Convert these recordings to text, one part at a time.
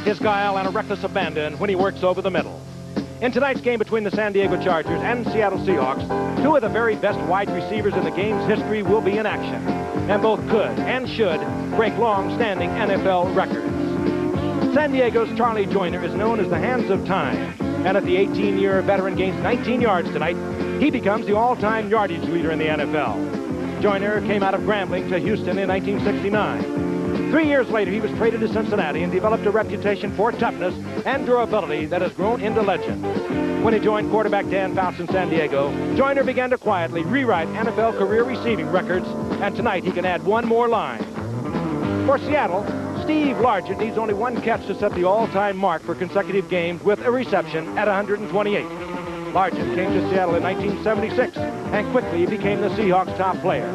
his guile, and a reckless abandon when he works over the middle. In tonight's game between the San Diego Chargers and Seattle Seahawks, two of the very best wide receivers in the game's history will be in action, and both could and should break long-standing NFL records. San Diego's Charlie Joyner is known as the Hands of Time, and if the 18-year veteran gains 19 yards tonight, he becomes the all-time yardage leader in the NFL. Joyner came out of Grambling to Houston in 1969. 3 years later, he was traded to Cincinnati and developed a reputation for toughness and durability that has grown into legend. When he joined quarterback Dan Fouts in San Diego, Joyner began to quietly rewrite NFL career receiving records, and tonight he can add one more line. For Seattle, Steve Largent needs only one catch to set the all-time mark for consecutive games with a reception at 128. Largent came to Seattle in 1976 and quickly became the Seahawks' top player.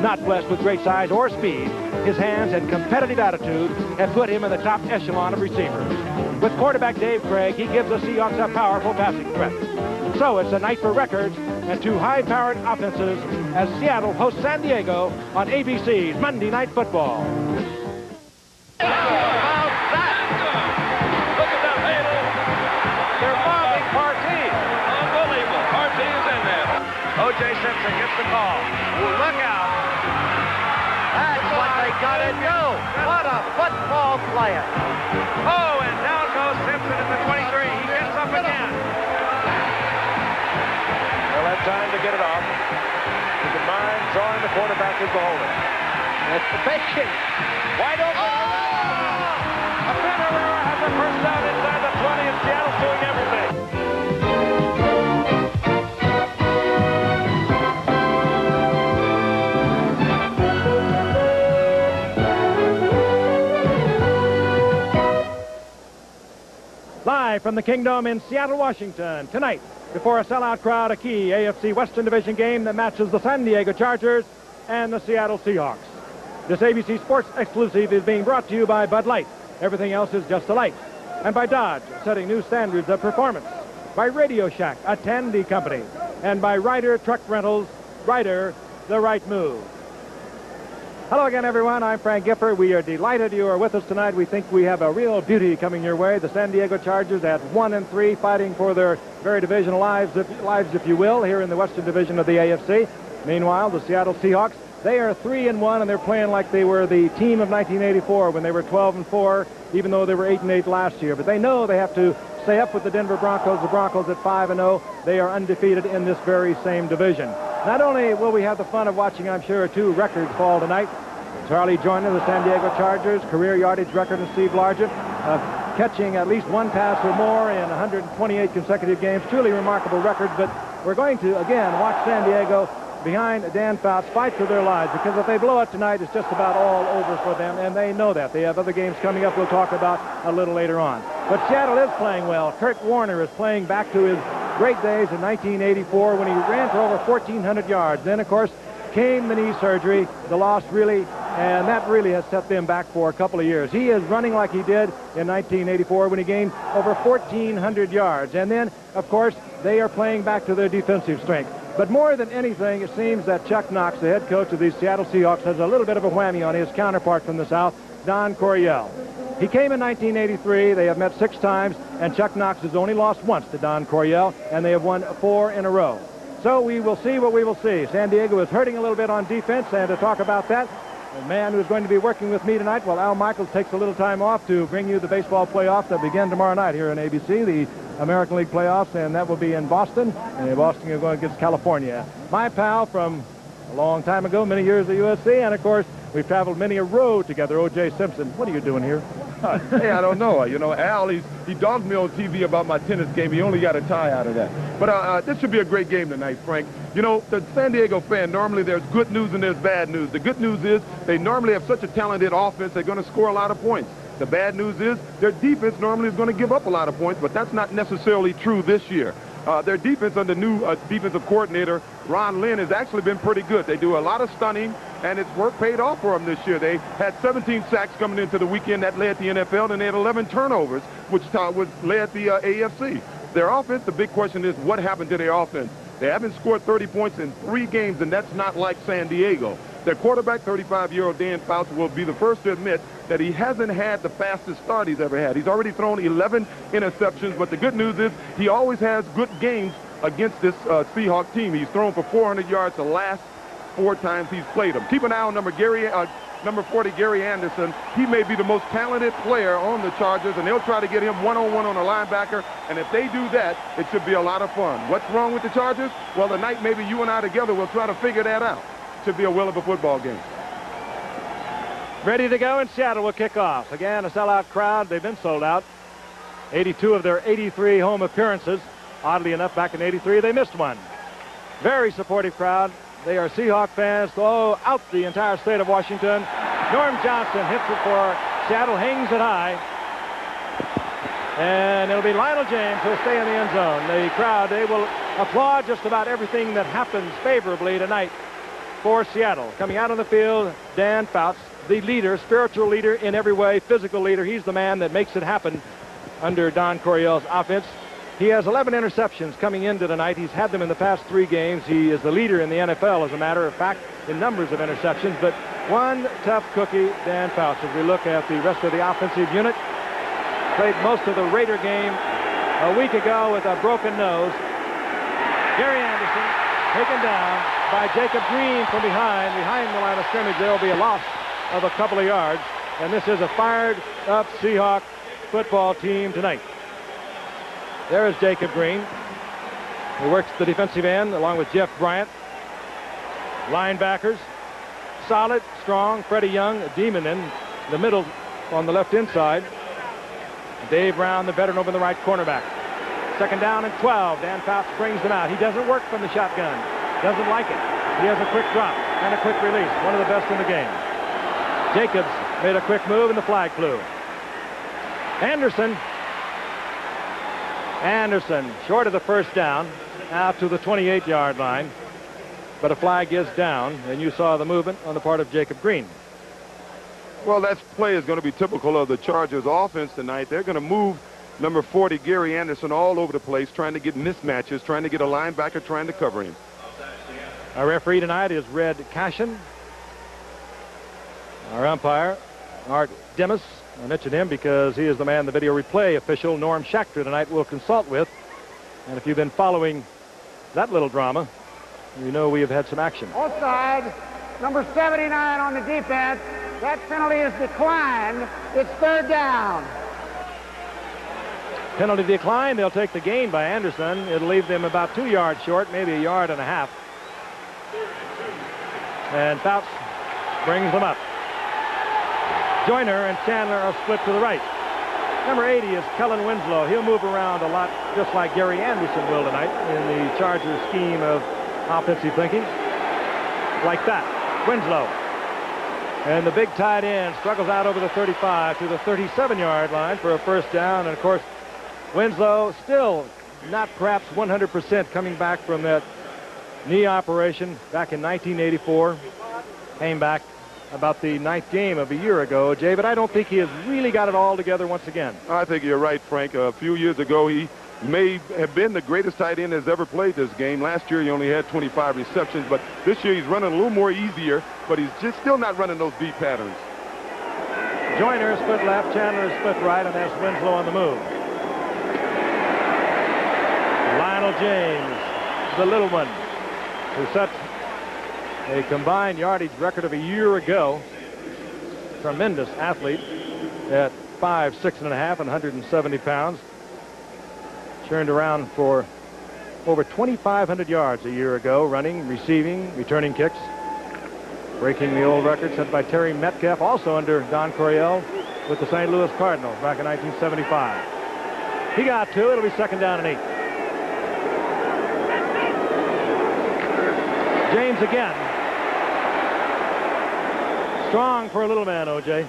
Not blessed with great size or speed, his hands and competitive attitude have put him in the top echelon of receivers. With quarterback Dave Craig, he gives the Seahawks a powerful passing threat. So it's a night for records and two high-powered offenses as Seattle hosts San Diego on ABC's Monday Night Football. O.J. Simpson gets the call. Look out. That's what they got to do. What a football player. Oh, and down goes Simpson at the 23. He gets up again. They'll have time to get it off. Keep in mind, drawing the quarterback is the holder. That's the pitching. Wide open. A Herrera has a first down inside the 20, and Seattle's doing everything. Live from the Kingdom in Seattle, Washington, tonight, before a sellout crowd, a key AFC Western Division game that matches the San Diego Chargers and the Seattle Seahawks. This ABC Sports exclusive is being brought to you by Bud Light. Everything else is just a light. And by Dodge, setting new standards of performance. By Radio Shack, a Tandy company. And by Ryder Truck Rentals, Ryder, the right move. Hello again, everyone. I'm Frank Gifford. We are delighted you are with us tonight. We think we have a real beauty coming your way. The San Diego Chargers at 1-3, fighting for their very divisional lives, if you will, here in the Western Division of the AFC. Meanwhile, the Seattle Seahawks, they are 3-1, and they're playing like they were the team of 1984 when they were 12-4, even though they were 8-8 last year. But they know they have to stay up with the Denver Broncos. The Broncos at 5-0. They are undefeated in this very same division. Not only will we have the fun of watching, I'm sure, two records fall tonight. Charlie Joyner, the San Diego Chargers, career yardage record of Steve Largent, catching at least one pass or more in 128 consecutive games. Truly remarkable records, but we're going to, again, watch San Diego behind Dan Fouts fight for their lives, because if they blow it tonight, it's just about all over for them, and they know that. They have other games coming up we'll talk about a little later on. But Seattle is playing well. Kurt Warner is playing back to his great days in 1984 when he ran for over 1,400 yards. Then, of course, came the knee surgery, the loss really, and that really has set them back for a couple of years. He is running like he did in 1984 when he gained over 1,400 yards. And then, of course, they are playing back to their defensive strength. But more than anything, it seems that Chuck Knox, the head coach of the Seattle Seahawks, has a little bit of a whammy on his counterpart from the South, Don Coryell. He came in 1983. They have met 6 times, and Chuck Knox has only lost once to Don Coryell, and they have won 4 in a row. So we will see what we will see. San Diego is hurting a little bit on defense, and to talk about that, the man who's going to be working with me tonight, well, Al Michaels takes a little time off to bring you the baseball playoffs that begin tomorrow night here on ABC, the American League playoffs, and that will be in Boston. And in Boston, you're going against California. My pal from a long time ago, many years at USC, and of course, we've traveled many a road together, O.J. Simpson. What are you doing here? Hey, I don't know. You know, Al, he dogged me on TV about my tennis game. He only got a tie out of that. But this should be a great game tonight, Frank. You know, the San Diego fan, normally there's good news and there's bad news. The good news is they normally have such a talented offense, they're going to score a lot of points. The bad news is their defense normally is going to give up a lot of points, but that's not necessarily true this year. Their defense under new defensive coordinator, Ron Lynn, has actually been pretty good. They do a lot of stunning, and its work paid off for them this year. They had 17 sacks coming into the weekend. That led the NFL, and they had 11 turnovers, which led the AFC. Their offense, the big question is, what happened to their offense? They haven't scored 30 points in 3 games, and that's not like San Diego. Their quarterback, 35-year-old Dan Fouts, will be the first to admit that he hasn't had the fastest start he's ever had. He's already thrown 11 interceptions, but the good news is he always has good games against this Seahawks team. He's thrown for 400 yards the last 4 times he's played them. Keep an eye on number 40, Gary Anderson. He may be the most talented player on the Chargers, and they'll try to get him one-on-one on a linebacker, and if they do that, it should be a lot of fun. What's wrong with the Chargers? Well, tonight maybe you and I together will try to figure that out. Should be a will of a football game. Ready to go, and Seattle will kick off. Again, a sellout crowd. They've been sold out. 82 of their 83 home appearances. Oddly enough, back in 83, they missed one. Very supportive crowd. They are Seahawk fans throughout the entire state of Washington. Norm Johnson hits it for Seattle, hangs it high. And it'll be Lionel James who'll stay in the end zone. The crowd, they will applaud just about everything that happens favorably tonight for Seattle. Coming out on the field, Dan Fouts, the leader, spiritual leader in every way, physical leader. He's the man that makes it happen under Don Coryell's offense. He has 11 interceptions coming into tonight. He's had them in the past 3 games. He is the leader in the NFL, as a matter of fact, in numbers of interceptions. But one tough cookie, Dan Fouts. As we look at the rest of the offensive unit, played most of the Raider game a week ago with a broken nose. Gary Anderson taken down by Jacob Green from behind the line of scrimmage. There will be a loss of a couple of yards. And this is a fired-up Seahawk football team tonight. There is Jacob Green. He works the defensive end along with Jeff Bryant. Linebackers, solid, strong. Freddie Young, a demon in the middle on the left inside. Dave Brown, the veteran, over the right cornerback. Second down and 12. Dan Fouts brings them out. He doesn't work from the shotgun. Doesn't like it. He has a quick drop and a quick release. One of the best in the game. Jacobs made a quick move and the flag flew. Anderson, short of the first down, out to the 28-yard line. But a flag is down, and you saw the movement on the part of Jacob Green. Well, that play is going to be typical of the Chargers offense tonight. They're going to move number 40, Gary Anderson, all over the place, trying to get mismatches, trying to get a linebacker, trying to cover him. Our referee tonight is Red Cashin. Our umpire, Art Demas. I mentioned him because he is the man the video replay official Norm Schachter tonight will consult with. And if you've been following that little drama, you know we have had some action. Offside, number 79 on the defense. That penalty is declined. It's third down. Penalty decline. They'll take the gain by Anderson. It'll leave them about 2 yards short, maybe a yard and a half. And Fouts brings them up. Joyner and Chandler are split to the right. Number 80 is Kellen Winslow. He'll move around a lot, just like Gary Anderson will tonight in the Chargers scheme of offensive thinking. Like that. Winslow. And the big tight end struggles out over the 35 to the 37-yard line for a first down. And, of course, Winslow still not perhaps 100% coming back from that knee operation back in 1984. Came back about the 9th game of a year ago, Jay, but I don't think he has really got it all together once again. I think you're right, Frank. A few years ago, he may have been the greatest tight end that's ever played this game. Last year, he only had 25 receptions, but this year he's running a little more easier, but he's just still not running those deep patterns. Joyner is split left, Chandler is split right, and that's Winslow on the move. Lionel James, the little one, who set a combined yardage record of a year ago. Tremendous athlete at 5'6.5" and 170 pounds. Turned around for over 2,500 yards a year ago, running, receiving, returning kicks. Breaking the old record set by Terry Metcalf, also under Don Coryell with the St. Louis Cardinals back in 1975. He got 2. It'll be second down and 8. James again. Strong for a little man, O.J.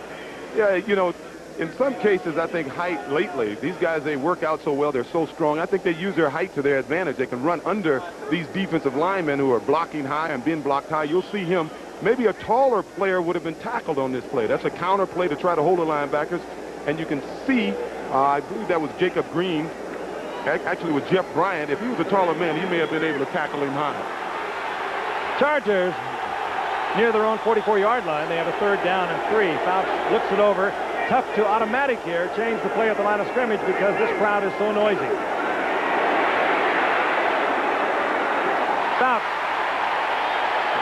Yeah, you know, in some cases, I think height lately, these guys, they work out so well, they're so strong. I think they use their height to their advantage. They can run under these defensive linemen who are blocking high and being blocked high. You'll see him. Maybe a taller player would have been tackled on this play. That's a counter play to try to hold the linebackers. And you can see, I believe that was Jacob Green. Actually, with Jeff Bryant. If he was a taller man, he may have been able to tackle him high. Chargers near their own 44-yard line. They have a 3rd down and 3. Fouts looks it over. Tough to automatic here. Change the play at the line of scrimmage because this crowd is so noisy. Fouts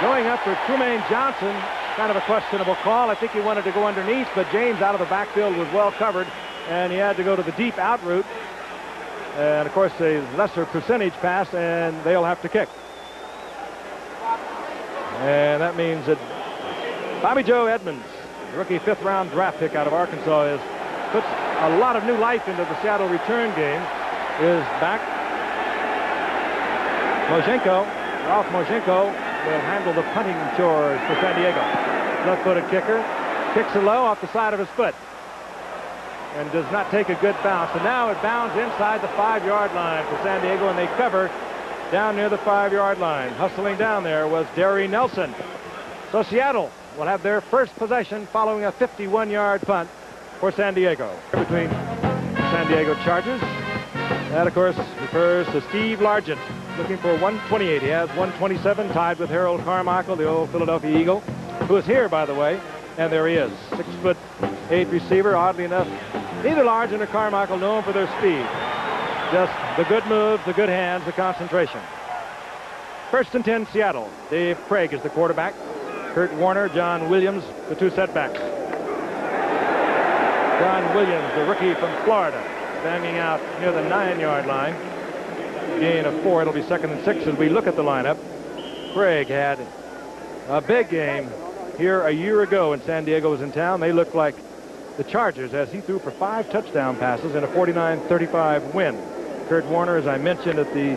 going up for Trumaine Johnson. Kind of a questionable call. I think he wanted to go underneath, but James out of the backfield was well covered, and he had to go to the deep out route. And, of course, a lesser percentage pass, and they'll have to kick. And that means that Bobby Joe Edmonds, the rookie 5th-round draft pick out of Arkansas, puts a lot of new life into the Seattle return game, is back. Ralph Moshenko will handle the punting chores for San Diego. Left-footed kicker, kicks it low off the side of his foot and does not take a good bounce. And now it bounds inside the 5-yard line for San Diego, and they cover down near the 5-yard line. Hustling down there was Derry Nelson. So Seattle will have their first possession following a 51-yard punt for San Diego. Between San Diego Chargers. That, of course, refers to Steve Largent, looking for 128. He has 127, tied with Harold Carmichael, the old Philadelphia Eagle, who is here, by the way. And there he is, 6'8" receiver. Oddly enough, neither Largent or Carmichael known for their speed. Just the good moves, the good hands, the concentration. 1st and 10, Seattle. Dave Craig is the quarterback. Kurt Warner, John Williams, the 2 setbacks. John Williams, the rookie from Florida, standing out near the 9-yard line. Gain of 4. It'll be 2nd and 6 as we look at the lineup. Craig had a big game here a year ago when San Diego was in town. They looked like the Chargers as he threw for 5 touchdown passes in a 49-35 win. Kurt Warner, as I mentioned at the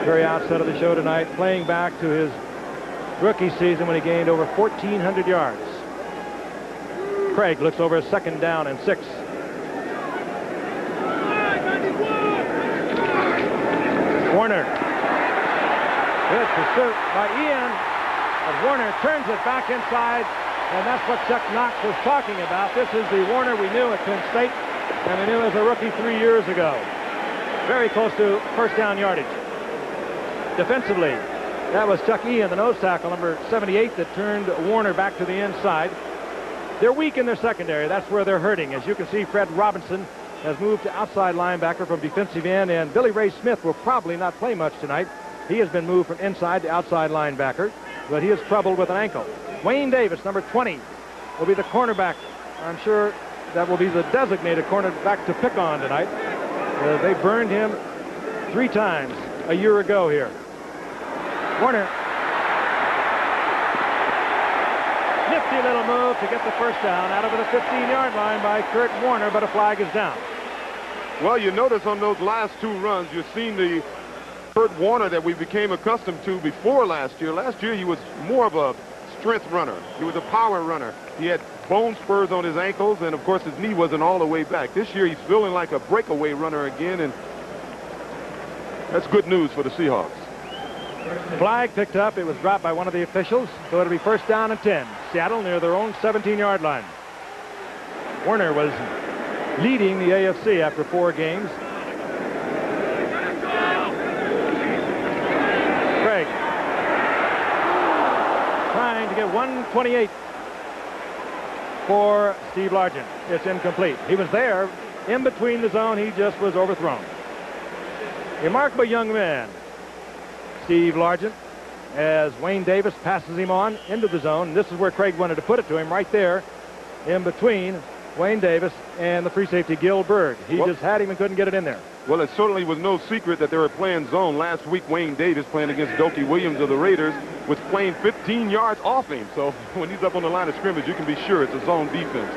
very outset of the show tonight, playing back to his rookie season when he gained over 1,400 yards. Craig looks over a 2nd down and 6. Warner. Good pursuit by Ian. But Warner turns it back inside, and that's what Chuck Knox was talking about. This is the Warner we knew at Penn State, and we knew as a rookie 3 years ago. Very close to 1st down yardage. Defensively, that was Chuck Ian, the nose tackle, number 78, that turned Warner back to the inside. They're weak in their secondary. That's where they're hurting. As you can see, Fred Robinson has moved to outside linebacker from defensive end, and Billy Ray Smith will probably not play much tonight. He has been moved from inside to outside linebacker, but he is troubled with an ankle. Wayne Davis, number 20, will be the cornerback. I'm sure that will be the designated cornerback to pick on tonight. They burned him 3 times a year ago here. Warner. Nifty little move to get the 1st down out over the 15-yard line by Kurt Warner, but a flag is down. Well, you notice on those last 2 runs, you've seen the Kurt Warner that we became accustomed to before last year. Last year, he was more of a strength runner. He was a power runner. He had bone spurs on his ankles, and, of course, his knee wasn't all the way back. This year, he's feeling like a breakaway runner again, and that's good news for the Seahawks. Flag picked up. It was dropped by one of the officials, so it'll be 1st down and 10. Seattle near their own 17-yard line. Warner was leading the AFC after 4 games. Craig trying to get 128 for Steve Largent. It's incomplete. He was there in between the zone. He just was overthrown. Remarkable young man, Steve Largent, as Wayne Davis passes him on into the zone. This is where Craig wanted to put it to him, right there in between Wayne Davis and the free safety Gil Berg. He just had him and couldn't get it in there. Well, it certainly was no secret that they were playing zone. Last week, Wayne Davis, playing against Dokie Williams of the Raiders, was playing 15 yards off him. So when he's up on the line of scrimmage, you can be sure it's a zone defense.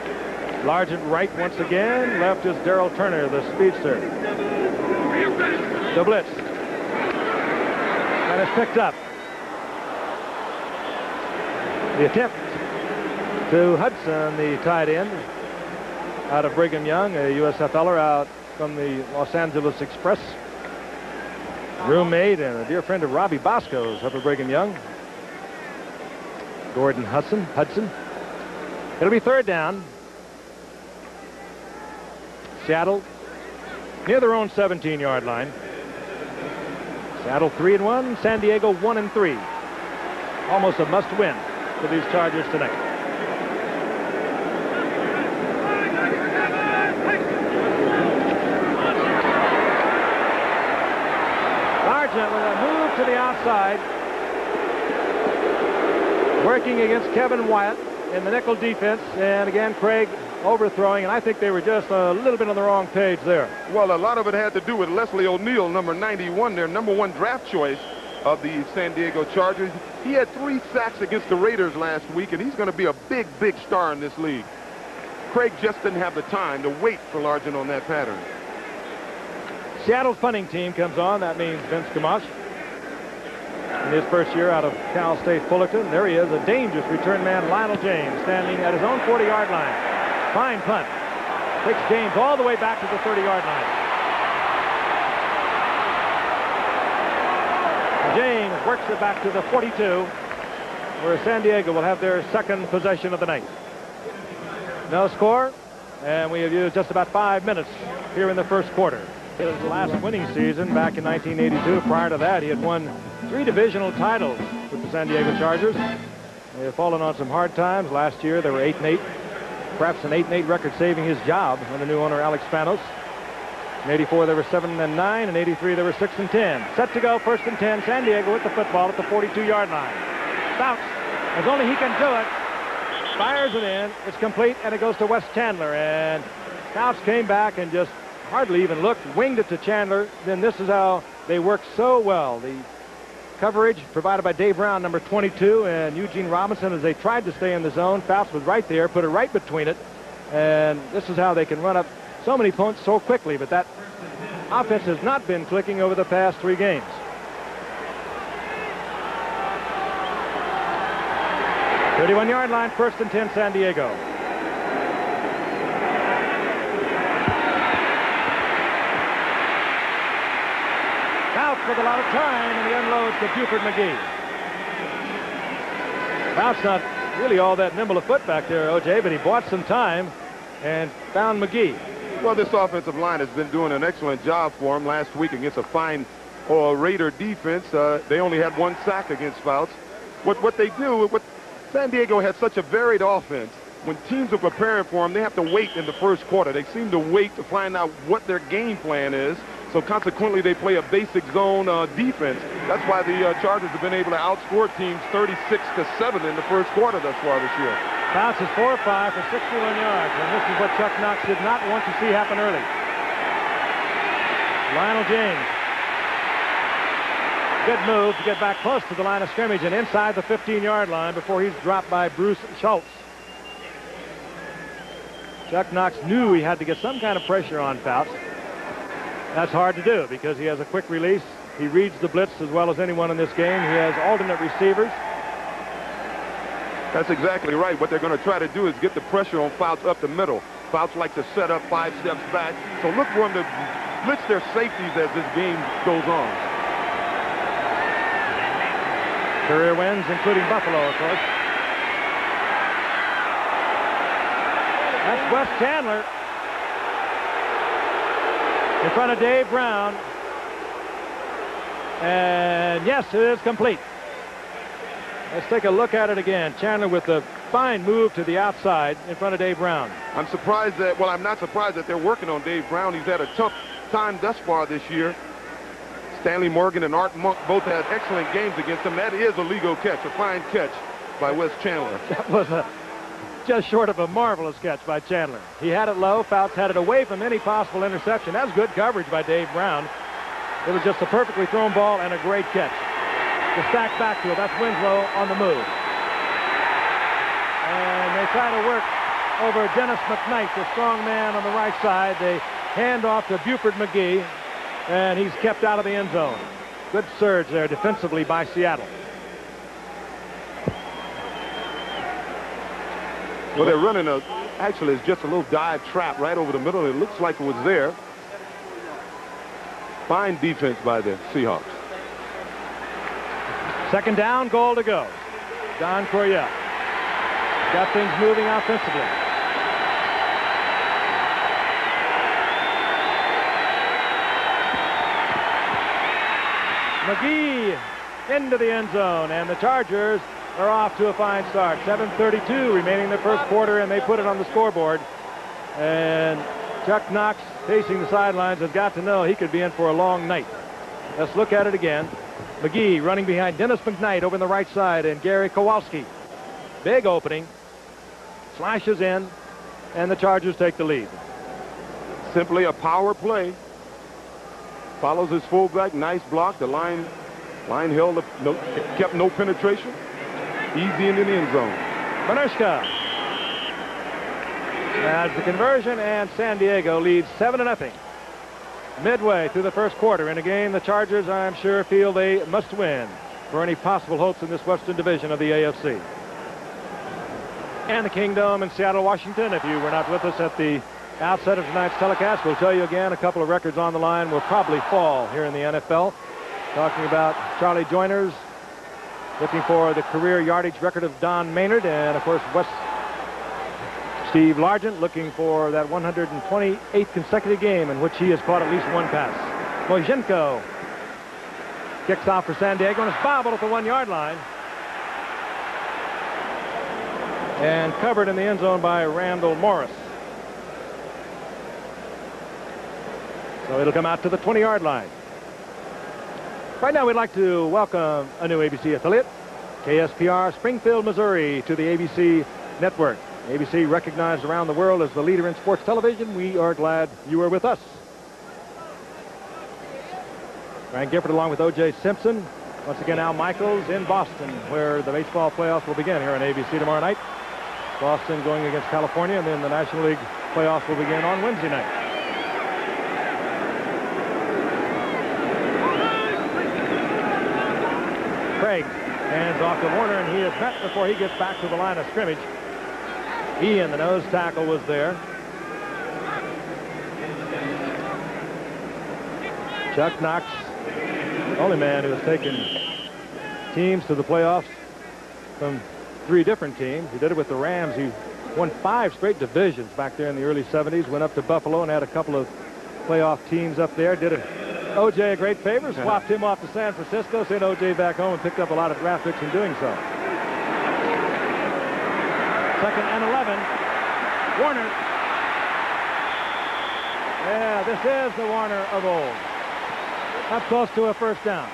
Largent right once again. Left is Darrell Turner, the speedster. The blitz. And it's picked up. The attempt to Hudson, the tight end, out of Brigham Young, a USFLer out from the Los Angeles Express. Roommate and a dear friend of Robbie Bosco's up at Brigham Young. Gordon Hudson. It'll be 3rd down. Seattle near their own 17-yard line. Seattle 3-1, San Diego 1-3. Almost a must-win. for these Chargers tonight. Sargent with a move to the outside, working against Kevin Wyatt in the nickel defense, and again Craig overthrowing, and I think they were just a little bit on the wrong page there. Well, a lot of it had to do with Leslie O'Neal, number 91, their number 1 draft choice of the San Diego Chargers. He had 3 sacks against the Raiders last week, and he's going to be a big, big star in this league. Craig just didn't have the time to wait for Largent on that pattern. Seattle's punting team comes on. That means Vince Camacho. In his first year out of Cal State Fullerton, there he is, a dangerous return man, Lionel James, standing at his own 40-yard line. Fine punt. Takes James all the way back to the 30-yard line. James works it back to the 42, where San Diego will have their second possession of the night. No score, and we have used just about 5 minutes here in the first quarter. His last winning season back in 1982. Prior to that, he had won 3 divisional titles with the San Diego Chargers. They have fallen on some hard times. Last year, they were 8-8. Perhaps an 8-8 record saving his job under new owner Alex Spanos. In 84, they were 7-9. In 83, they were 6-10. Set to go, 1st and 10. San Diego with the football at the 42-yard line. Bounce, as only he can do it. Fires it in. It's complete, and it goes to Wes Chandler. And Fouts came back and just hardly even looked, winged it to Chandler. Then this is how they work so well. The coverage provided by Dave Brown, number 22, and Eugene Robinson, as they tried to stay in the zone. Fouts was right there, put it right between it. And this is how they can run up so many points so quickly. But that offense has not been clicking over the past 3 games. "31-yard line, 1st and 10, San Diego. Fouts with a lot of time, and he unloads to Buford McGee. Fouts not really all that nimble a foot back there, O.J., but he bought some time and found McGee. Well, this offensive line has been doing an excellent job for him last week against a fine Raider defense. They only had 1 sack against Fouts. What they do, San Diego has such a varied offense. When teams are preparing for them, they have to wait in the first quarter. They seem to wait to find out what their game plan is. So consequently, they play a basic zone defense. That's why the Chargers have been able to outscore teams 36-7 in the first quarter thus far this year. Fouts is 4 of 5 for 61 yards, and this is what Chuck Knox did not want to see happen early. Lionel James. Good move to get back close to the line of scrimmage and inside the 15-yard line before he's dropped by Bruce Schultz. Chuck Knox knew he had to get some kind of pressure on Fouts. That's hard to do because he has a quick release. He reads the blitz as well as anyone in this game. He has alternate receivers. That's exactly right. What they're going to try to do is get the pressure on Fouts up the middle. Fouts like to set up 5 steps back. So look for them to blitz their safeties as this game goes on. Career wins, including Buffalo, of course. That's Wes Chandler in front of Dave Brown. And yes, it is complete. Let's take a look at it again. Chandler with the fine move to the outside in front of Dave Brown. I'm surprised that, well, I'm not surprised that they're working on Dave Brown. He's had a tough time thus far this year. Stanley Morgan and Art Monk both had excellent games against him. That is a legal catch, a fine catch by Wes Chandler. That was just short of a marvelous catch by Chandler. He had it low. Fouts had it away from any possible interception. That was good coverage by Dave Brown. It was just a perfectly thrown ball and a great catch. The stack back to it. That's Winslow on the move. And they try to work over Dennis McKnight, the strong man on the right side. They hand off to Buford McGee, and he's kept out of the end zone. Good surge there defensively by Seattle. Well, they're running actually it's just a little dive trap right over the middle. It looks like it was there. Fine defense by the Seahawks. Second down, goal to go. Don Coryell got things moving offensively. McGee into the end zone, and the Chargers are off to a fine start. 7:32 remaining in the first quarter, and they put it on the scoreboard. And Chuck Knox, pacing the sidelines, has got to know he could be in for a long night. Let's look at it again. McGee running behind Dennis McKnight over on the right side, and Gary Kowalski. Big opening. Slashes in, and the Chargers take the lead. Simply a power play. Follows his fullback. Nice block. The line held, kept no penetration. Easy into the end zone. Manushka has the conversion, and San Diego leads 7-0. Midway through the first quarter in a game the Chargers, I'm sure, feel they must win for any possible hopes in this Western Division of the AFC. And the Kingdom in Seattle, Washington. If you were not with us at the outset of tonight's telecast, we'll tell you again a couple of records on the line will probably fall here in the NFL. Talking about Charlie Joiners looking for the career yardage record of Don Maynard, and of course Steve Largent looking for that 128th consecutive game in which he has caught at least one pass. Mojenko kicks off for San Diego and is bobbled at the 1-yard line. And covered in the end zone by Randall Morris. So it'll come out to the 20-yard line. Right now we'd like to welcome a new ABC affiliate, KSPR Springfield, Missouri, to the ABC network. ABC, recognized around the world as the leader in sports television. We are glad you are with us. Frank Gifford along with O.J. Simpson. Once again, Al Michaels in Boston, where the baseball playoffs will begin here on ABC tomorrow night. Boston going against California, and then the National League playoffs will begin on Wednesday night. Craig hands off to Warner, and he is met before he gets back to the line of scrimmage. Ian, the nose tackle, was there. Chuck Knox, the only man who has taken teams to the playoffs from 3 different teams. He did it with the Rams. He won 5 straight divisions back there in the early 70s. Went up to Buffalo and had a couple of playoff teams up there. Did O.J. a great favor. Swapped him off to San Francisco. Sent O.J. back home and picked up a lot of draft picks in doing so. 2nd and 11. Warner. Yeah, this is the Warner of old. Up close to a first down.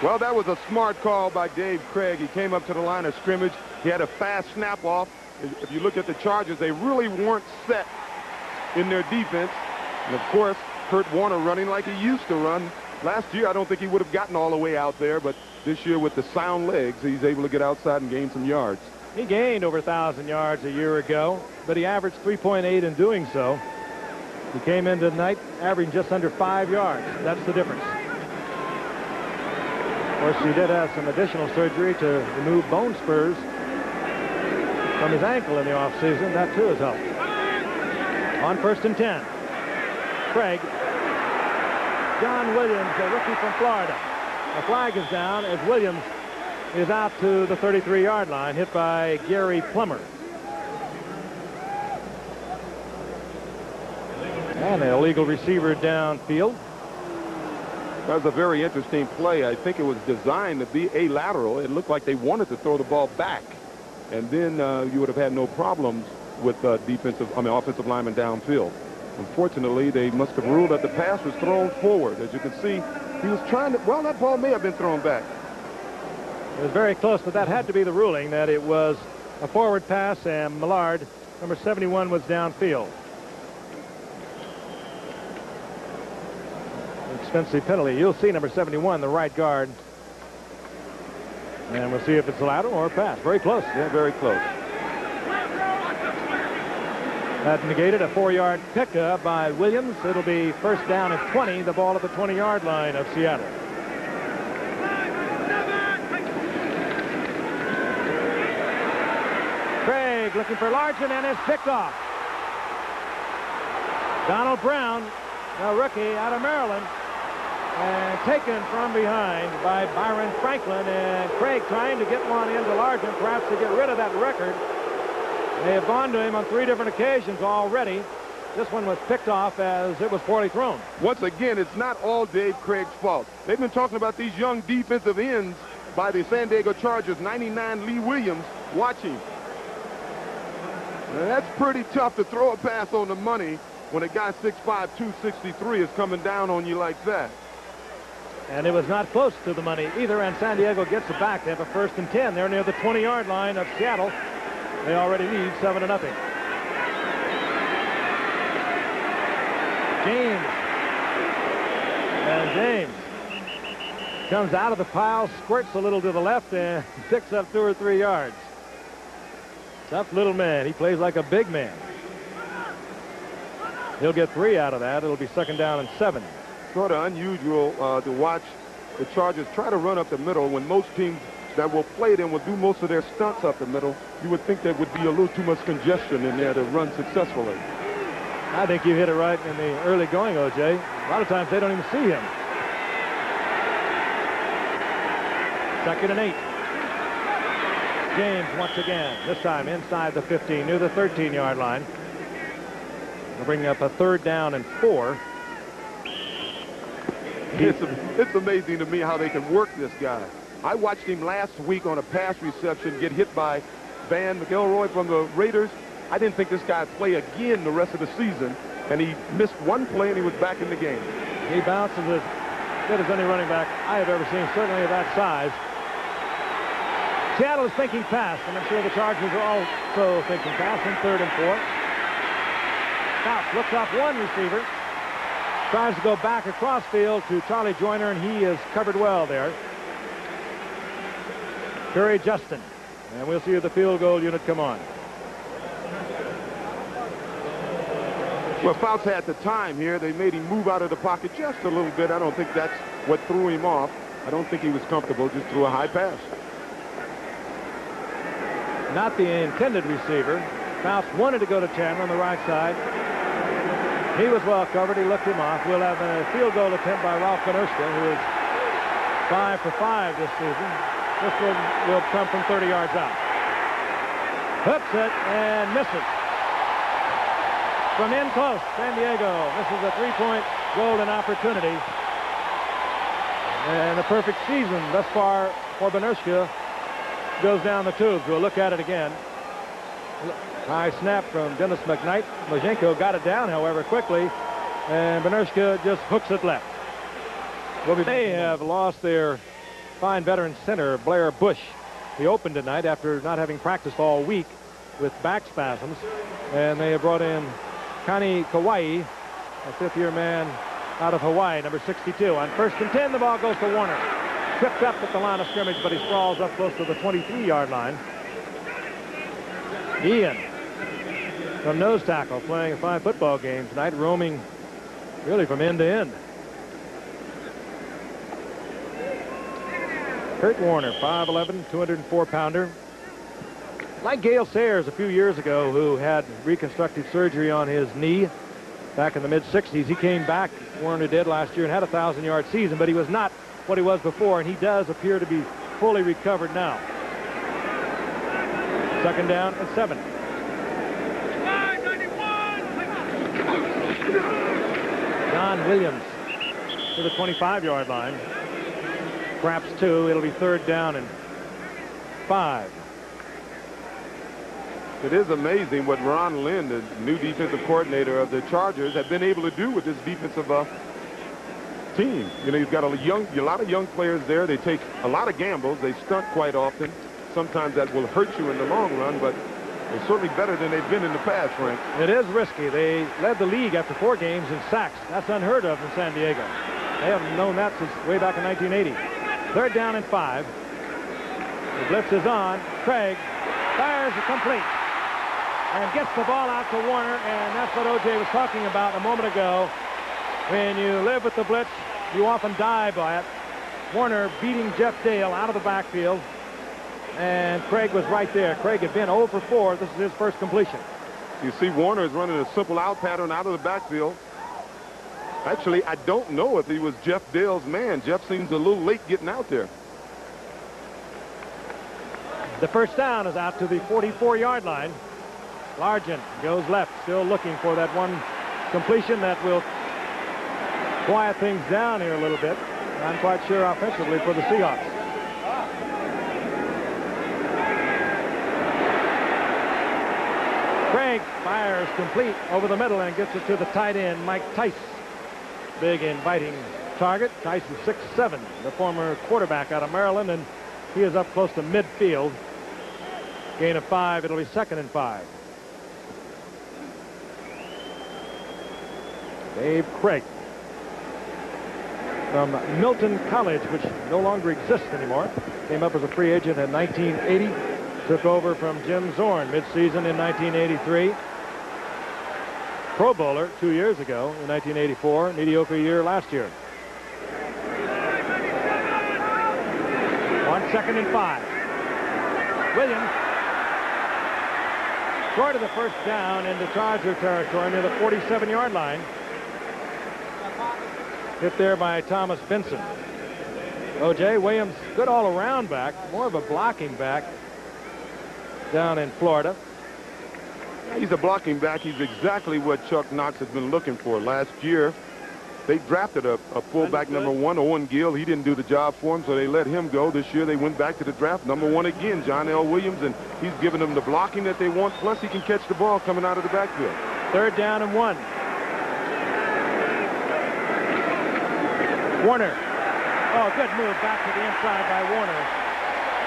Well, that was a smart call by Dave Craig. He came up to the line of scrimmage. He had a fast snap off. If you look at the Chargers, they really weren't set in their defense. And, of course, Kurt Warner running like he used to run. Last year, I don't think he would have gotten all the way out there, but this year with the sound legs, he's able to get outside and gain some yards. He gained over 1,000 yards a year ago, but he averaged 3.8 in doing so. He came into tonight averaging just under 5 yards. That's the difference. Of course, he did have some additional surgery to remove bone spurs from his ankle in the offseason. That, too, has helped. On 1st and 10. Craig. John Williams, a rookie from Florida. A flag is down as Williams is out to the 33-yard line, hit by Gary Plummer. And an illegal receiver downfield. That was a very interesting play. I think it was designed to be a lateral. It looked like they wanted to throw the ball back. And then you would have had no problems with offensive linemen downfield. Unfortunately, they must have ruled that the pass was thrown forward. As you can see, he was trying to, well, that ball may have been thrown back. It was very close, but that had to be the ruling, that it was a forward pass, and Millard, number 71, was downfield. Expensive penalty. You'll see number 71, the right guard. And we'll see if it's a lateral or a pass. Very close. Yeah, very close. That negated a 4-yard pickup by Williams. It'll be 1st down at 20, the ball at the 20-yard line of Seattle. Craig looking for Largent, and is picked off. Donald Brown, a rookie out of Maryland, and taken from behind by Byron Franklin, and Craig trying to get one into Largent, perhaps to get rid of that record. They have gone to him on 3 different occasions already. This one was picked off as it was poorly thrown. Once again, it's not all Dave Craig's fault. They've been talking about these young defensive ends by the San Diego Chargers, 99 Lee Williams, watching. Now, that's pretty tough to throw a pass on the money when a guy 6'5", 263 is coming down on you like that. And it was not close to the money either, and San Diego gets it back. They have a 1st and 10. They're near the 20-yard line of Seattle. They already lead 7-0. James. And James comes out of the pile, squirts a little to the left, and picks up 2 or 3 yards. Tough little man. He plays like a big man. He'll get 3 out of that. It'll be 2nd down and 7. Sort of unusual to watch the Chargers try to run up the middle when most teams that will play them will do most of their stunts up the middle. You would think there would be a little too much congestion in there to run successfully. I think you hit it right in the early going, O.J. A lot of times they don't even see him. 2nd and 8. James once again, this time inside the 15, near the 13-yard line. They'll bring up a 3rd down and 4. It's amazing to me how they can work this guy. I watched him last week on a pass reception get hit by Van McElroy from the Raiders. I didn't think this guy would play again the rest of the season, and he missed 1 play and he was back in the game. He bounces as good as any running back I have ever seen, certainly of that size. Seattle is thinking pass, and I'm sure the Chargers are also thinking pass in 3rd and 4. Fouts looks off one receiver. Tries to go back across field to Charlie Joyner, and he is covered well there. Curry Justin. And we'll see the field goal unit come on. Well, Fouts had the time here. They made him move out of the pocket just a little bit. I don't think that's what threw him off. I don't think he was comfortable, just threw a high pass. Not the intended receiver. Fouts wanted to go to Chandler on the right side. He was well covered. He looked him off. We'll have a field goal attempt by Ralph Konerska, who is 5 for 5 this season. This one will come from 30 yards out. Hooks it and misses. From in close, San Diego. This is a 3-point golden opportunity. And a perfect season thus far for Konerska goes down the tubes. We'll look at it again. High snap from Dennis McKnight. Mojenko got it down, however, quickly, and Konerska just hooks it left. They have lost their fine veteran center, Blair Bush. He opened tonight after not having practiced all week with back spasms, and they have brought in Kani Kauai, a 5th-year man out of Hawaii, number 62. On 1st and 10, the ball goes to Warner. Tripped up at the line of scrimmage, but he sprawls up close to the 23-yard line. Ian from nose tackle, playing a fine football game tonight, roaming really from end to end. Kurt Warner, 5'11", 204-pounder. Like Gale Sayers a few years ago, who had reconstructive surgery on his knee back in the mid-60s. He came back, Warner did last year, and had a 1,000-yard season, but he was not what he was before, and he does appear to be fully recovered now. 2nd down and 7. John Williams to the 25-yard line. Perhaps 2. It'll be 3rd down and 5. It is amazing what Ron Lynn, the new defensive coordinator of the Chargers, have been able to do with this defensive team. You know, he's got a lot of young players there. They take a lot of gambles. They stunt quite often. Sometimes that will hurt you in the long run, but they're certainly better than they've been in the past, Frank. It is risky. They led the league after 4 games in sacks. That's unheard of in San Diego. They haven't known that since way back in 1980. 3rd down and 5. The blitz is on. Craig fires it complete and gets the ball out to Warner, and that's what O.J. was talking about a moment ago. When you live with the blitz, you often die by it. Warner beating Jeff Dale out of the backfield, and Craig was right there. Craig had been 0 for 4. This is his first completion. You see Warner is running a simple out pattern out of the backfield. Actually, I don't know if he was Jeff Dale's man. Jeff seems a little late getting out there. The first down is out to the 44-yard line. Largent goes left, still looking for that one completion that will quiet things down here a little bit. I'm quite sure offensively for the Seahawks. Craig fires complete over the middle and gets it to the tight end, Mike Tice. Big inviting target. Tice is 6'7", the former quarterback out of Maryland, and he is up close to midfield. Gain of 5. It'll be 2nd and 5. Dave Craig from Milton College, which no longer exists anymore. Came up as a free agent in 1980. Took over from Jim Zorn midseason in 1983. Pro Bowler 2 years ago in 1984. Mediocre year last year. 2nd and 5. Williams short of the first down into Charger territory near the 47-yard line. Hit there by Thomas Benson. O.J. Williams, good all-around back, more of a blocking back down in Florida. He's a blocking back. He's exactly what Chuck Knox has been looking for. Last year, they drafted a fullback number 1, Owen Gill. He didn't do the job for him, so they let him go. This year, they went back to the draft. Number 1 again, John L. Williams, and he's giving them the blocking that they want, plus he can catch the ball coming out of the backfield. 3rd down and 1. Warner. Oh, good move back to the inside by Warner.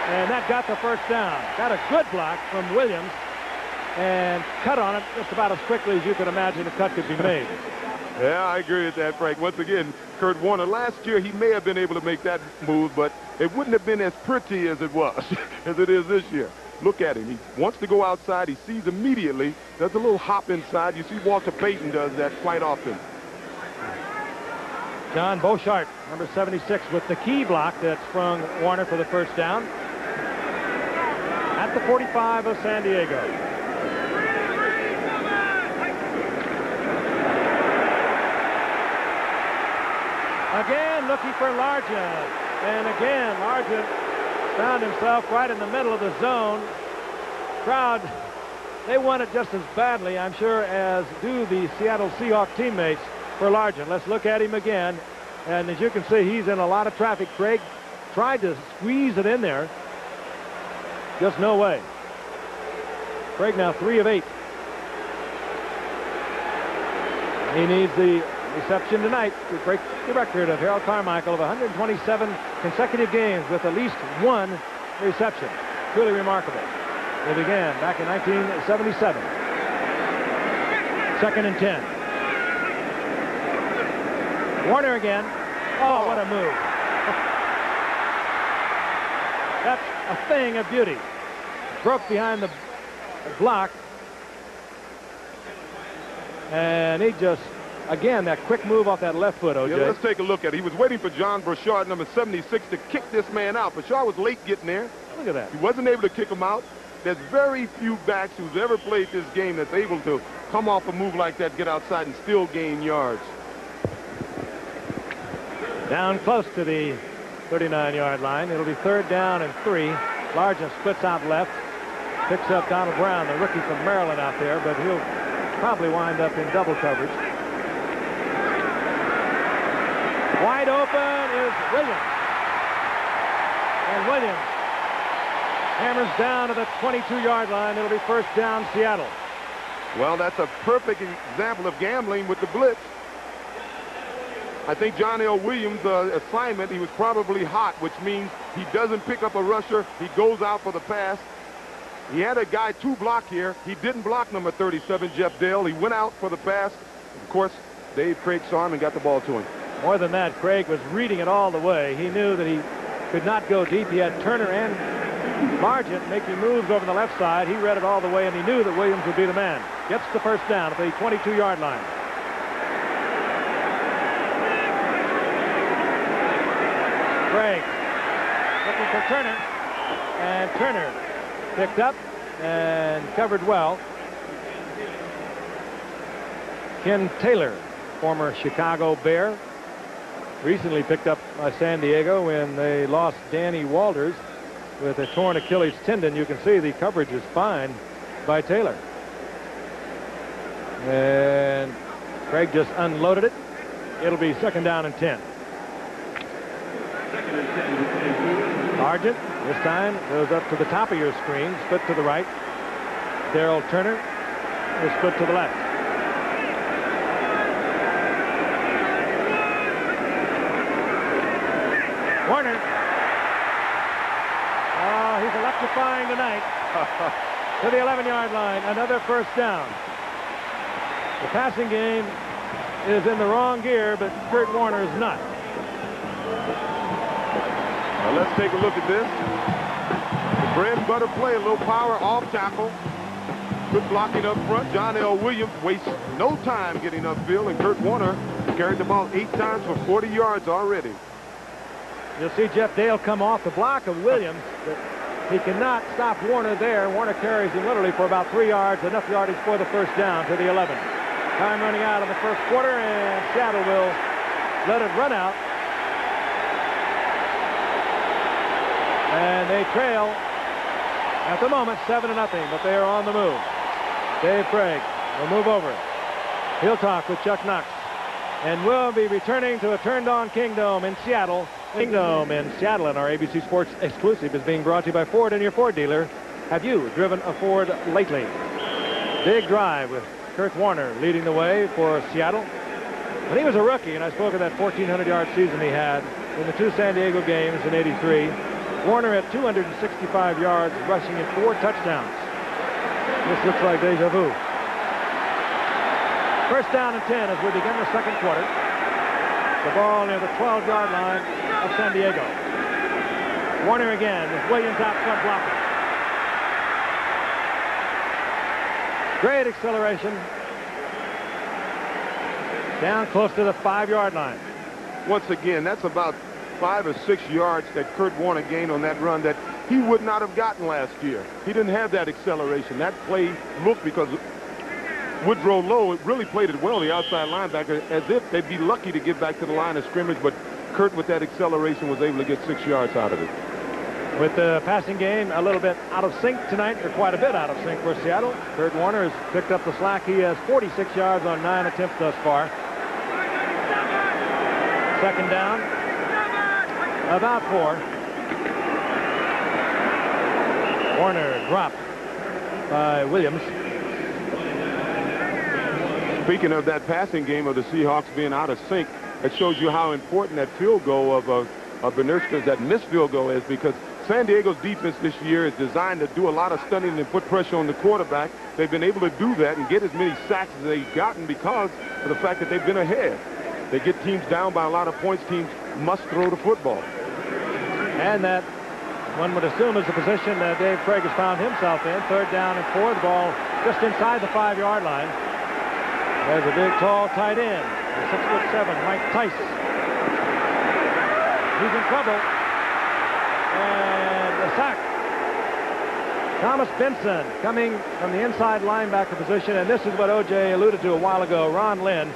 And that got the first down. Got a good block from Williams and cut on it just about as quickly as you could imagine a cut could be made. Yeah, I agree with that, Frank. Once again, Kurt Warner, last year he may have been able to make that move, but it wouldn't have been as pretty as it was, as it is this year. Look at him. He wants to go outside. He sees immediately. Does a little hop inside. You see Walter Payton does that quite often. John Beauchart, number 76, with the key block that sprung Warner for the first down at the 45 of San Diego. Again, looking for Largent. And again, Largent found himself right in the middle of the zone. Crowd, they want it just as badly, I'm sure, as do the Seattle Seahawks teammates for Largent. Let's look at him again. And as you can see, he's in a lot of traffic. Craig tried to squeeze it in there. Just no way. Craig now 3 of 8. He needs the reception tonight to break the record of Harold Carmichael of 127 consecutive games with at least 1 reception. Truly remarkable. It began back in 1977. 2nd and 10. Warner again. Oh, what a move. That's a thing of beauty. Broke behind the block. And he just, again, that quick move off that left foot, O.J. Yeah, let's take a look at it. He was waiting for John Burchard, number 76, to kick this man out. Burchard was late getting there. Look at that. He wasn't able to kick him out. There's very few backs who's ever played this game that's able to come off a move like that, get outside, and still gain yards. Down close to the 39-yard line. It'll be 3rd down and 3. Largent splits out left. Picks up Donald Brown, the rookie from Maryland out there, but he'll probably wind up in double coverage. Wide open is Williams. And Williams hammers down to the 22-yard line. It'll be 1st down, Seattle. Well, that's a perfect example of gambling with the blitz. I think John L. Williams' assignment, he was probably hot, which means he doesn't pick up a rusher. He goes out for the pass. He had a guy to block here. He didn't block number 37, Jeff Dale. He went out for the pass. Of course, Dave Craig saw him and got the ball to him. More than that, Craig was reading it all the way. He knew that he could not go deep. He had Turner and Largent making moves over the left side. He read it all the way, and he knew that Williams would be the man. Gets the first down at the 22-yard line. Craig looking for Turner, and Turner picked up and covered well. Ken Taylor, former Chicago Bear, recently picked up by San Diego when they lost Danny Walters with a torn Achilles tendon. You can see the coverage is fine by Taylor. And Craig just unloaded it. It'll be 2nd down and 10. Largent this time goes up to the top of your screen, split to the right. Darrell Turner is split to the left. Warner. Oh, he's electrifying tonight. To the 11-yard line. Another first down. The passing game is in the wrong gear, but Kurt Warner is not. Now let's take a look at this. The bread and butter play, a little power off tackle. Good blocking up front. John L. Williams wastes no time getting upfield, and Kurt Warner carried the ball 8 times for 40 yards already. You'll see Jeff Dale come off the block of Williams, but he cannot stop Warner there. Warner carries him literally for about 3 yards, enough yardage for the first down to the 11. Time running out in the first quarter, and Seattle will let it run out. And they trail at the moment 7-0, but they are on the move. Dave Craig will move over. He'll talk with Chuck Knox. And we'll be returning to a turned-on Kingdome in Seattle. Kingdome in Seattle, and our ABC Sports exclusive is being brought to you by Ford and your Ford dealer. Have you driven a Ford lately? Big drive with Kurt Warner leading the way for Seattle. When he was a rookie, and I spoke of that 1,400-yard season he had in the 2 San Diego games in '83, Warner had 265 yards, rushing in 4 touchdowns. This looks like deja vu. First down and 10 as we begin the second quarter. The ball near the 12-yard line of San Diego. Warner again with Williams out front blocking. Great acceleration. Down close to the 5-yard line. Once again, that's about 5 or 6 yards that Kurt Warner gained on that run that he would not have gotten last year. He didn't have that acceleration. That play looked, because Woodrow Lowe really played it well, the outside linebacker, as if they'd be lucky to get back to the line of scrimmage, but Kurt, with that acceleration, was able to get 6 yards out of it. With the passing game a little bit out of sync tonight, or quite a bit out of sync for Seattle, Kurt Warner has picked up the slack. He has 46 yards on 9 attempts thus far. Second down, about 4. Warner dropped by Williams. Speaking of that passing game of the Seahawks being out of sync, it shows you how important that field goal of Benerska's, that missed field goal, is, because San Diego's defense this year is designed to do a lot of stunning and put pressure on the quarterback. They've been able to do that and get as many sacks as they've gotten because of the fact that they've been ahead. They get teams down by a lot of points. Teams must throw the football. And that, one would assume, is the position that Dave Craig has found himself in. Third down and 4. The ball just inside the 5-yard line. There's a big, tall tight end, 6'7", Mike Tice. He's in trouble. And a sack. Thomas Benson coming from the inside linebacker position, and this is what O.J. alluded to a while ago. Ron Lynn,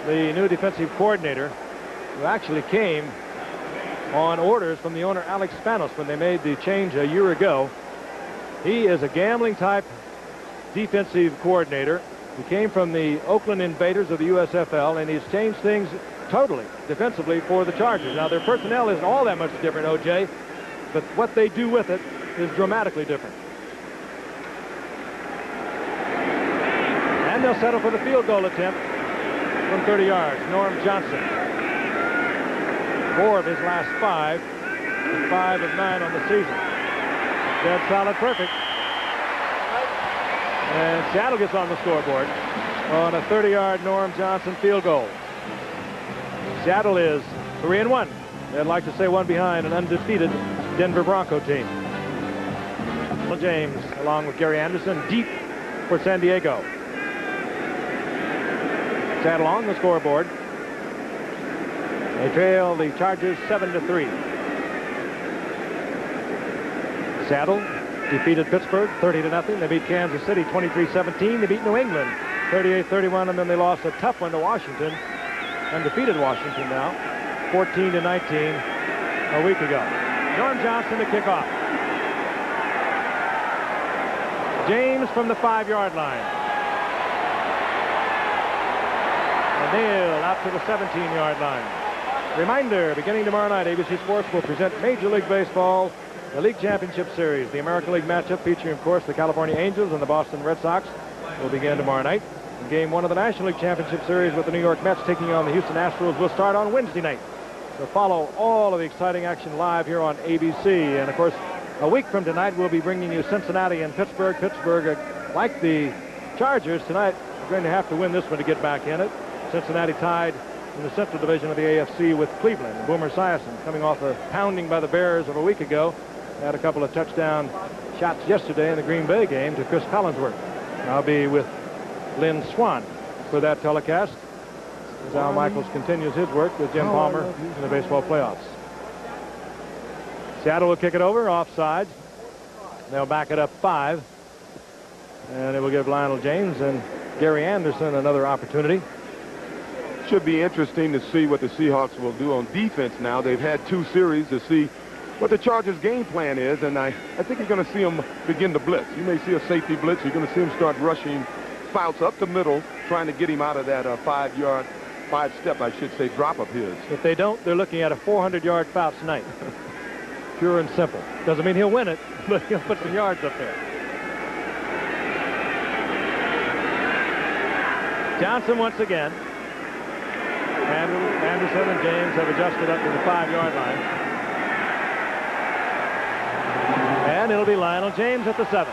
the new defensive coordinator, who actually came on orders from the owner Alex Spanos when they made the change a year ago. He is a gambling type defensive coordinator. He came from the Oakland Invaders of the USFL, and he's changed things totally defensively for the Chargers. Now, their personnel isn't all that much different, O.J., but what they do with it is dramatically different. And they'll settle for the field goal attempt from 30 yards. Norm Johnson. 4 of his last 5, and 5 of 9 on the season. Dead solid, perfect. And Seattle gets on the scoreboard on a 30-yard Norm Johnson field goal. Seattle is 3-1. They'd like to say one behind an undefeated Denver Bronco team. James, along with Gary Anderson, deep for San Diego. Seattle on the scoreboard. They trail the Chargers 7-3. Seattle defeated Pittsburgh 30-0. They beat Kansas City 23-17. They beat New England 38-31, and then they lost a tough one to Washington, undefeated Washington now, 14-19 a week ago. Norm Johnson to kick off. James from the 5-yard line. And Neal out to the 17-yard line. Reminder, beginning tomorrow night, ABC Sports will present Major League Baseball, the League Championship Series, the American League matchup featuring, of course, the California Angels and the Boston Red Sox. will begin tomorrow night. Game 1 of the National League Championship Series with the New York Mets taking on the Houston Astros will start on Wednesday night. So follow all of the exciting action live here on ABC. And, of course, a week from tonight, we'll be bringing you Cincinnati and Pittsburgh. Pittsburgh, like the Chargers tonight, are going to have to win this one to get back in it. Cincinnati tied in the Central Division of the AFC with Cleveland. Boomer Esiason, coming off a pounding by the Bears of a week ago, had a couple of touchdown shots yesterday in the Green Bay game to Chris Collinsworth. I'll be with Lynn Swan for that telecast as Al Michaels continues his work with Jim Palmer in the baseball playoffs. Seattle will kick it over, offside. They'll back it up 5. And it will give Lionel James and Gary Anderson another opportunity. Should be interesting to see what the Seahawks will do on defense now. They've had 2 series to see what the Chargers' game plan is, and I think you're going to see them begin to blitz. You may see a safety blitz. You're going to see them start rushing Fouts up the middle, trying to get him out of that 5-step, I should say, drop of his. If they don't, they're looking at a 400-yard Fouts night. Pure and simple. Doesn't mean he'll win it, but he'll put some yards up there. Johnson once again. Anderson and James have adjusted up to the 5-yard line. And it'll be Lionel James at the 7.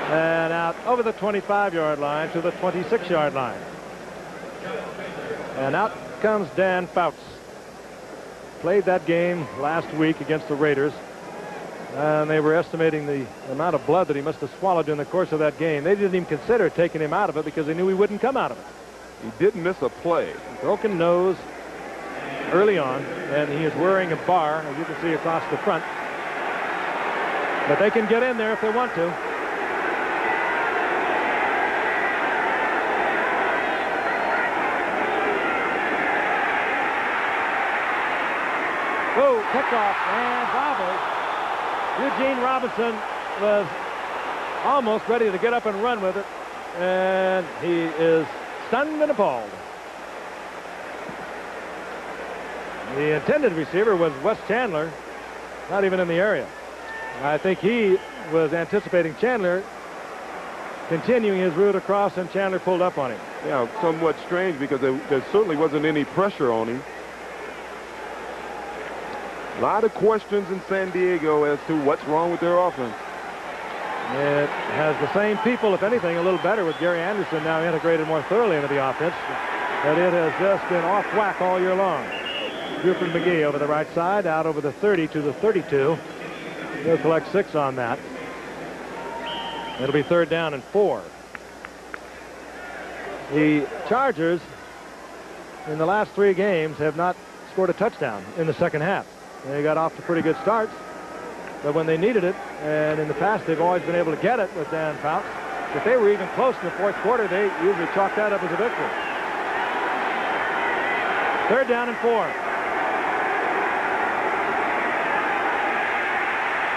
And out over the 25-yard line to the 26-yard line. And out comes Dan Fouts. Played that game last week against the Raiders. And they were estimating the amount of blood that he must have swallowed in the course of that game. They didn't even consider taking him out of it because they knew he wouldn't come out of it. He didn't miss a play. Broken nose early on, and he is wearing a bar, as you can see across the front. But they can get in there if they want to. Whoa, kickoff and bobbled. Eugene Robinson was almost ready to get up and run with it, and he is stunned and appalled. The intended receiver was Wes Chandler, not even in the area. I think he was anticipating Chandler continuing his route across, and Chandler pulled up on him. Yeah, somewhat strange because there certainly wasn't any pressure on him. A lot of questions in San Diego as to what's wrong with their offense. It has the same people, if anything, a little better with Gary Anderson now integrated more thoroughly into the offense. But it has just been off whack all year long. Buford McGee over the right side, out over the 30 to the 32. He'll collect 6 on that. It'll be 3rd down and 4. The Chargers in the last 3 games have not scored a touchdown in the second half. They got off to pretty good starts, but when they needed it, and in the past they've always been able to get it with Dan Fouts, if they were even close in the 4th quarter, they usually chalk that up as a victory. 3rd down and 4.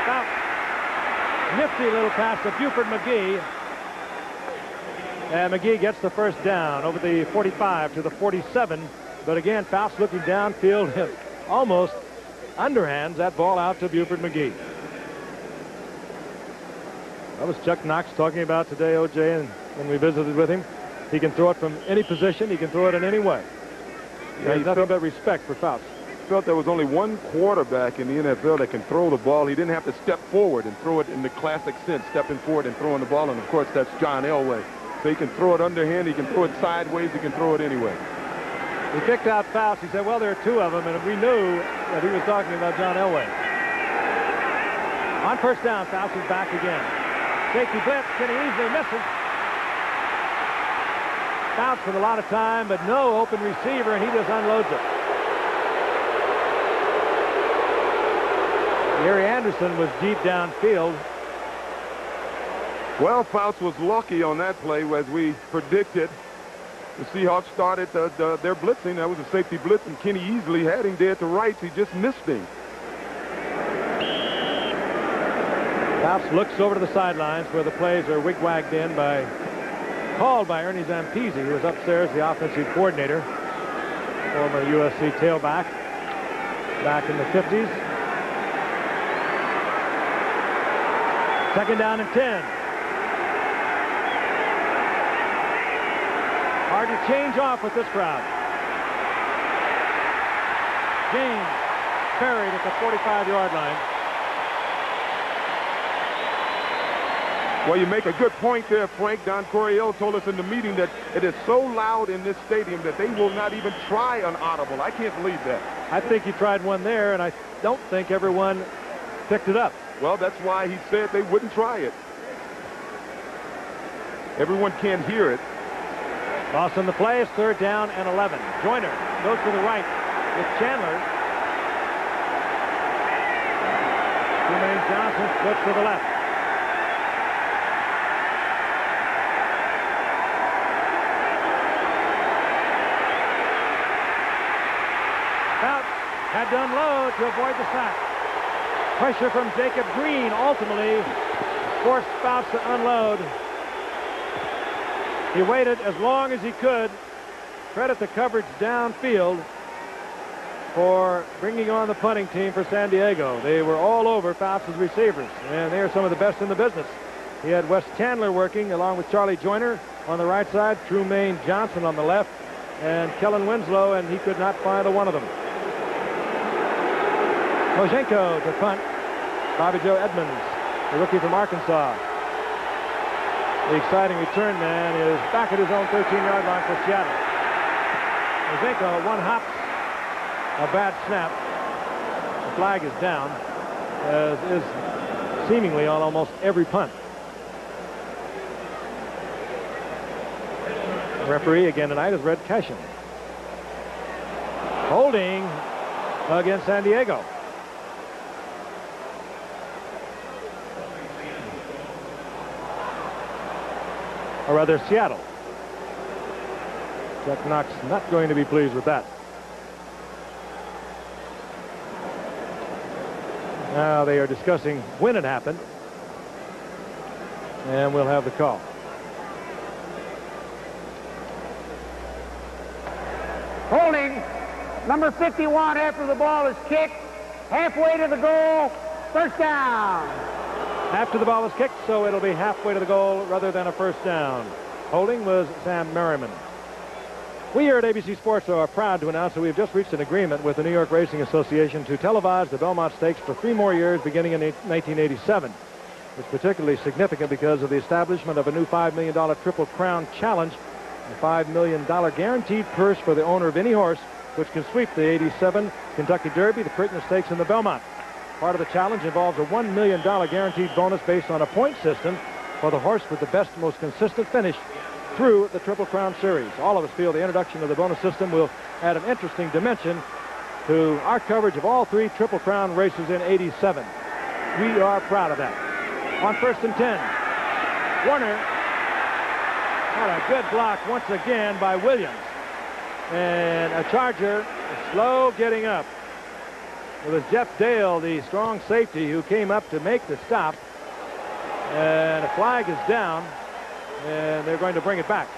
Fouts, nifty little pass to Buford McGee, and McGee gets the 1st down over the 45 to the 47, but again, Fouts looking downfield, almost underhands that ball out to Buford McGee. That was Chuck Knox talking about today, O.J., and when we visited with him. He can throw it from any position. He can throw it in any way. Yeah, he's nothing but respect for Fouts. Felt there was only one quarterback in the NFL that can throw the ball. He didn't have to step forward and throw it in the classic sense, stepping forward and throwing the ball. And, of course, that's John Elway. So he can throw it underhand. He can throw it sideways. He can throw it anyway. He kicked out Fouts. He said, well, there are 2 of them, and we knew that he was talking about John Elway. On 1st down, Fouts is back again. Safety blitz, can he easily miss it? Fouts with a lot of time, but no open receiver, and he just unloads it. Gary Anderson was deep downfield. Well, Fouts was lucky on that play, as we predicted. The Seahawks started their blitzing. That was a safety blitz, and Kenny easily had him dead to rights. He just missed him. Fouts looks over to the sidelines where the plays are wig-wagged in called by Ernie Zampese, who was upstairs, the offensive coordinator, former USC tailback back in the 50s. Second down and 10. Hard to change off with this crowd. James buried at the 45-yard line. Well, you make a good point there, Frank. Don Coryell told us in the meeting that it is so loud in this stadium that they will not even try an audible. I can't believe that. I think he tried one there, and I don't think everyone picked it up. Well, that's why he said they wouldn't try it. Everyone can't hear it. Loss on the play is third down and 11. Joyner goes to the right with Chandler. Jermaine Johnson splits to the left. Had to unload to avoid the sack. Pressure from Jacob Green ultimately forced Fouts to unload. He waited as long as he could. Credit the coverage downfield for bringing on the punting team for San Diego. They were all over Fouts' receivers, and they are some of the best in the business. He had Wes Chandler working along with Charlie Joyner on the right side, Trumaine Johnson on the left, and Kellen Winslow, and he could not find a one of them. Mojenko to punt. Bobby Joe Edmonds, the rookie from Arkansas. The exciting return man is back at his own 13-yard line for Seattle. Mojenko, one hop, a bad snap. The flag is down, as is seemingly on almost every punt. The referee again tonight is Red Cashin. Holding against San Diego. Or rather, Seattle. Chuck Knox not going to be pleased with that. Now they are discussing when it happened, and we'll have the call. Holding, number 51 after the ball is kicked, halfway to the goal, first down. After the ball is kicked, so it'll be halfway to the goal rather than a first down. Holding was Sam Merriman. We here at ABC Sports are proud to announce that we've just reached an agreement with the New York Racing Association to televise the Belmont Stakes for 3 more years beginning in 1987. It's particularly significant because of the establishment of a new $5 million Triple Crown Challenge, a $5 million guaranteed purse for the owner of any horse which can sweep the 87 Kentucky Derby, the Preakness Stakes, and the Belmont. Part of the challenge involves a $1 million guaranteed bonus based on a point system for the horse with the best, most consistent finish through the Triple Crown Series. All of us feel the introduction of the bonus system will add an interesting dimension to our coverage of all 3 Triple Crown races in '87. We are proud of that. On first and 10, Warner. What a good block once again by Williams. And a Charger slow getting up. It was Jeff Dale, the strong safety, who came up to make the stop. And a flag is down, and they're going to bring it back.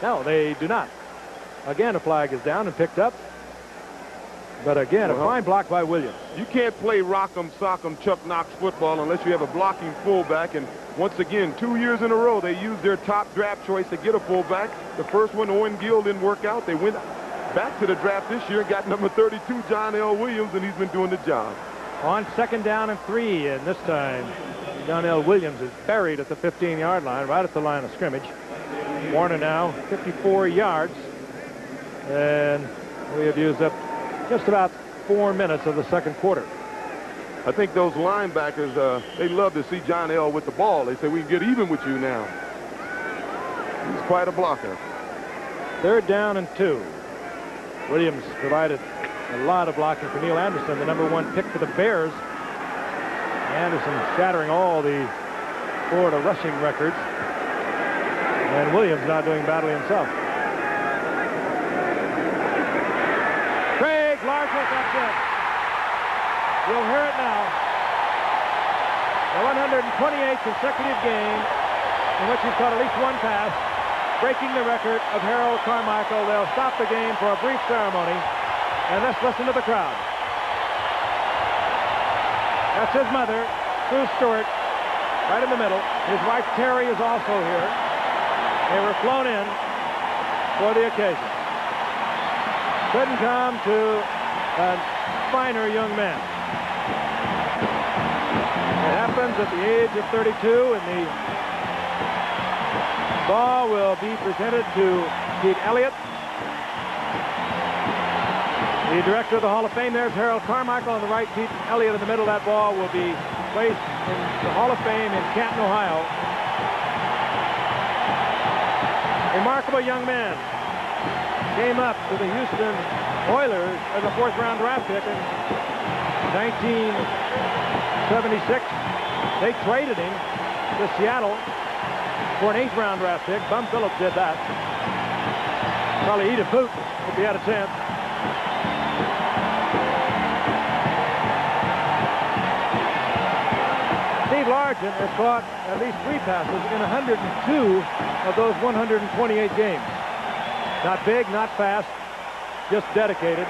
No, they do not. Again, a flag is down and picked up. But again, a fine block by Williams. You can't play rock'em, sock'em, Chuck Knox football unless you have a blocking fullback. And once again, 2 years in a row, they used their top draft choice to get a fullback. The first one, Owen Gill, didn't work out. They went back to the draft this year and got number 32, John L. Williams, and he's been doing the job. On second down and 3, and this time John L. Williams is buried at the 15-yard line, right at the line of scrimmage. Warner now 54 yards, and we have used up just about 4 minutes of the second quarter. I think those linebackers, they love to see John L. with the ball. They say, we can get even with you now. He's quite a blocker. Third down and 2. Williams provided a lot of blocking for Neil Anderson, the number 1 pick for the Bears. Anderson shattering all the Florida rushing records. And Williams not doing badly himself. Craig Largent, that's it. You'll hear it now. The 128th consecutive game in which he's caught at least 1 pass, breaking the record of Harold Carmichael. They'll stop the game for a brief ceremony, and let's listen to the crowd. That's his mother, Sue Stewart, right in the middle. His wife, Terry, is also here. They were flown in for the occasion. Couldn't come to a finer young man. It happens at the age of 32, and the ball will be presented to Pete Elliott. The director of the Hall of Fame, there's Harold Carmichael on the right, Pete Elliott in the middle. That ball will be placed in the Hall of Fame in Canton, Ohio. Remarkable young man. Came up to the Houston Oilers as a fourth-round draft pick in 1976. They traded him to Seattle for an eighth-round draft pick. Bum Phillips did that. Probably eat a boot if he had a chance. Steve Largent has caught at least 3 passes in 102 of those 128 games. Not big, not fast, just dedicated,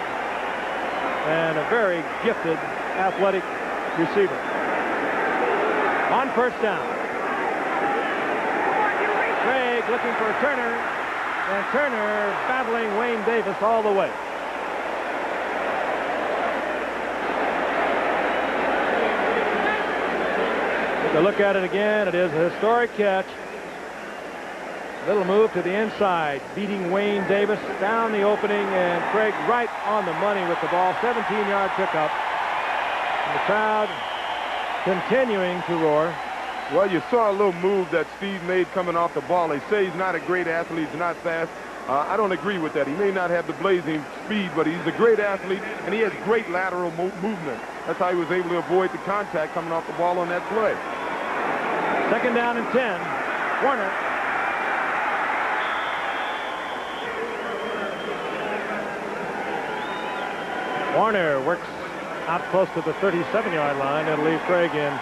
and a very gifted athletic receiver. On first down. Craig looking for Turner, and Turner battling Wayne Davis all the way. Take a look at it again. It is a historic catch. Little move to the inside, beating Wayne Davis down the opening, and Craig right on the money with the ball. 17-yard pickup. And the crowd continuing to roar. Well, you saw a little move that Steve made coming off the ball. They say he's not a great athlete, he's not fast. I don't agree with that. He may not have the blazing speed, but he's a great athlete, and he has great lateral movement. That's how he was able to avoid the contact coming off the ball on that play. Second down and 10. Warner. Warner works out close to the 37-yard line. It'll leave Craig in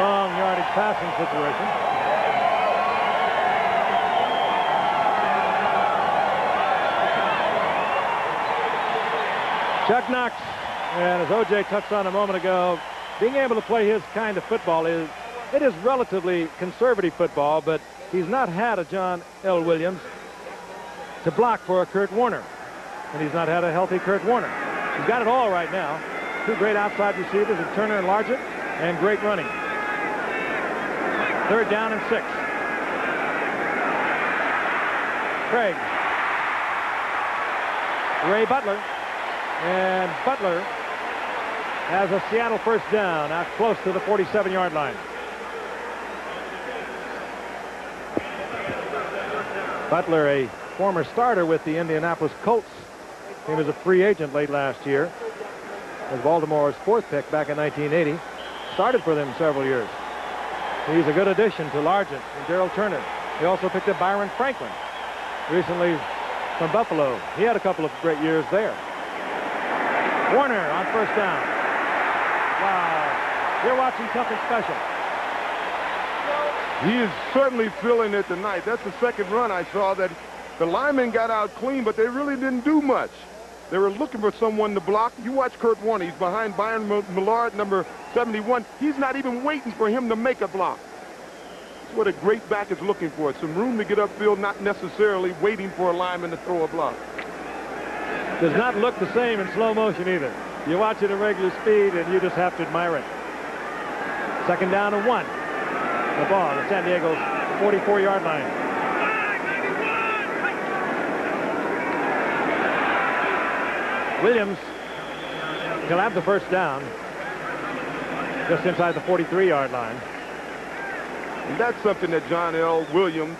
long yardage passing situation. Chuck Knox, and as O.J. touched on a moment ago, being able to play his kind of football is relatively conservative football, but he's not had a John L. Williams to block for a Kurt Warner, and he's not had a healthy Kurt Warner. He's got it all right now. 2 great outside receivers in Turner and Largent, and great running. Third down and 6. Craig. Ray Butler. And Butler has a Seattle first down out close to the 47-yard line. Butler, a former starter with the Indianapolis Colts. He was a free agent late last year. Was Baltimore's 4th pick back in 1980. Started for them several years. He's a good addition to Largent and Gerald Turner. They also picked up Byron Franklin recently from Buffalo. He had a couple of great years there. Warner on first down. Wow. You're watching something special. He is certainly feeling it tonight. That's the second run I saw that the linemen got out clean, but they really didn't do much. They were looking for someone to block. You watch Kurt Warner. He's behind Byron Millard, number 71. He's not even waiting for him to make a block. That's what a great back is looking for. Some room to get upfield, not necessarily waiting for a lineman to throw a block. Does not look the same in slow motion either. You watch it at regular speed, and you just have to admire it. Second down and 1. The ball at San Diego's 44-yard line. Williams will have the first down just inside the 43-yard line. And that's something that John L. Williams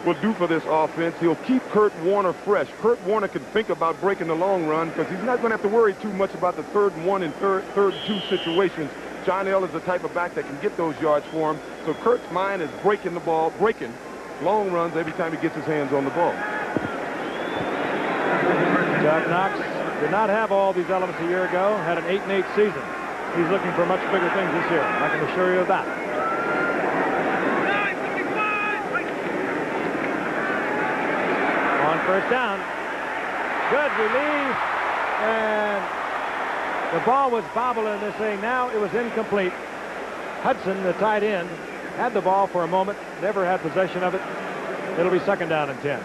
will do for this offense. He'll keep Kurt Warner fresh. Kurt Warner can think about breaking the long run because he's not going to have to worry too much about the 3rd and 1 and 3rd and 2 situations. John L. is the type of back that can get those yards for him. So Kurt's mind is breaking the ball, breaking long runs every time he gets his hands on the ball. Chuck Knox did not have all these elements a year ago, had an 8-8 season. He's looking for much bigger things this year. I can assure you of that. On first down. Good release. And the ball was bobbling this thing. Now it was incomplete. Hudson, the tight end, had the ball for a moment, never had possession of it. It'll be 2nd down and 10.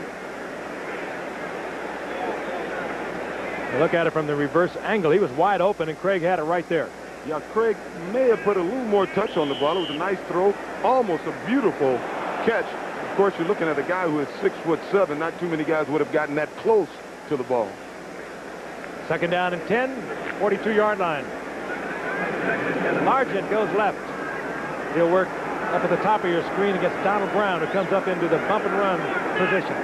You look at it from the reverse angle. He was wide open, and Craig had it right there. Yeah, Craig may have put a little more touch on the ball. It was a nice throw, almost a beautiful catch. Of course, you're looking at a guy who is 6'7". Not too many guys would have gotten that close to the ball. 2nd down and 10, 42-yard line. Largent goes left. He'll work up at the top of your screen against Donald Brown, who comes up into the bump and run position.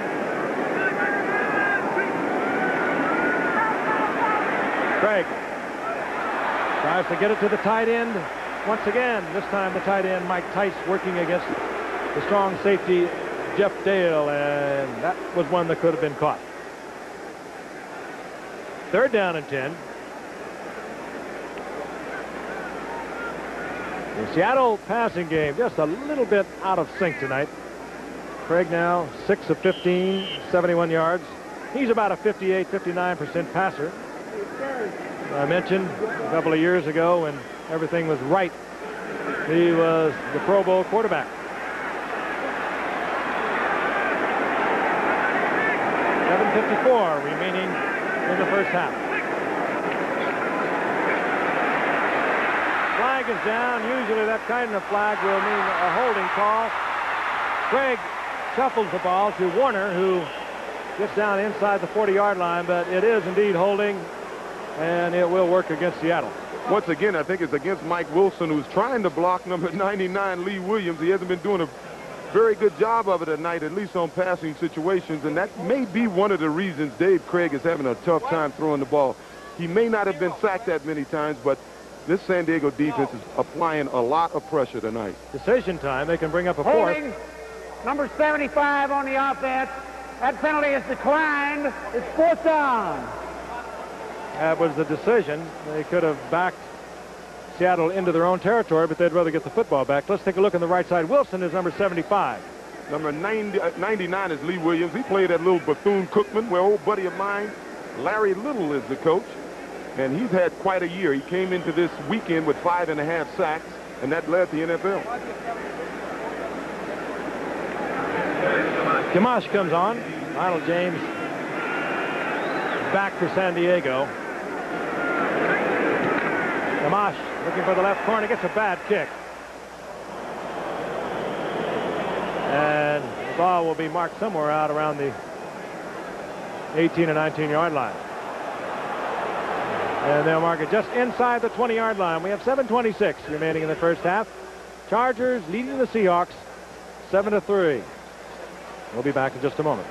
Craig tries to get it to the tight end. Once again, this time the tight end, Mike Tice, working against the strong safety, Jeff Dale, and that was one that could have been caught. 3rd down and 10. The Seattle passing game just a little bit out of sync tonight. Craig now 6 of 15, 71 yards. He's about a 58, 59% passer. I mentioned a couple of years ago when everything was right, he was the Pro Bowl quarterback. 7:54 remaining in the first half. Flag is down. Usually that kind of flag will mean a holding call. Craig shuffles the ball to Warner, who gets down inside the 40-yard line, but it is indeed holding, and it will work against Seattle. Once again, I think it's against Mike Wilson, who's trying to block number 99, Lee Williams. He hasn't been doing a very good job of it tonight, at least on passing situations, and that may be one of the reasons Dave Craig is having a tough time throwing the ball. He may not have been sacked that many times, but this San Diego defense is applying a lot of pressure tonight. Decision time. They can bring up a fourth. Holding number 75 on the offense. That penalty is declined. It's 4th down. That was the decision. They could have backed Seattle into their own territory, but they'd rather get the football back. Let's take a look on the right side. Wilson is number 75. Number 99 is Lee Williams. He played at little Bethune-Cookman, where old buddy of mine, Larry Little, is the coach. And he's had quite a year. He came into this weekend with 5.5 sacks, and that led the NFL. Gamache comes on. Lionel James back for San Diego. Gamache looking for the left corner. Gets a bad kick. And the ball will be marked somewhere out around the 18 or 19-yard line. And they'll mark it just inside the 20-yard line. We have 7:26 remaining in the first half. Chargers leading the Seahawks 7-3. We'll be back in just a moment.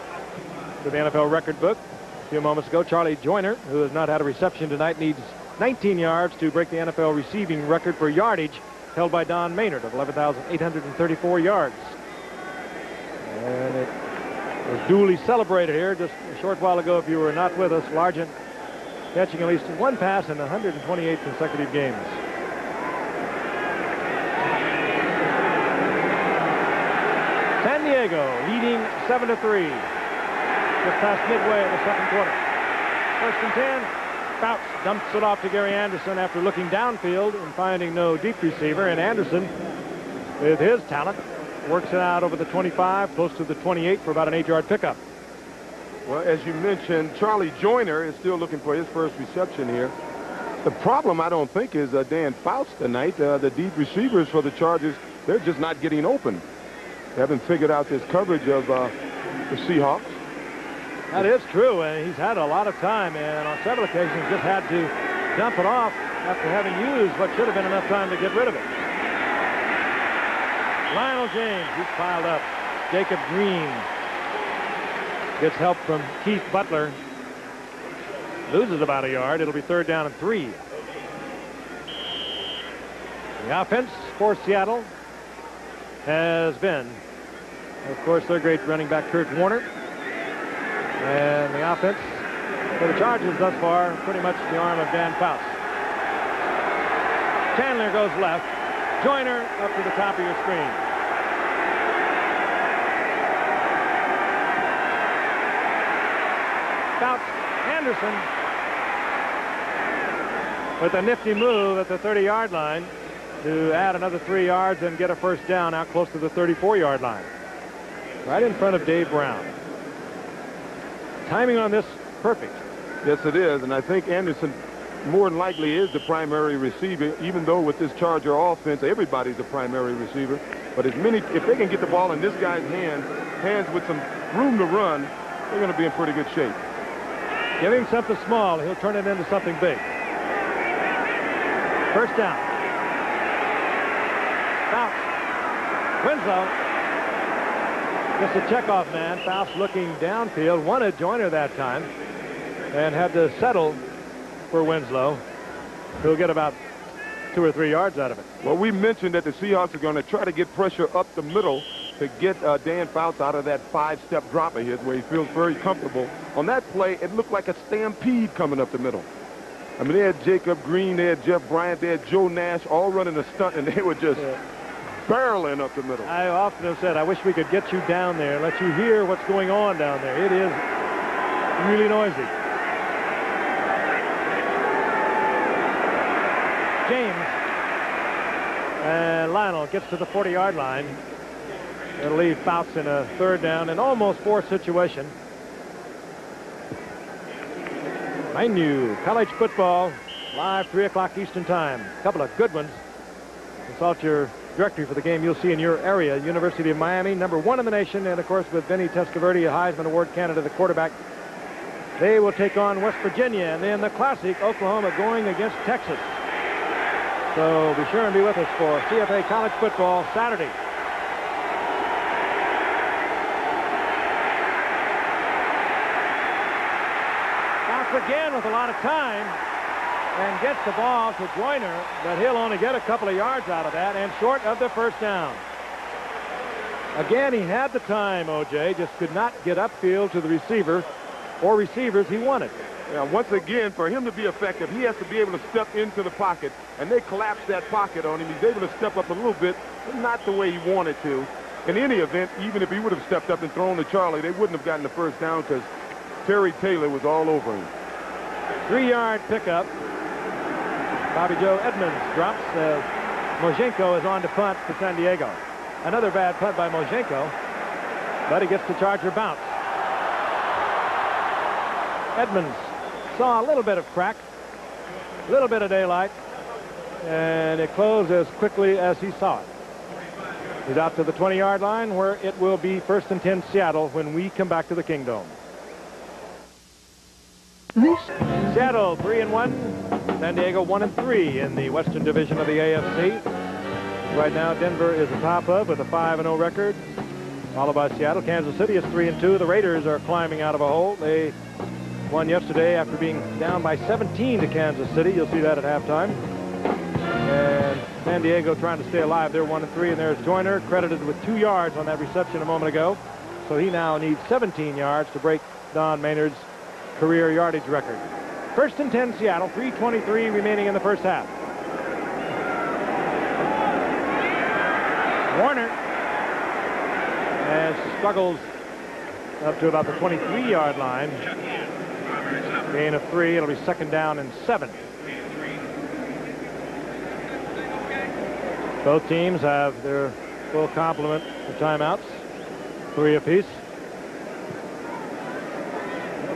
To the NFL record book. A few moments ago, Charlie Joyner, who has not had a reception tonight, needs 19 yards to break the NFL receiving record for yardage held by Don Maynard of 11,834 yards. And it was duly celebrated here just a short while ago. If you were not with us, Largent catching at least one pass in 128 consecutive games. San Diego leading 7-3. Just past midway of the second quarter. 1st and 10. Fouts dumps it off to Gary Anderson after looking downfield and finding no deep receiver. And Anderson, with his talent, works it out over the 25, close to the 28 for about an 8-yard pickup. Well, as you mentioned, Charlie Joyner is still looking for his first reception here. The problem, I don't think, is Dan Fouts tonight. The deep receivers for the Chargers, they're just not getting open. They haven't figured out this coverage of the Seahawks. That is true, and he's had a lot of time, and on several occasions just had to dump it off after having used what should have been enough time to get rid of it. Lionel James, he's piled up. Jacob Green gets help from Keith Butler. Loses about a yard. It'll be 3rd down and 3. The offense for Seattle has been, of course, their great running back Kurt Warner. And the offense for the Chargers thus far, pretty much the arm of Dan Fouts. Chandler goes left. Joyner up to the top of your screen. Fouts, Anderson with a nifty move at the 30-yard line. to add another 3 yards and get a first down out close to the 34-yard line. Right in front of Dave Brown. Timing on this, perfect. Yes, it is, and I think Anderson more than likely is the primary receiver, even though with this Charger offense, everybody's a primary receiver. But if they can get the ball in this guy's hands with some room to run, they're going to be in pretty good shape. Give him something small. He'll turn it into something big. First down. Faust. Winslow. Just a checkoff man. Faust looking downfield. Wanted Joyner that time and had to settle for Winslow. He'll get about 2 or 3 yards out of it. Well, we mentioned that the Seahawks are going to try to get pressure up the middle to get Dan Faust out of that 5-step drop of his where he feels very comfortable. On that play, it looked like a stampede coming up the middle. I mean, they had Jacob Green, they had Jeff Bryant, they had Joe Nash all running a stunt, and they were just barreling up the middle. I often have said, I wish we could get you down there and let you hear what's going on down there. It is really noisy. James and Lionel gets to the 40-yard line. It'll leave Faust in a 3rd down and almost 4th situation. Mind you, college football, live 3 o'clock Eastern time. A couple of good ones. Consult your directory for the game you'll see in your area. University of Miami, #1 in the nation, and of course with Vinny Testaverde, a Heisman Award candidate, the quarterback. They will take on West Virginia, and then the classic, Oklahoma going against Texas. So be sure and be with us for CFA college football Saturday. Again with a lot of time and gets the ball to Joyner, but he'll only get a couple of yards out of that and short of the first down. Again, he had the time, O.J., just could not get upfield to the receiver or receivers he wanted. Yeah, once again, for him to be effective, he has to be able to step into the pocket, and they collapse that pocket on him. He's able to step up a little bit, but not the way he wanted to. In any event, even if he would have stepped up and thrown to Charlie, they wouldn't have gotten the first down because Terry Taylor was all over him. 3-yard pickup. Bobby Joe Edmonds drops. Mojenko is on to punt for San Diego. Another bad punt by Mojenko, but he gets the Charger bounce. Edmonds saw a little bit of crack, a little bit of daylight, and it closed as quickly as he saw it. He's out to the 20-yard line where it will be 1st and 10 Seattle when we come back to the Kingdome. Seattle 3-1, San Diego 1-3 in the Western Division of the AFC. Right now, Denver is atop of with a 5-0 record, followed by Seattle. Kansas City is 3-2. The Raiders are climbing out of a hole. They won yesterday after being down by 17 to Kansas City. You'll see that at halftime. And San Diego trying to stay alive. They're 1-3, and there's Joyner credited with 2 yards on that reception a moment ago. So he now needs 17 yards to break Don Maynard's career yardage record. 1st and 10 Seattle, 3:23 remaining in the first half. Warner struggles up to about the 23-yard line. Gain of 3. It'll be 2nd down and 7. Both teams have their full complement of timeouts, 3 apiece.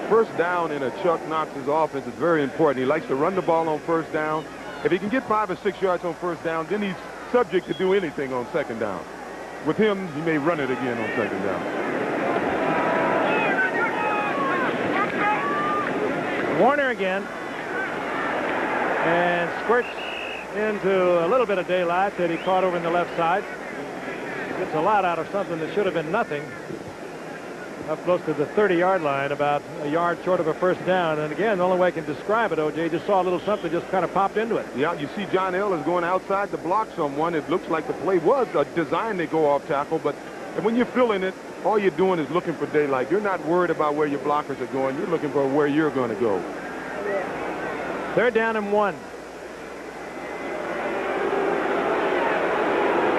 First down in a Chuck Knox's offense is very important. He likes to run the ball on 1st down. If he can get 5 or 6 yards on 1st down, then he's subject to do anything on 2nd down. With him, he may run it again on 2nd down. Warner again. And squirts into a little bit of daylight that he caught over in the left side. Gets a lot out of something that should have been nothing. Up close to the 30-yard line, about a yard short of a first down. And again, the only way I can describe it, O.J., just saw a little something just kind of popped into it. Yeah, you see John L. is going outside to block someone. It looks like the play was designed to go off tackle, but when you're filling it, all you're doing is looking for daylight. You're not worried about where your blockers are going. You're looking for where you're going to go. 3rd down and 1.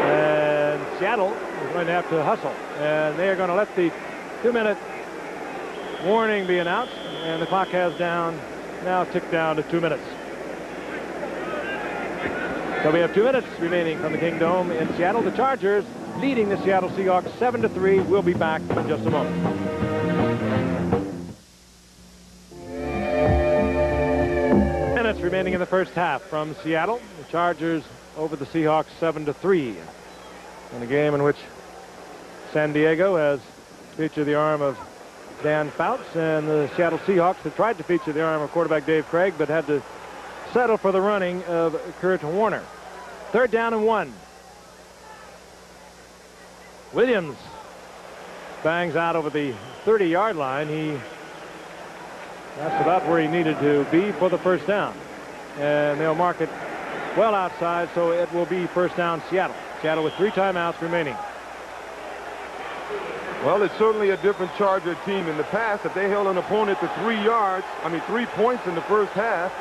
And Seattle is going to have to hustle. And they are going to let the 2-minute warning be announced, and the clock has now ticked down to 2 minutes. So we have 2 minutes remaining from the Kingdome in Seattle. The Chargers leading the Seattle Seahawks 7-3. We'll be back in just a moment. Minutes remaining in the first half from Seattle. The Chargers over the Seahawks 7-3 in a game in which San Diego has featured the arm of Dan Fouts, and the Seattle Seahawks had tried to feature the arm of quarterback Dave Craig, but had to settle for the running of Kurt Warner. 3rd down and 1. Williams bangs out over the 30-yard line. That's about where he needed to be for the first down. And they'll mark it well outside, so it will be first down Seattle. Seattle with 3 timeouts remaining. Well, it's certainly a different Charger team. In the past, if they held an opponent to 3 points in the first half,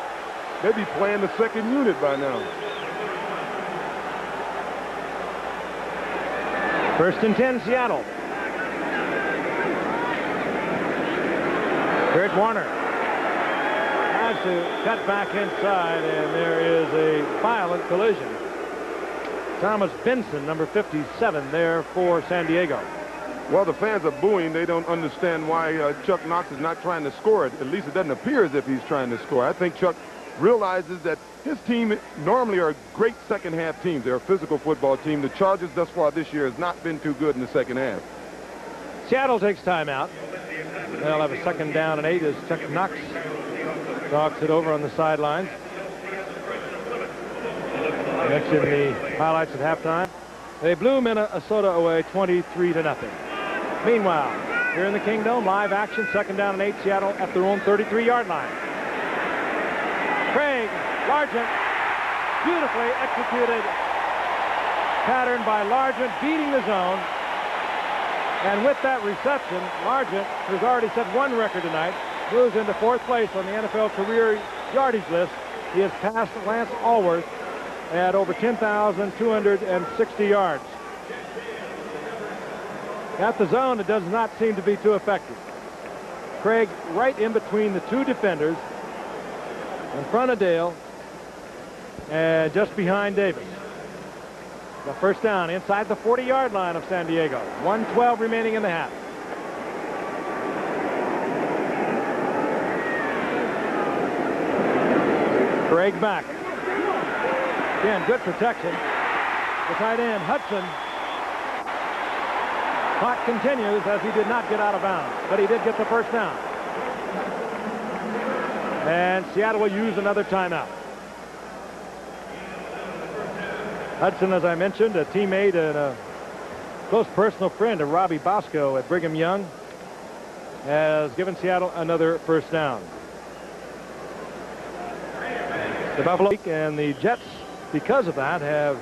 they'd be playing the second unit by now. 1st and 10, Seattle. Kurt Warner tries to cut back inside, and there is a violent collision. Thomas Benson, number 57, there for San Diego. Well, the fans are booing. They don't understand why Chuck Knox is not trying to score it. At least it doesn't appear as if he's trying to score. I think Chuck realizes that his team normally are great second-half teams. They're a physical football team. The Chargers thus far this year has not been too good in the second half. Seattle takes timeout. They'll have a 2nd down and 8 as Chuck Knox talks it over on the sidelines. I mentioned the highlights at halftime. They blew Minnesota away 23-0. Meanwhile, here in the Kingdome, live action, 2nd down and 8, Seattle at their own 33-yard line. Craig Largent, beautifully executed pattern by Largent, beating the zone. And with that reception, Largent, who's already set 1 record tonight, moves into 4th place on the NFL career yardage list. He has passed Lance Allworth at over 10,260 yards. At the zone, it does not seem to be too effective. Craig right in between the 2 defenders, in front of Dale, and just behind Davis. The first down inside the 40-yard line of San Diego. 1:12 remaining in the half. Craig back. Again, good protection. The tight end, Hudson. Clock continues as he did not get out of bounds, but he did get the first down. And Seattle will use another timeout. Hudson, as I mentioned, a teammate and a close personal friend of Robbie Bosco at Brigham Young, has given Seattle another first down. The Buffalo and the Jets, because of that, have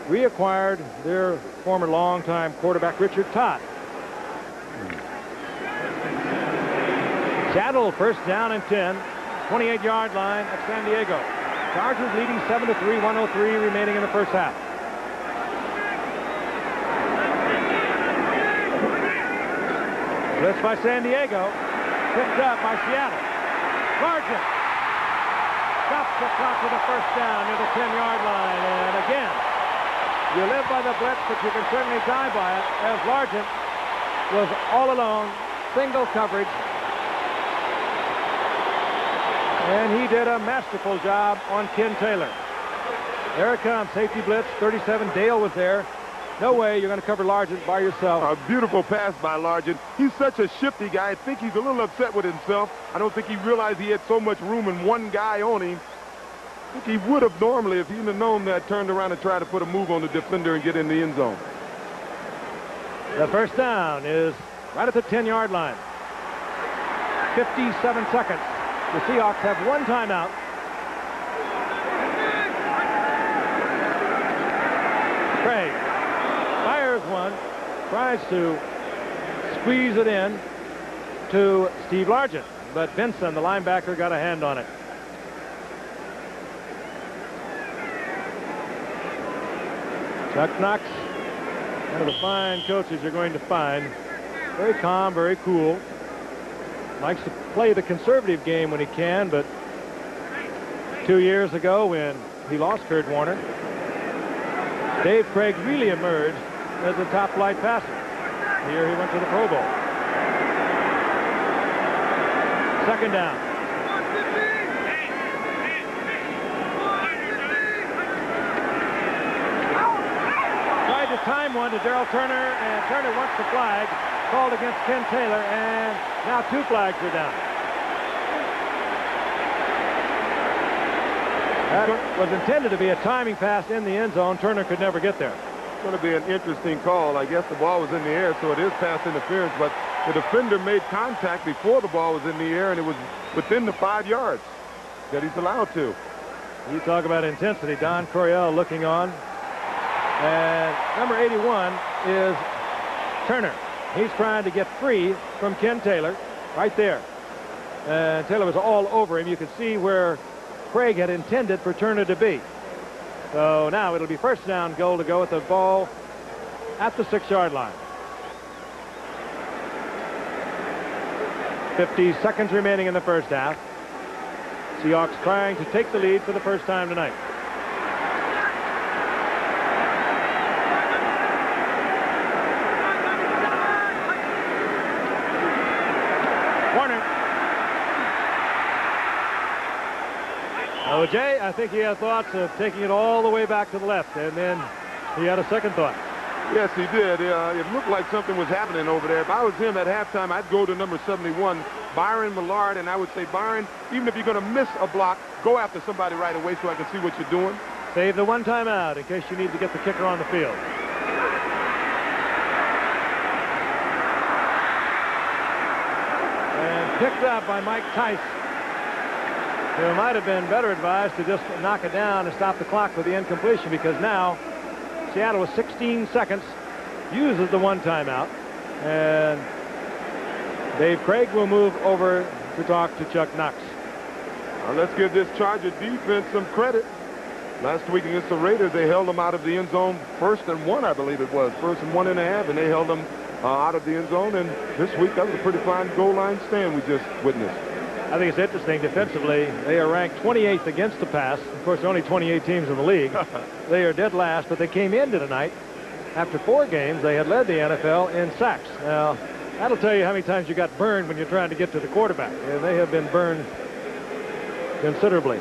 reacquired their former longtime quarterback Richard Todd. Seattle first down and 10, 28-yard line at San Diego. Chargers leading 7-3, 1:03 remaining in the first half. Blitz by San Diego, picked up by Seattle. Largent stops the clock with a first down near the 10-yard line, and again, you live by the blitz, but you can certainly die by it, as Largent was all alone, single coverage, and he did a masterful job on Ken Taylor. There it comes, safety blitz, 37, Dale was there. No way you're going to cover Largent by yourself. A beautiful pass by Largent. He's such a shifty guy. I think he's a little upset with himself. I don't think he realized he had so much room and one guy on him. I think he would have normally, if he'd have known that, turned around and tried to put a move on the defender and get in the end zone. The first down is right at the 10-yard line. 57 seconds. The Seahawks have one timeout. Craig fires one, tries to squeeze it in to Steve Largent, but Benson, the linebacker, got a hand on it. Chuck Knox, one of the fine coaches you're going to find. Very calm, very cool. Likes to play the conservative game when he can, but 2 years ago when he lost Kurt Warner, Dave Craig really emerged as a top-flight passer. Here he went to the Pro Bowl. Second down. Tried to time one to Darrell Turner, and Turner wants the flag called against Ken Taylor, and now 2 flags are down. That was intended to be a timing pass in the end zone. Turner could never get there. It's going to be an interesting call. I guess the ball was in the air, so it is pass interference, but the defender made contact before the ball was in the air, and it was within the 5 yards that he's allowed to. You talk about intensity. Don Coryell looking on. And number 81 is Turner. He's trying to get free from Ken Taylor right there. And Taylor was all over him. You could see where Craig had intended for Turner to be. So now it'll be first down goal to go with the ball at the 6-yard line. 50 seconds remaining in the first half. Seahawks trying to take the lead for the first time tonight. Jay, I think he had thoughts of taking it all the way back to the left, and then he had a second thought. Yes, he did. It looked like something was happening over there. If I was him at halftime, I'd go to number 71, Byron Millard, and I would say, Byron, even if you're going to miss a block, go after somebody right away so I can see what you're doing. Save the one timeout in case you need to get the kicker on the field. And picked up by Mike Tice, who might have been better advised to just knock it down and stop the clock with the incompletion, because now Seattle with 16 seconds uses the one timeout, and Dave Craig will move over to talk to Chuck Knox. Well, let's give this Charger defense some credit. Last week against the Raiders, they held them out of the end zone 1st and 1, I believe it was, 1st and 1.5, and they held them out of the end zone. And this week, that was a pretty fine goal line stand we just witnessed. I think it's interesting defensively. They are ranked 28th against the pass. Of course, there are only 28 teams in the league. They are dead last, but they came into tonight. After 4 games, they had led the NFL in sacks. Now, that'll tell you how many times you got burned when you're trying to get to the quarterback. And they have been burned considerably.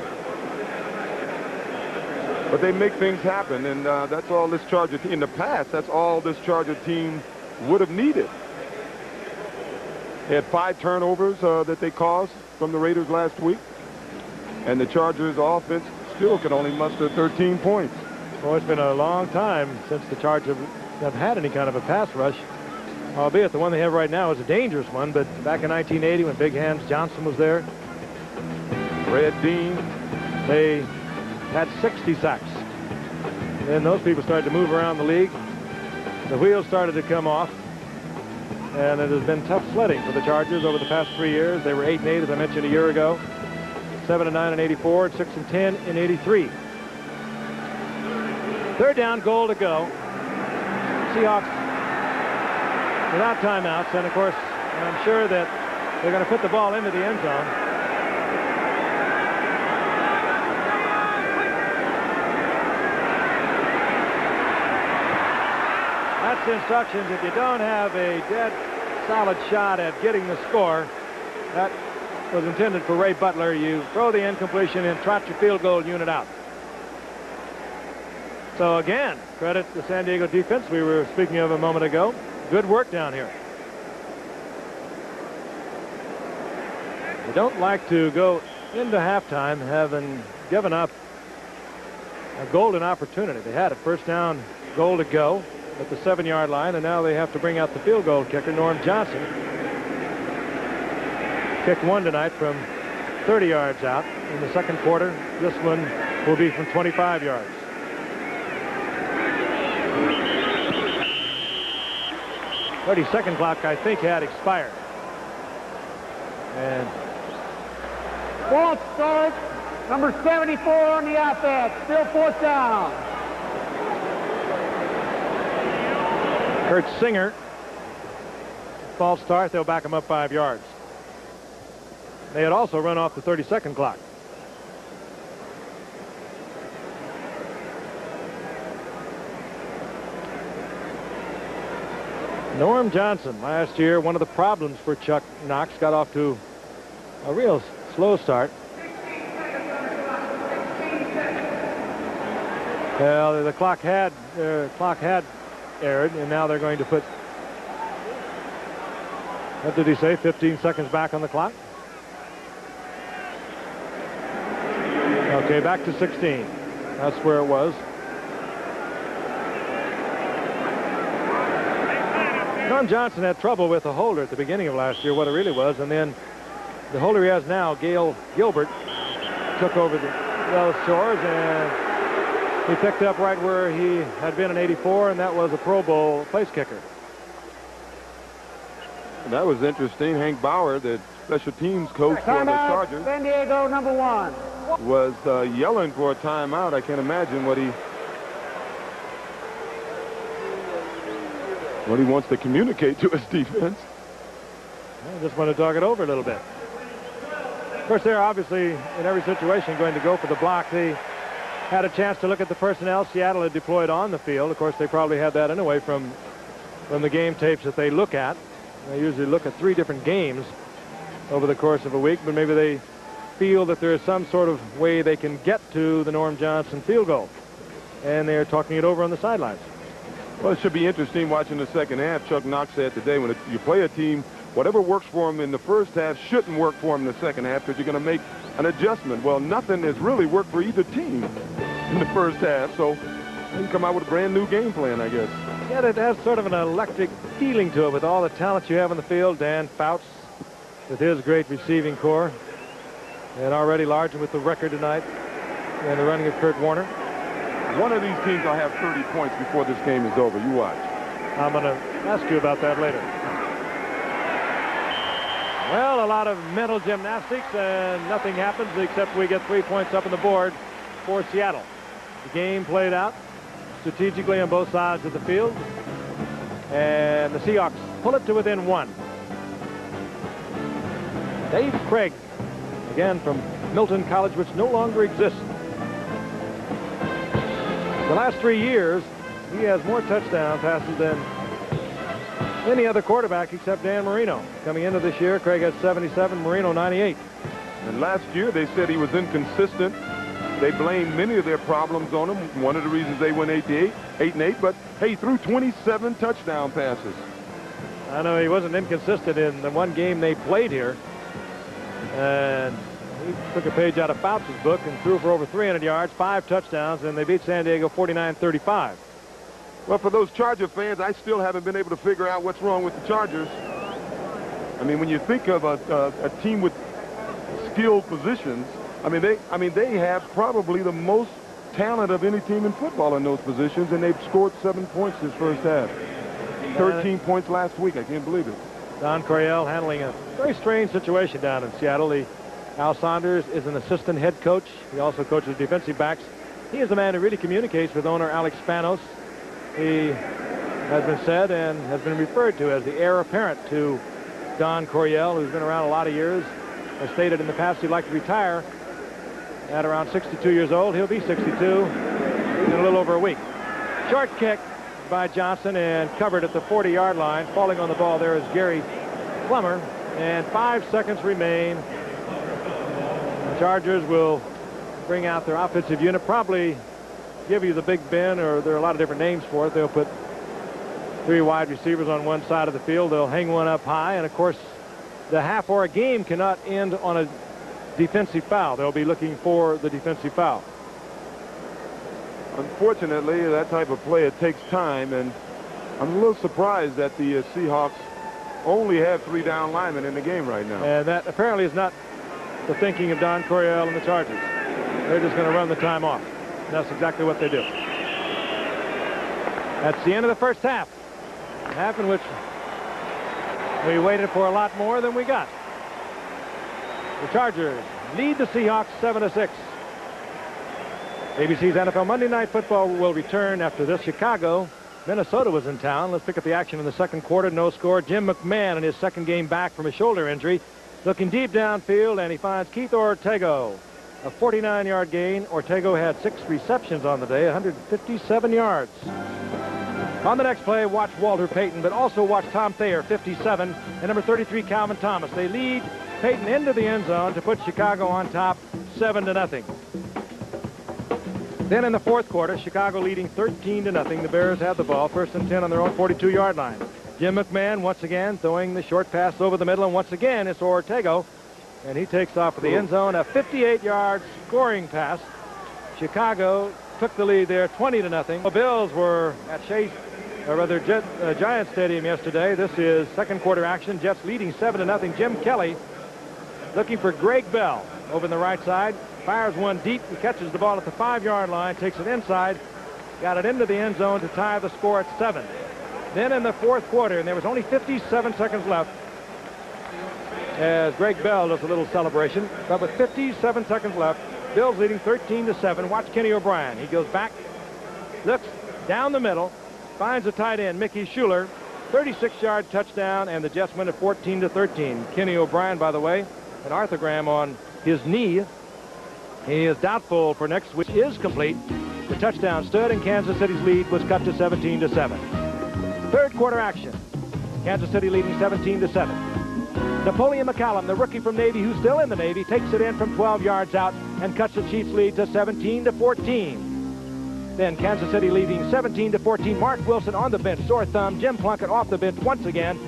But they make things happen, and that's all this Charger team, in the past, that's all this Charger team would have needed. They had 5 turnovers that they caused from the Raiders last week, and the Chargers offense still can only muster 13 points. Well, it's been a long time since the Chargers have had any kind of a pass rush, albeit the one they have right now is a dangerous one. But back in 1980, when Big Hands Johnson was there, Red Dean, they had 60 sacks. Then those people started to move around the league. The wheels started to come off. And it has been tough sledding for the Chargers over the past 3 years. They were 8-8, as I mentioned a year ago, 7-9 in '84, and 6-10 in '83. Third down, goal to go. Seahawks without timeouts, and of course, I'm sure that they're going to put the ball into the end zone. That's instructions. If you don't have a dead solid shot at getting the score, that was intended for Ray Butler. You throw the incompletion and trot your field goal unit out. So again, credit the San Diego defense we were speaking of a moment ago. Good work down here. You don't like to go into halftime having given up a golden opportunity. They had a first down, goal to go at the 7-yard line, and now they have to bring out the field goal kicker, Norm Johnson. Kicked one tonight from 30 yards out in the second quarter. This one will be from 25 yards. The 30-second clock, I think, had expired. And Ball start. Number 74 on the offense. Still 4th down. Kurt Singer, false start. They'll back him up 5 yards. They had also run off the 30-second clock. Norm Johnson, last year, one of the problems for Chuck Knox, got off to a real slow start. Well, the clock had aired, and now they're going to put, what did he say, 15 seconds back on the clock? Okay, back to 16. That's where it was. Norm Johnson had trouble with the holder at the beginning of last year, what it really was, and then the holder he has now, Gail Gilbert, took over those chores, and he picked up right where he had been in '84, and that was a Pro Bowl place kicker. That was interesting. Hank Bauer, the special teams coach for the Chargers, San Diego, number 1. was yelling for a timeout. I can't imagine what he wants to communicate to his defense. I just want to talk it over a little bit. Of course, they're obviously in every situation going to go for the block. They had a chance to look at the personnel Seattle had deployed on the field. Of course, they probably had that anyway from the game tapes that they look at. They usually look at 3 different games over the course of a week, but maybe they feel that there is some sort of way they can get to the Norm Johnson field goal, and they're talking it over on the sidelines. Well, it should be interesting watching the second half. Chuck Knox said today, when you play a team, whatever works for them in the first half shouldn't work for them in the second half, because you're going to make an adjustment. Well, nothing has really worked for either team in the first half, so they can come out with a brand new game plan, I guess. Yeah, it has sort of an electric feeling to it with all the talent you have on the field. Dan Fouts with his great receiving core, and already large with the record tonight and the running of Kurt Warner. One of these teams will have 30 points before this game is over. You watch. I'm going to ask you about that later. Well, a lot of mental gymnastics, and nothing happens except we get 3 points up on the board for Seattle. The game played out strategically on both sides of the field, and the Seahawks pull it to within 1. Dave Craig, again from Milton College, which no longer exists. The last 3 years, he has more touchdown passes than any other quarterback except Dan Marino. Coming into this year, Craig had 77, Marino 98. And last year, they said he was inconsistent. They blamed many of their problems on him. One of the reasons they went 8-8, but hey, he threw 27 touchdown passes. I know he wasn't inconsistent in the one game they played here, and he took a page out of Fouts' book and threw for over 300 yards, 5 touchdowns, and they beat San Diego 49-35. Well, for those Charger fans, I still haven't been able to figure out what's wrong with the Chargers. I mean, when you think of a team with skilled positions, I mean they have probably the most talent of any team in football in those positions, and they've scored 7 points this first half. 13 points last week. I can't believe it. Don Coryell handling a very strange situation down in Seattle. Al Saunders is an assistant head coach. He also coaches defensive backs. He is the man who really communicates with owner Alex Spanos. He has been said and has been referred to as the heir apparent to Don Coryell, who's been around a lot of years. Has stated in the past he'd like to retire at around 62 years old. He'll be 62 in a little over a week. Short kick by Johnson and covered at the 40-yard line. Falling on the ball there is Gary Plummer, and 5 seconds remain. The Chargers will bring out their offensive unit, probably give you the Big Ben, or there are a lot of different names for it. They'll put 3 wide receivers on one side of the field. They'll hang one up high, and of course the half or a game cannot end on a defensive foul. They'll be looking for the defensive foul. Unfortunately, that type of play, it takes time, and I'm a little surprised that the Seahawks only have 3 down linemen in the game right now. And that apparently is not the thinking of Don Coryell and the Chargers. They're just going to run the time off. And that's exactly what they do. That's the end of the first half. A half in which we waited for a lot more than we got. The Chargers lead the Seahawks 7-6. ABC's NFL Monday Night Football will return after this. Chicago, Minnesota was in town. Let's pick up the action in the second quarter. No score. Jim McMahon in his second game back from a shoulder injury, looking deep downfield, and he finds Keith Ortego. A 49-yard gain. Ortego had 6 receptions on the day, 157 yards. On the next play, watch Walter Payton, but also watch Tom Thayer, 57, and number 33, Calvin Thomas. They lead Payton into the end zone to put Chicago on top, 7-0. Then in the fourth quarter, Chicago leading 13-0. The Bears have the ball, 1st and 10 on their own 42-yard line. Jim McMahon once again throwing the short pass over the middle, and once again it's Ortega, and he takes off for the end zone, a 58-yard scoring pass. Chicago took the lead there, 20-0. The Bills were at Giant Stadium yesterday. This is second quarter action. Jets leading 7-0. Jim Kelly looking for Greg Bell over on the right side. Fires one deep. He catches the ball at the 5-yard line, takes it inside, got it into the end zone to tie the score at 7. Then in the fourth quarter, and there was only 57 seconds left, as Greg Bell does a little celebration, but with 57 seconds left, Bills leading 13-7. Watch Kenny O'Brien. He goes back, looks down the middle, finds a tight end, Mickey Schuler, 36-yard touchdown, and the Jets win at 14-13. Kenny O'Brien, by the way, an arthrogram on his knee. He is doubtful for next week. Is complete. The touchdown stood, and Kansas City's lead was cut to 17-7. Third quarter action. Kansas City leading 17-7. Napoleon McCallum, the rookie from Navy, who's still in the Navy, takes it in from 12 yards out and cuts the Chiefs' lead to 17-14. Then Kansas City leading 17-14. Mark Wilson on the bench, sore thumb. Jim Plunkett off the bench once again.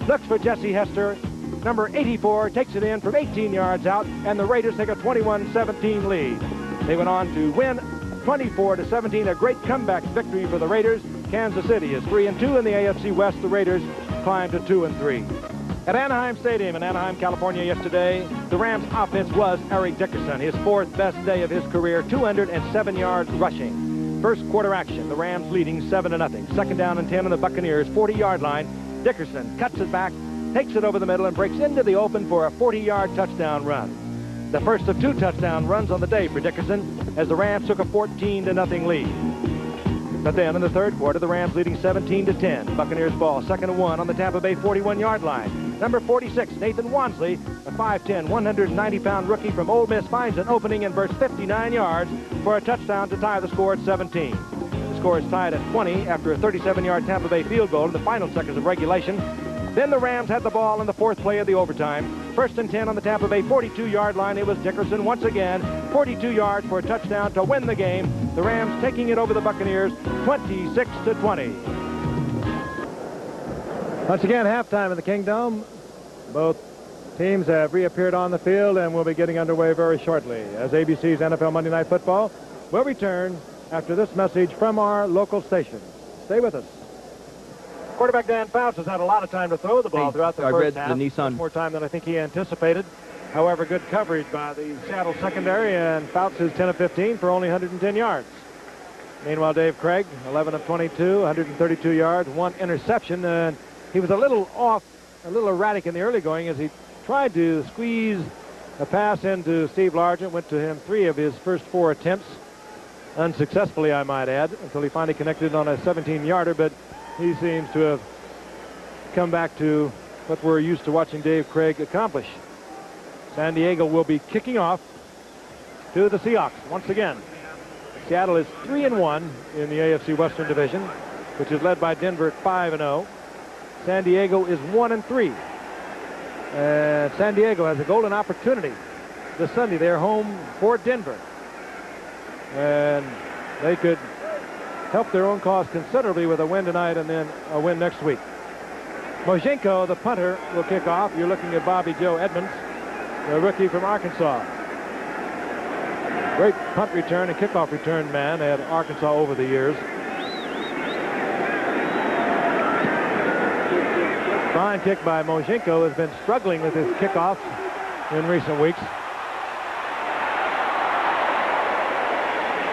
Looks for Jesse Hester. Number 84 takes it in from 18 yards out, and the Raiders take a 21-17 lead. They went on to win 24-17, a great comeback victory for the Raiders. Kansas City is 3-2 in the AFC West. The Raiders climb to 2-3. At Anaheim Stadium in Anaheim, California yesterday, the Rams offense was Eric Dickerson, his 4th best day of his career, 207 yards rushing. First quarter action, the Rams leading 7-0. Second down and 10 on the Buccaneers, 40-yard line. Dickerson cuts it back, takes it over the middle, and breaks into the open for a 40-yard touchdown run. The first of 2 touchdown runs on the day for Dickerson as the Rams took a 14-0 lead. But then in the third quarter, the Rams leading 17-10. Buccaneers ball, 2nd and 1 on the Tampa Bay 41-yard line. Number 46, Nathan Wansley, a 5'10", 190-pound rookie from Ole Miss, finds an opening and bursts 59 yards for a touchdown to tie the score at 17. The score is tied at 20 after a 37-yard Tampa Bay field goal in the final seconds of regulation. Then the Rams had the ball in the 4th play of the overtime. 1st and 10 on the Tampa Bay 42-yard line. It was Dickerson once again, 42 yards for a touchdown to win the game. The Rams taking it over the Buccaneers, 26-20. Once again, halftime in the Kingdom. Both teams have reappeared on the field and will be getting underway very shortly as ABC's NFL Monday Night Football will return after this message from our local station. Stay with us. Quarterback Dan Fouts has had a lot of time to throw the ball throughout the first half. Much more time than I think he anticipated. However, good coverage by the Seattle secondary, and Fouts is 10 of 15 for only 110 yards. Meanwhile, Dave Craig, 11 of 22, 132 yards, 1 interception, and he was a little off, a little erratic in the early going as he tried to squeeze a pass into Steve Largent. Went to him 3 of his first 4 attempts, unsuccessfully, I might add, until he finally connected on a 17-yarder, but he seems to have come back to what we're used to watching Dave Craig accomplish. San Diego will be kicking off to the Seahawks once again. Seattle is 3-1 in the AFC Western Division, which is led by Denver at 5-0. San Diego is 1-3. San Diego has a golden opportunity this Sunday. They're home for Denver, and they could help their own cause considerably with a win tonight and then a win next week. Mojenko, the punter, will kick off. You're looking at Bobby Joe Edmonds, the rookie from Arkansas. Great punt return and kickoff return man at Arkansas over the years. Fine kick by Mojenko, has been struggling with his kickoffs in recent weeks.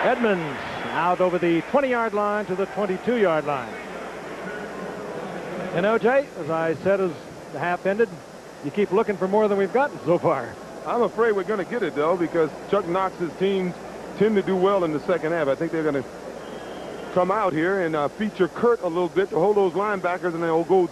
Edmonds out over the 20-yard line to the 22-yard line. And OJ, as I said as the half ended, you keep looking for more than we've gotten so far. I'm afraid we're going to get it, though, because Chuck Knox's teams tend to do well in the second half. I think they're going to come out here and feature Kurt a little bit to hold those linebackers, and they'll go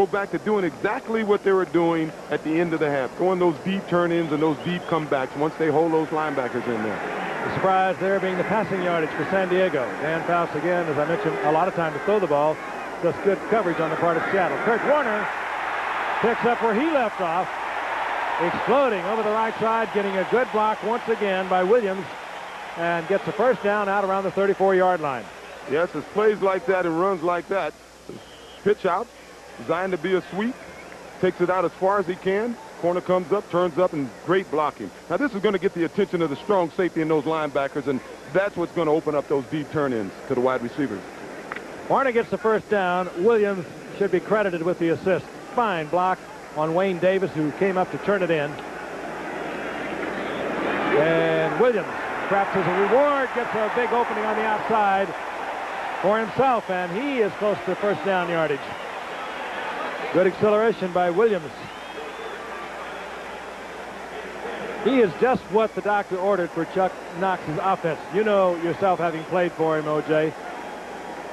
back to doing exactly what they were doing at the end of the half, going those deep turn-ins and those deep comebacks once they hold those linebackers in there. The surprise there being the passing yardage for San Diego. Dan Faust, again, as I mentioned, a lot of time to throw the ball. Just good coverage on the part of Seattle. Kurt Warner picks up where he left off, exploding over the right side, getting a good block once again by Williams, and gets the first down out around the 34-yard line. Yes, it's plays like that and runs like that. Pitch out, designed to be a sweep, takes it out as far as he can. Corner comes up, turns up, and great blocking. Now, this is going to get the attention of the strong safety and those linebackers, and that's what's going to open up those deep turn-ins to the wide receivers. Warner gets the first down. Williams should be credited with the assist. Fine block on Wayne Davis, who came up to turn it in. And Williams, perhaps as a reward, gets a big opening on the outside for himself, and he is close to first down yardage. Good acceleration by Williams. He is just what the doctor ordered for Chuck Knox's offense. You know yourself, having played for him, O.J.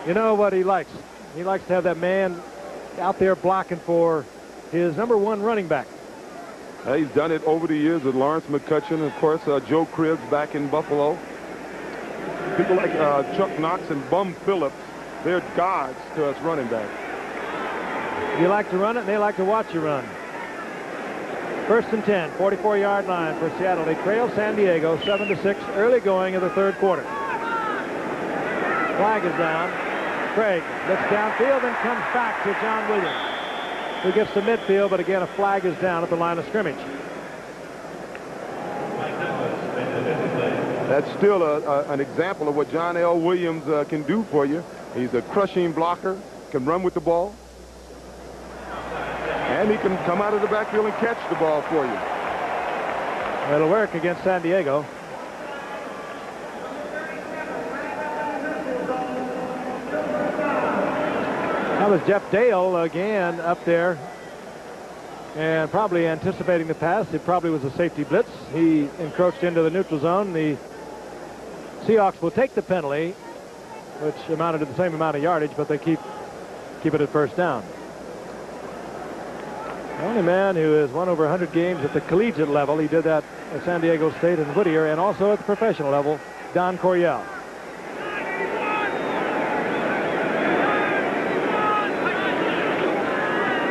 You know what he likes. He likes to have that man out there blocking for his #1 running back. He's done it over the years with Lawrence McCutcheon, of course, Joe Cribbs back in Buffalo. People like Chuck Knox and Bum Phillips, they're gods to us running backs. You like to run it, and they like to watch you run. First and 10, 44-yard line for Seattle. They trail San Diego 7-6, early going of the third quarter. Flag is down. Craig looks downfield and comes back to John Williams, who gets to midfield, but again, a flag is down at the line of scrimmage. That's still an example of what John L. Williams can do for you. He's a crushing blocker, can run with the ball, and he can come out of the backfield and catch the ball for you. It'll work against San Diego. That was Jeff Dale again up there, and probably anticipating the pass. It probably was a safety blitz. He encroached into the neutral zone. The Seahawks will take the penalty, which amounted to the same amount of yardage, but they keep it at first down. The only man who has won over 100 games at the collegiate level, he did that at San Diego State and Whittier, and also at the professional level, Don Coryell.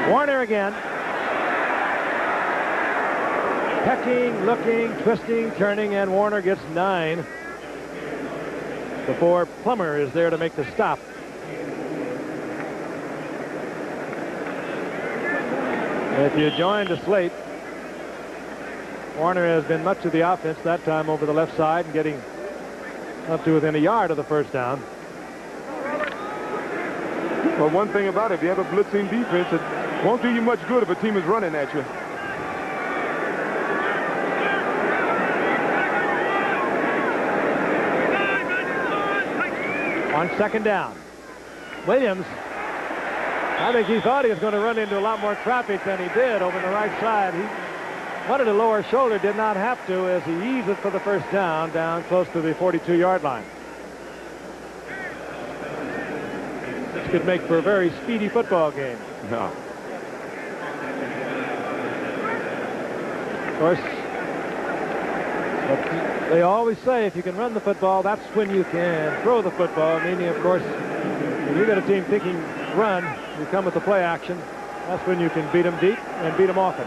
Warner again. Pecking, looking, twisting, turning, and Warner gets 9 before Plummer is there to make the stop. If you join the slate, Warner has been much of the offense, that time over the left side and getting up to within a yard of the first down. Well, one thing about it, if you have a blitzing defense, it won't do you much good if a team is running at you. On second down, Williams, I think he thought he was going to run into a lot more traffic than he did over the right side. He wanted a lower shoulder, did not have to, as he eased it for the first down close to the 42-yard line. This could make for a very speedy football game. No. Of course, they always say if you can run the football, that's when you can throw the football, meaning, of course, when you got a team thinking run, you come with the play action. That's when you can beat them deep and beat them often.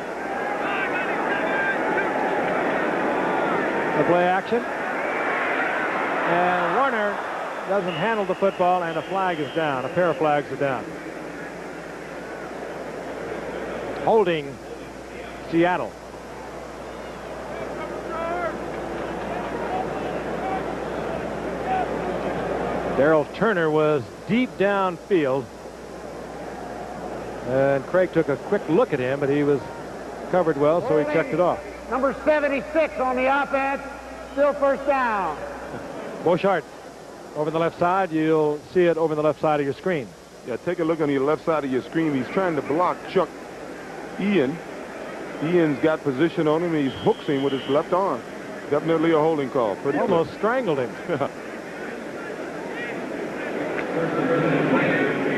The play action. And Warner doesn't handle the football, and a flag is down. A pair of flags are down. Holding Seattle. Darrell Turner was deep downfield, and Craig took a quick look at him, but he was covered well, so he checked it off. Number 76 on the offense, still first down. Boshart Over the left side, you'll see it over the left side of your screen. Yeah, take a look on your left side of your screen. He's trying to block Chuck Ian. Ian's got position on him. He's hooks him with his left arm. Definitely a holding call. Pretty almost strangled him.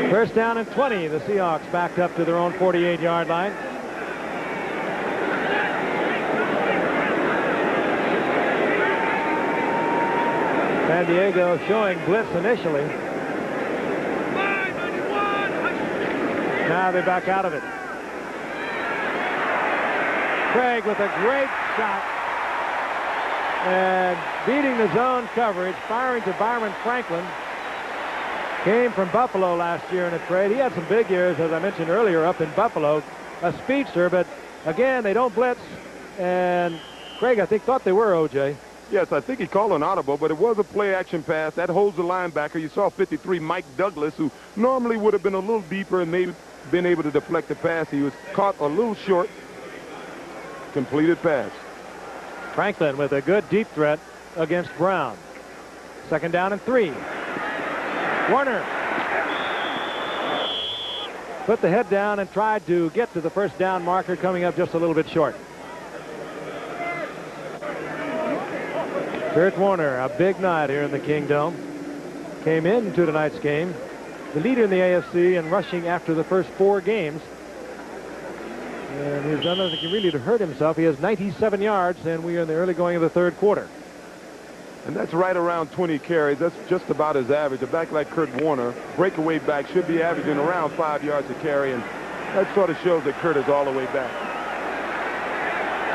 First down and 20. The Seahawks backed up to their own 48-yard line. San Diego showing blitz initially. Now they're back out of it. Craig with a great shot. And beating the zone coverage, firing to Byron Franklin. Came from Buffalo last year in a trade. He had some big years, as I mentioned earlier, up in Buffalo. A speedster, but again, they don't blitz. And Craig, I think, thought they were, O.J. Yes, I think he called an audible, but it was a play-action pass. That holds the linebacker. You saw 53, Mike Douglas, who normally would have been a little deeper and maybe been able to deflect the pass. He was caught a little short. Completed pass. Franklin with a good deep threat against Brown. 2nd down and 3. Warner put the head down and tried to get to the 1st down marker, coming up just a little bit short. Kurt Warner, a big night here in the Kingdome. Came into tonight's game the leader in the AFC in rushing after the first 4 games. And he's done nothing really to hurt himself. He has 97 yards, and we are in the early going of the 3rd quarter. And that's right around 20 carries. That's just about his average. A back like Kurt Warner, breakaway back, should be averaging around 5 yards a carry, and that sort of shows that Kurt is all the way back.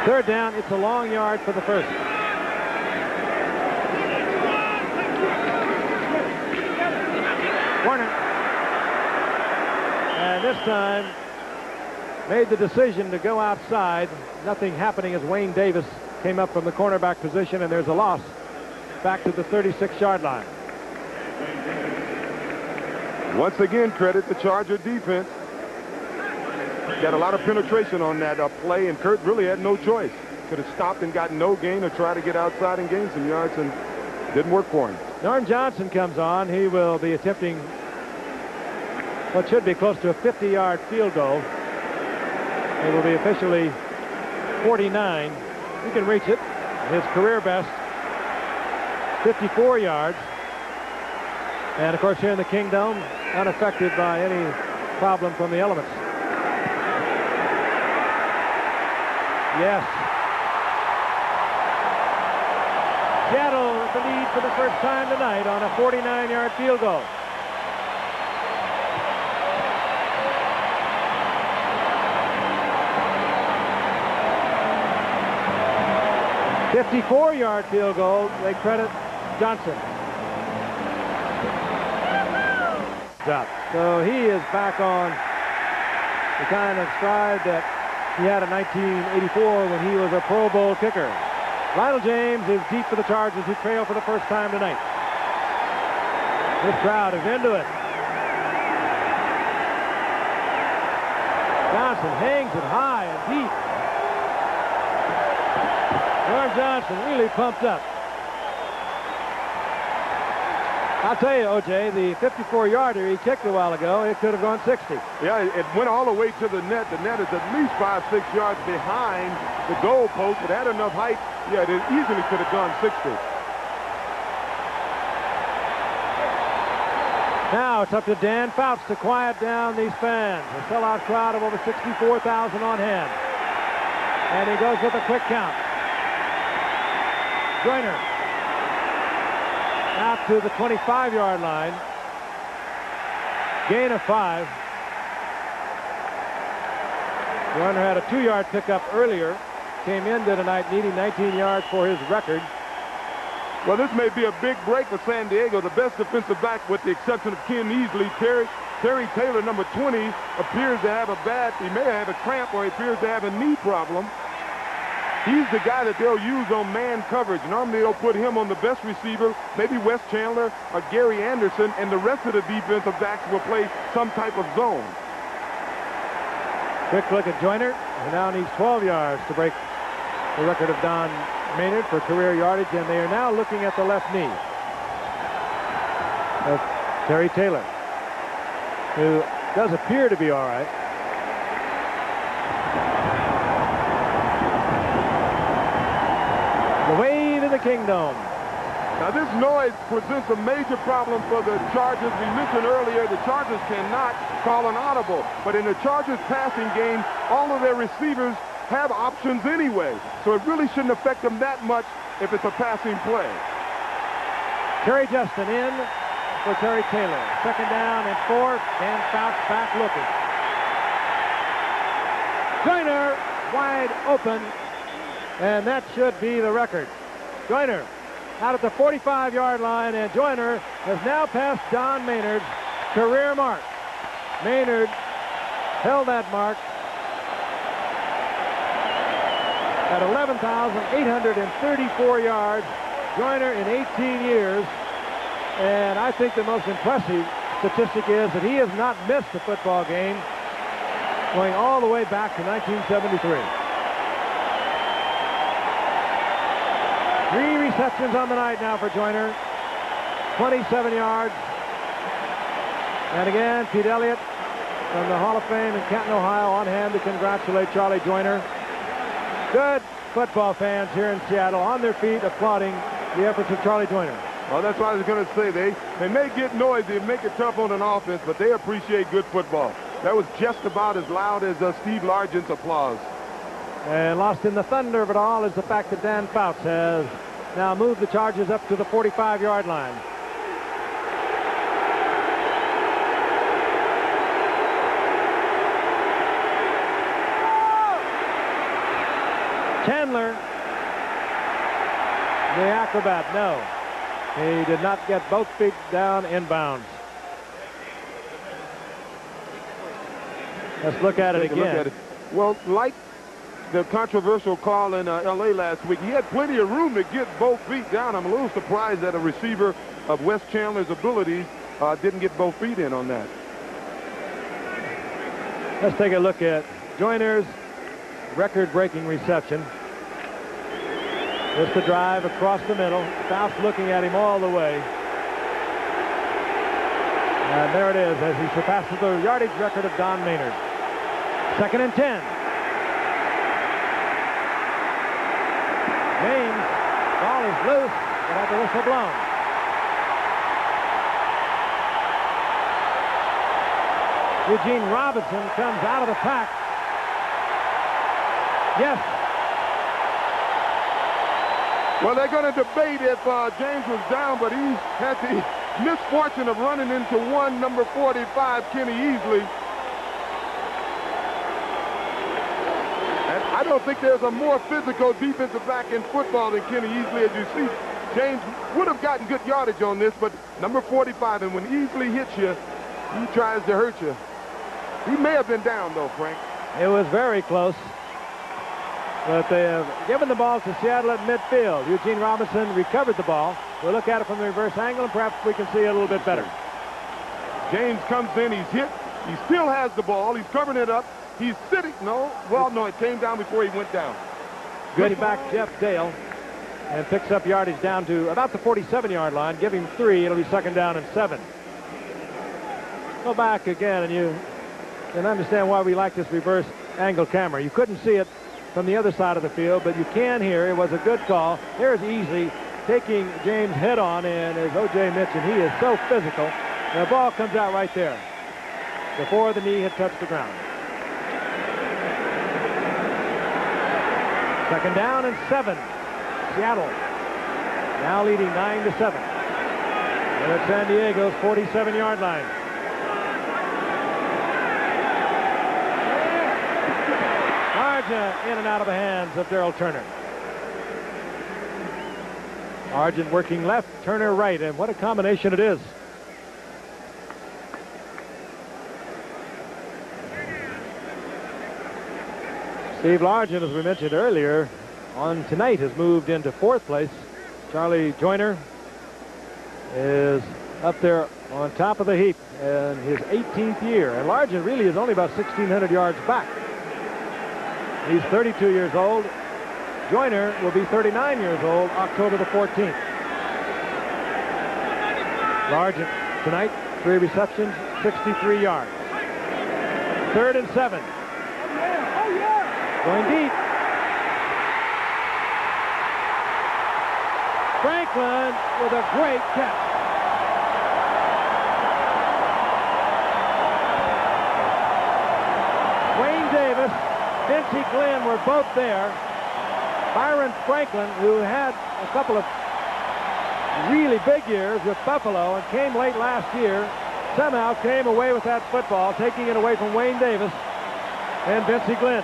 3rd down, it's a long yard for the 1st. Warner. And this time made the decision to go outside. Nothing happening as Wayne Davis came up from the cornerback position, and there's a loss back to the 36-yard line. Once again, credit the Charger defense. Got a lot of penetration on that play, and Kurt really had no choice. Could have stopped and gotten no gain or tried to get outside and gain some yards, and didn't work for him. Norm Johnson comes on. He will be attempting what should be close to a 50-yard field goal. It will be officially 49. He can reach it. His career best, 54 yards. And, of course, here in the Kingdome, unaffected by any problem from the elements. Yes. Seattle with the lead for the first time tonight on a 49-yard field goal. "54-yard field goal." They credit Johnson. So he is back on the kind of stride that he had in 1984 when he was a Pro Bowl kicker. Lionel James is deep for the Chargers, who trail for the first time tonight. This crowd is into it. Johnson hangs it high and deep. Norm Johnson really pumped up. I'll tell you, O.J., the 54-yarder he kicked a while ago, it could have gone 60. Yeah, it went all the way to the net. The net is at least 5-6 yards behind the goal post. It had enough height. Yeah, it easily could have gone 60. Now it's up to Dan Fouts to quiet down these fans. A sellout crowd of over 64,000 on hand. And he goes with a quick count. Joyner out to the 25-yard line. Gain of 5. Joyner had a 2-yard pickup earlier. Came into tonight needing 19 yards for his record. Well, this may be a big break for San Diego. The best defensive back, with the exception of Ken Easley, Terry Taylor, number 20, appears to have he may have a cramp, or he appears to have a knee problem. He's the guy that they'll use on man coverage. Normally they'll put him on the best receiver, maybe Wes Chandler or Gary Anderson, and the rest of the defensive backs will play some type of zone. Quick look at Joyner, who now needs 12 yards to break the record of Don Maynard for career yardage, and they are now looking at the left knee of Terry Taylor, who does appear to be all right. The way to the Kingdome. Now, this noise presents a major problem for the Chargers. We mentioned earlier the Chargers cannot call an audible, but in the Chargers passing game, all of their receivers have options anyway, so it really shouldn't affect them that much if it's a passing play. Terry Justin in for Terry Taylor. Second down and 4. Dan Fouts back looking. Joyner wide open, and that should be the record. Joyner out at the 45-yard line, and Joyner has now passed Don Maynard's career mark. Maynard held that mark at 11,834 yards. Joyner in 18 years. And I think the most impressive statistic is that he has not missed a football game going all the way back to 1973. 3 receptions on the night now for Joyner. 27 yards. And again, Pete Elliott from the Hall of Fame in Canton, Ohio, on hand to congratulate Charlie Joyner. Good football fans here in Seattle on their feet applauding the efforts of Charlie Joyner. Well, that's what I was going to say. They may get noisy and make it tough on an offense, but they appreciate good football. That was just about as loud as Steve Largent's applause. And lost in the thunder of it all is the fact that Dan Fouts has now moved the Chargers up to the 45-yard line. Chandler, the acrobat, no. He did not get both feet down inbounds. Let's look at it again. Well, like the controversial call in L.A. last week, he had plenty of room to get both feet down. I'm a little surprised that a receiver of Wes Chandler's abilities didn't get both feet in on that. Let's take a look at Joyner's record-breaking reception. Just the drive across the middle. Fouts looking at him all the way. And there it is as he surpasses the yardage record of Don Maynard. 2nd and 10. James, ball is loose, but had the whistle blown. Eugene Robinson comes out of the pack. Yes. Well, they're going to debate if James was down, but he had the misfortune of running into number 45, Kenny Easley. And I don't think there's a more physical defensive back in football than Kenny Easley. As you see, James would have gotten good yardage on this, but number 45, and when Easley hits you, he tries to hurt you. He may have been down, though, Frank. It was very close. But they have given the ball to Seattle at midfield. Eugene Robinson recovered the ball. We'll look at it from the reverse angle, and perhaps we can see it a little bit better. James comes in. He's hit. He still has the ball. He's covering it up. He's sitting. No, it came down before he went down. Good back Jeff Dale and picks up yardage down to about the 47-yard line. Give him 3. It'll be 2nd down and 7. Go back again, and you can understand why we like this reverse angle camera. You couldn't see it from the other side of the field, but you can hear it was a good call. Here's Easley taking James head on, and as O.J. mentioned, he is so physical. The ball comes out right there before the knee had touched the ground. 2nd down and 7. Seattle now leading 9-7. And at San Diego's 47-yard line. In and out of the hands of Darrell Turner. Argent working left, Turner right, and what a combination it is. Steve Largent, as we mentioned earlier, on tonight has moved into 4th place. Charlie Joyner is up there on top of the heap in his 18th year, and Largent really is only about 1,600 yards back. He's 32 years old. Joyner will be 39 years old October the 14th. Largent tonight, 3 receptions, 63 yards. 3rd and 7. Going deep. Franklin with a great catch. Wayne Davis, Vincey Glenn were both there. Byron Franklin, who had a couple of really big years with Buffalo and came late last year. Somehow came away with that football, taking it away from Wayne Davis and Vincey Glenn.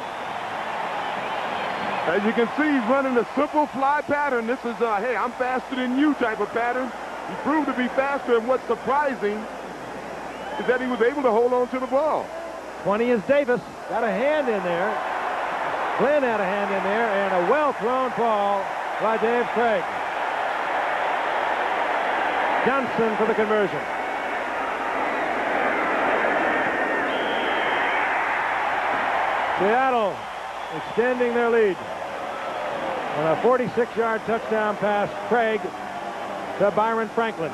As you can see, he's running a simple fly pattern. This is a, hey, I'm faster than you type of pattern. He proved to be faster, and what's surprising is that he was able to hold on to the ball. 20 is Davis. Got a hand in there. Glenn had a hand in there, and a well-thrown ball by Dave Craig. Johnson for the conversion. Seattle extending their lead. And a 46-yard touchdown pass, Craig to Byron Franklin.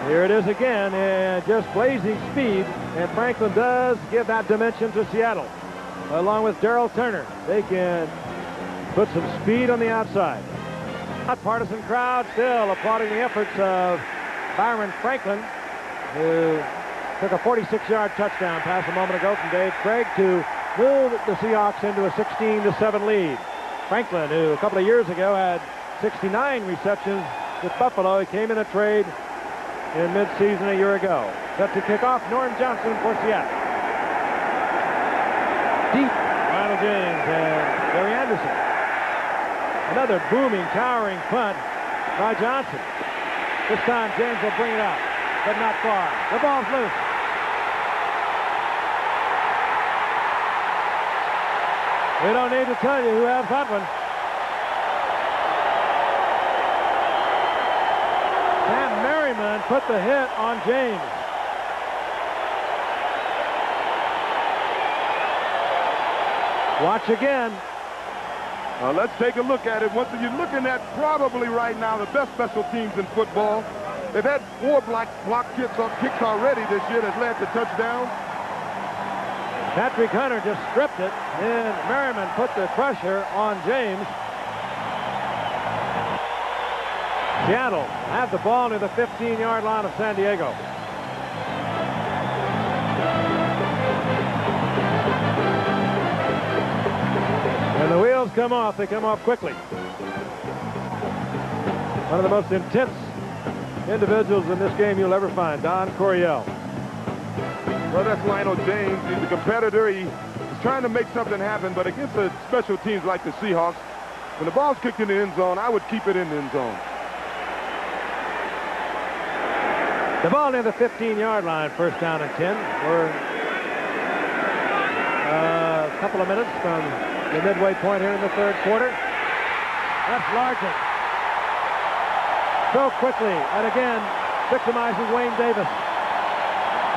Here it is again, and just blazing speed, and Franklin does give that dimension to Seattle. Along with Darrell Turner, they can put some speed on the outside. A partisan crowd still applauding the efforts of Byron Franklin, who took a 46-yard touchdown pass a moment ago from Dave Craig to move the Seahawks into a 16-7 lead. Franklin, who a couple of years ago had 69 receptions with Buffalo, he came in a trade in midseason a year ago. Set to kick off, Norm Johnson for Seattle. Deep, Lionel James and Gary Anderson. Another booming, towering punt by Johnson. This time James will bring it up, but not far. The ball's loose. We don't need to tell you who has that one. Sam Merriman put the hit on James. Watch again. Let's take a look at it. Once you're looking at probably right now the best special teams in football. They've had 4 block kicks already this year that led to touchdowns. Patrick Hunter just stripped it, and Merriman put the pressure on James. Seattle have the ball near the 15-yard line of San Diego. And the wheels come off. They come off quickly. One of the most intense individuals in this game you'll ever find, Don Coryell. Well, that's Lionel James. He's a competitor. He's trying to make something happen, but against the special teams like the Seahawks, when the ball's kicked in the end zone, I would keep it in the end zone. The ball near the 15-yard line, first down and 10. We're a couple of minutes from the midway point here in the third quarter. That's Largent. So quickly, and again, victimizes Wayne Davis.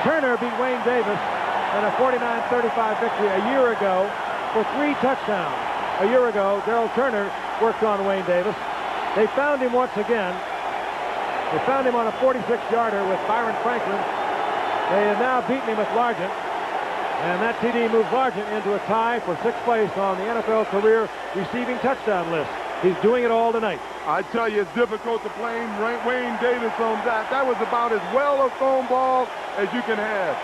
Turner beat Wayne Davis in a 49-35 victory a year ago for 3 touchdowns. A year ago, Darrell Turner worked on Wayne Davis. They found him once again. They found him on a 46-yarder with Byron Franklin. They have now beaten him with Largent. And that TD moves Largent into a tie for 6th place on the NFL career receiving touchdown list. He's doing it all tonight. I tell you, it's difficult to blame Wayne Davis on that. That was about as well a thrown ball as you can have.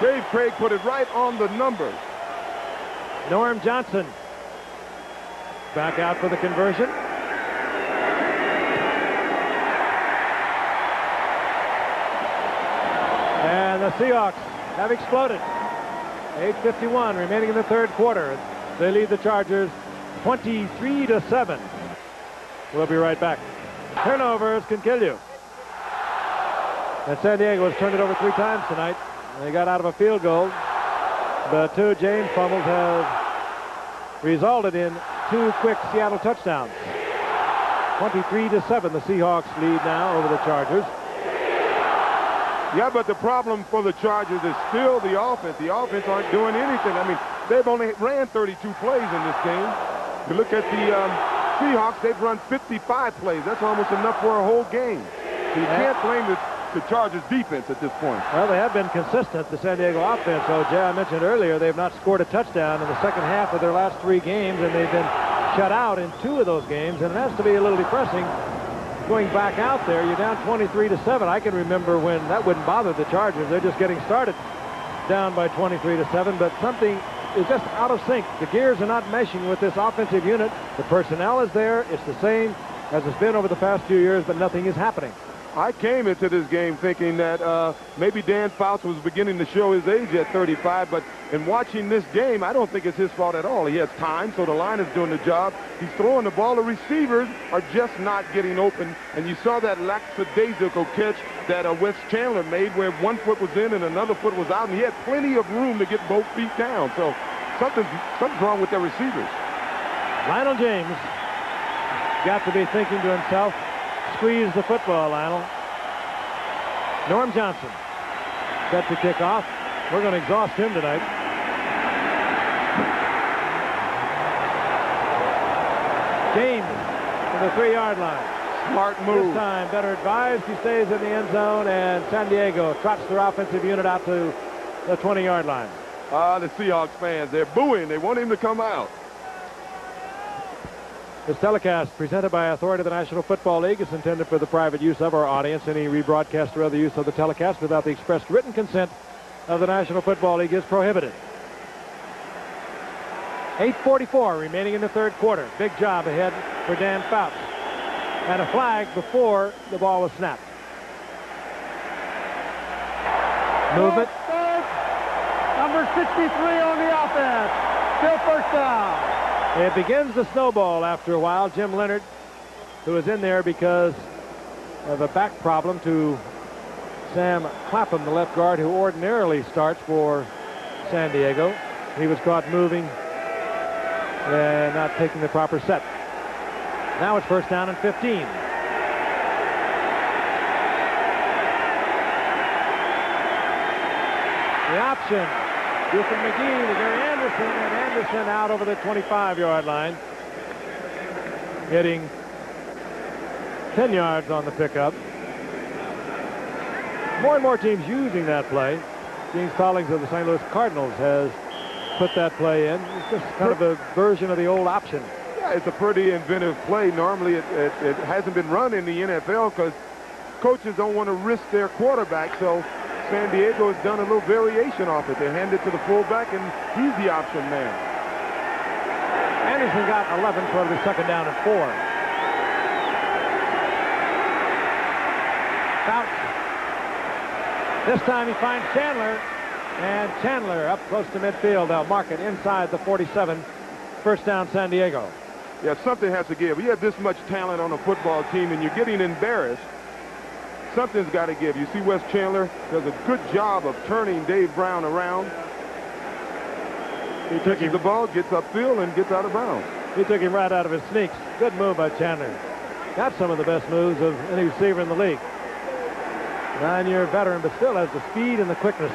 Dave Craig put it right on the numbers. Norm Johnson back out for the conversion. And the Seahawks have exploded. 8:51 remaining in the third quarter. They lead the Chargers 23-7. We'll be right back. Turnovers can kill you. And San Diego has turned it over 3 times tonight. They got out of a field goal, but 2 James fumbles have resulted in 2 quick Seattle touchdowns. 23-7, the Seahawks lead now over the Chargers. Yeah, but the problem for the Chargers is still the offense. The offense aren't doing anything. I mean, they've only ran 32 plays in this game. If you look at the Seahawks, they've run 55 plays. That's almost enough for a whole game. So you can't blame the Chargers defense at this point. Well, they have been consistent, the San Diego offense. So, Jay, I mentioned earlier, they've not scored a touchdown in the second half of their last 3 games, and they've been shut out in 2 of those games, and it has to be a little depressing going back out there. You're down 23-7. I can remember when that wouldn't bother the Chargers. They're just getting started down by 23-7, but something is just out of sync. The gears are not meshing with this offensive unit. The personnel is there. It's the same as it's been over the past few years, but nothing is happening. I came into this game thinking that maybe Dan Fouts was beginning to show his age at 35, but in watching this game, I don't think it's his fault at all. He has time, so the line is doing the job. He's throwing the ball. The receivers are just not getting open, and you saw that lackadaisical catch that Wes Chandler made where one foot was in and another foot was out, and he had plenty of room to get both feet down. So something's wrong with their receivers. Lionel James got to be thinking to himself, squeeze the football, Lionel. Norm Johnson set to kick off. We're going to exhaust him tonight. James to the 3-yard line. Smart move. This time better advised. He stays in the end zone, and San Diego trots their offensive unit out to the 20-yard line. The Seahawks fans, they're booing. They want him to come out. This telecast, presented by authority of the National Football League, is intended for the private use of our audience. Any rebroadcast or other use of the telecast without the expressed written consent of the National Football League is prohibited. 8:44 remaining in the third quarter. Big job ahead for Dan Fouts. And a flag before the ball was snapped. Movement. Number 63 on the offense. Still first down. It begins to snowball after a while. Jim Leonard, who was in there because of a back problem to Sam Clapham, the left guard, who ordinarily starts for San Diego. He was caught moving and not taking the proper set. Now it's first down and 15. The option. Houston McGee to Gary Anderson, and Anderson out over the 25-yard line, getting 10 yards on the pickup. More and more teams using that play. Gene Stallings of the St. Louis Cardinals has put that play in. It's just kind of a version of the old option. Yeah, it's a pretty inventive play. Normally it hasn't been run in the NFL because coaches don't want to risk their quarterback, so San Diego has done a little variation off it. They hand it to the fullback, and he's the option man. Anderson got 11 for the second down and 4. Fouts. This time he finds Chandler, and Chandler up close to midfield. They'll mark it inside the 47. First down, San Diego. Yeah, something has to give. You have this much talent on a football team, and you're getting embarrassed. Something's got to give. You see Wes Chandler does a good job of turning Dave Brown around. He took the ball, gets upfield, and gets out of bounds. He took him right out of his sneaks. Good move by Chandler. Got some of the best moves of any receiver in the league. 9-year veteran, but still has the speed and the quickness.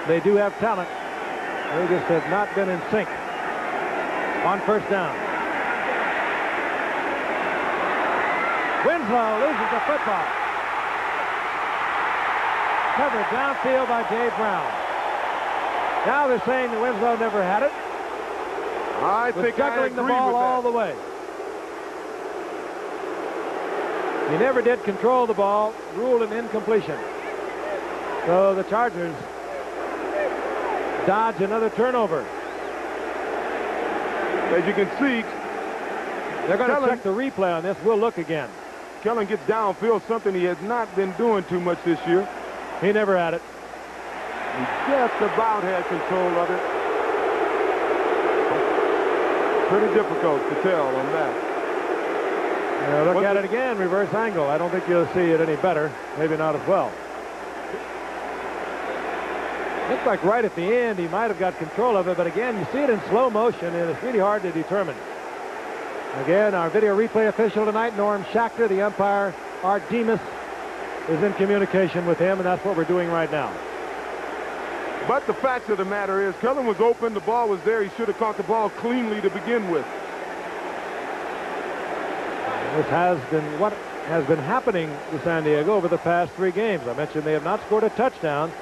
They do have talent. They just have not been in sync. On first down. Winslow loses the football. Covered downfield by Dave Brown. Now they're saying that Winslow never had it. I think juggling the ball all the way. He never did control the ball, ruled an incompletion. So the Chargers dodge another turnover. As you can see, they're going to check the replay on this. We'll look again. Kellen gets downfield, something he has not been doing too much this year. He never had it. He just about had control of it. Pretty difficult to tell on that. Look at it again, reverse angle. I don't think you'll see it any better. Maybe not as well. Looks like right at the end he might have got control of it, but again, you see it in slow motion, and it's really hard to determine. Again, our video replay official tonight, Norm Schachter, the umpire, Art Demas, is in communication with him, and that's what we're doing right now. But the fact of the matter is, Kellen was open, the ball was there, he should have caught the ball cleanly to begin with. This has been what has been happening to San Diego over the past 3 games. I mentioned they have not scored a touchdown